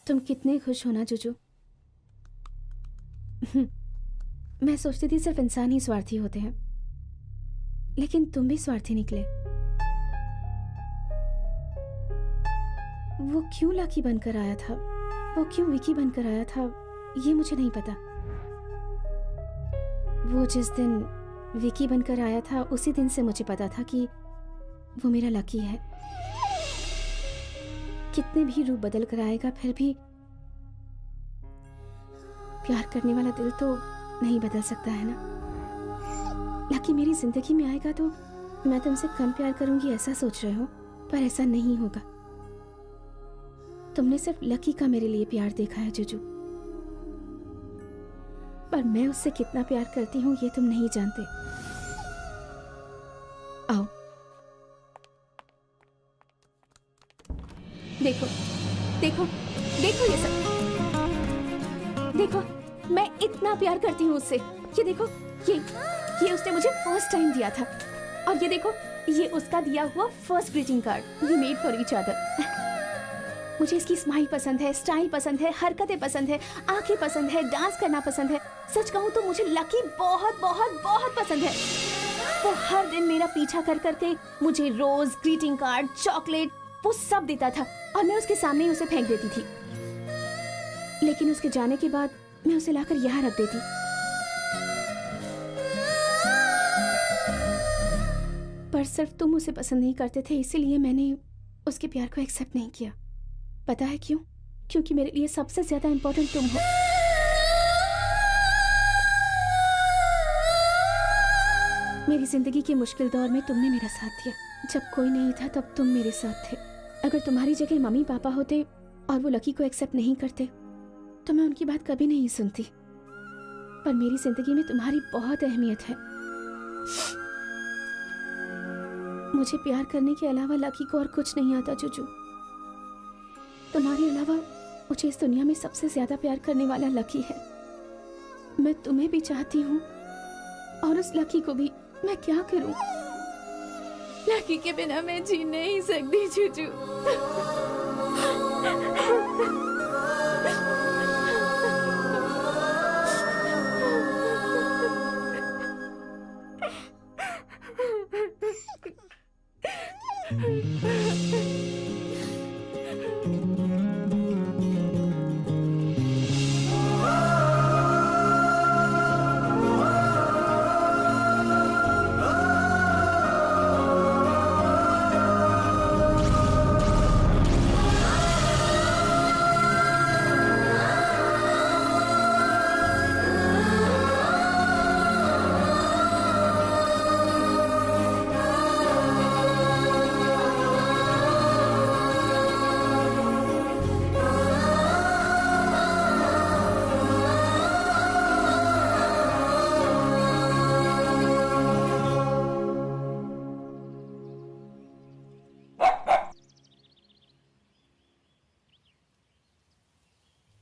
तुम कितने खुश हो ना जुजू। मैं सोचती थी सिर्फ इंसान ही स्वार्थी होते हैं, लेकिन तुम भी स्वार्थी निकले। वो क्यों लकी बनकर आया था, वो क्यों विकी बनकर आया था, ये मुझे नहीं पता। वो जिस दिन विकी बनकर आया था उसी दिन से मुझे पता था कि वो मेरा लकी है। कितने भी रूप बदल कर आएगा फिर भी प्यार करने वाला दिल तो नहीं बदल सकता है ना। लकी मेरी जिंदगी में आएगा तो मैं तुमसे कम प्यार करूंगी ऐसा सोच रहे हो, पर ऐसा नहीं होगा। तुमने सिर्फ लकी का मेरे लिए प्यार देखा है जुजू, पर मैं उससे कितना प्यार करती हूँ ये तुम नहीं जानते। आओ देखो देखो देखो ये सब देखो, मैं इतना प्यार करती हूँ उससे। ये देखो, ये उसने मुझे फर्स्ट टाइम दिया था, और ये देखो ये उसका दिया हुआ first greeting card. We made for each other. मुझे इसकी स्माइल पसंद है, स्टाइल पसंद है, हरकतें पसंद है, आंखें पसंद है, डांस करना पसंद है। सच कहूँ तो मुझे लकी बहुत बहुत बहुत पसंद है। वो हर दिन मेरा पीछा कर करके मुझे रोज, ग्रीटिंग कार्ड, चॉकलेट वो सब देता था और मैं उसके सामने ही उसे फेंक देती थी। लेकिन उसके जाने के बाद मैं उसे लाकर यहाँ रख देती। पर सिर्फ तुम उसे पसंद नहीं करते थे, इसीलिए मैंने उसके प्यार को एक्सेप्ट नहीं किया। पता है क्यों? क्योंकि मेरे लिए सबसे ज्यादा इम्पोर्टेंट तुम हो। मेरी जिंदगी के मुश्किल दौर में तुमने मेरा साथ दिया। जब कोई नहीं था तब तुम मेरे साथ थे। अगर तुम्हारी जगह मम्मी पापा होते और वो लकी को एक्सेप्ट नहीं करते तो मैं उनकी बात कभी नहीं सुनती। पर मेरी जिंदगी में तुम्हारी बहुत अहमियत है। मुझे प्यार करने के अलावा लकी को और कुछ नहीं आता जुजू। तुम्हारे अलावा मुझे इस दुनिया में सबसे ज्यादा प्यार करने वाला लकी है। मैं तुम्हें भी चाहती हूँ और उस लकी को भी। मैं क्या करूँ? लकी के बिना मैं जी नहीं सकती जुजू।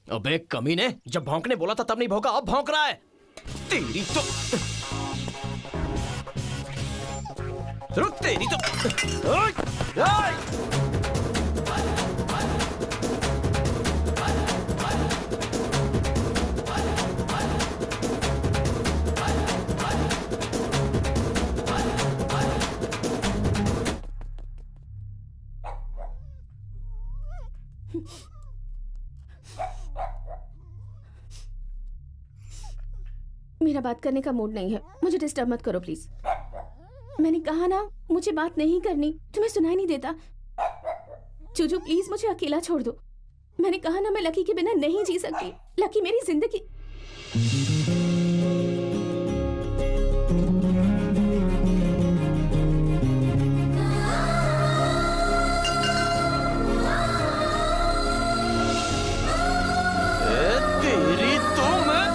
अबे कमीने, जब भौंकने बोला था तब नहीं भौंका, अब भौंक रहा है। तेरी तो रुक, तेरी तो ओए! मेरा बात करने का मूड नहीं है, मुझे डिस्टर्ब मत करो प्लीज। मैंने कहा ना मुझे बात नहीं करनी, तुम्हें सुनाई नहीं देता? जुजू प्लीज मुझे अकेला छोड़ दो। मैंने कहा ना मैं लकी के बिना नहीं जी सकती। लकी मेरी जिंदगी। तेरी तो मैं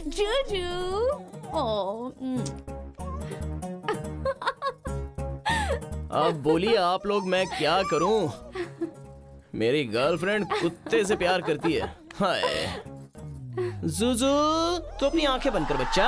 जुजू। अब बोलिए आप लोग, मैं क्या करूं? मेरी गर्लफ्रेंड कुत्ते से प्यार करती है। हाय जुजू, तो अपनी आंखें बंद कर बच्चा।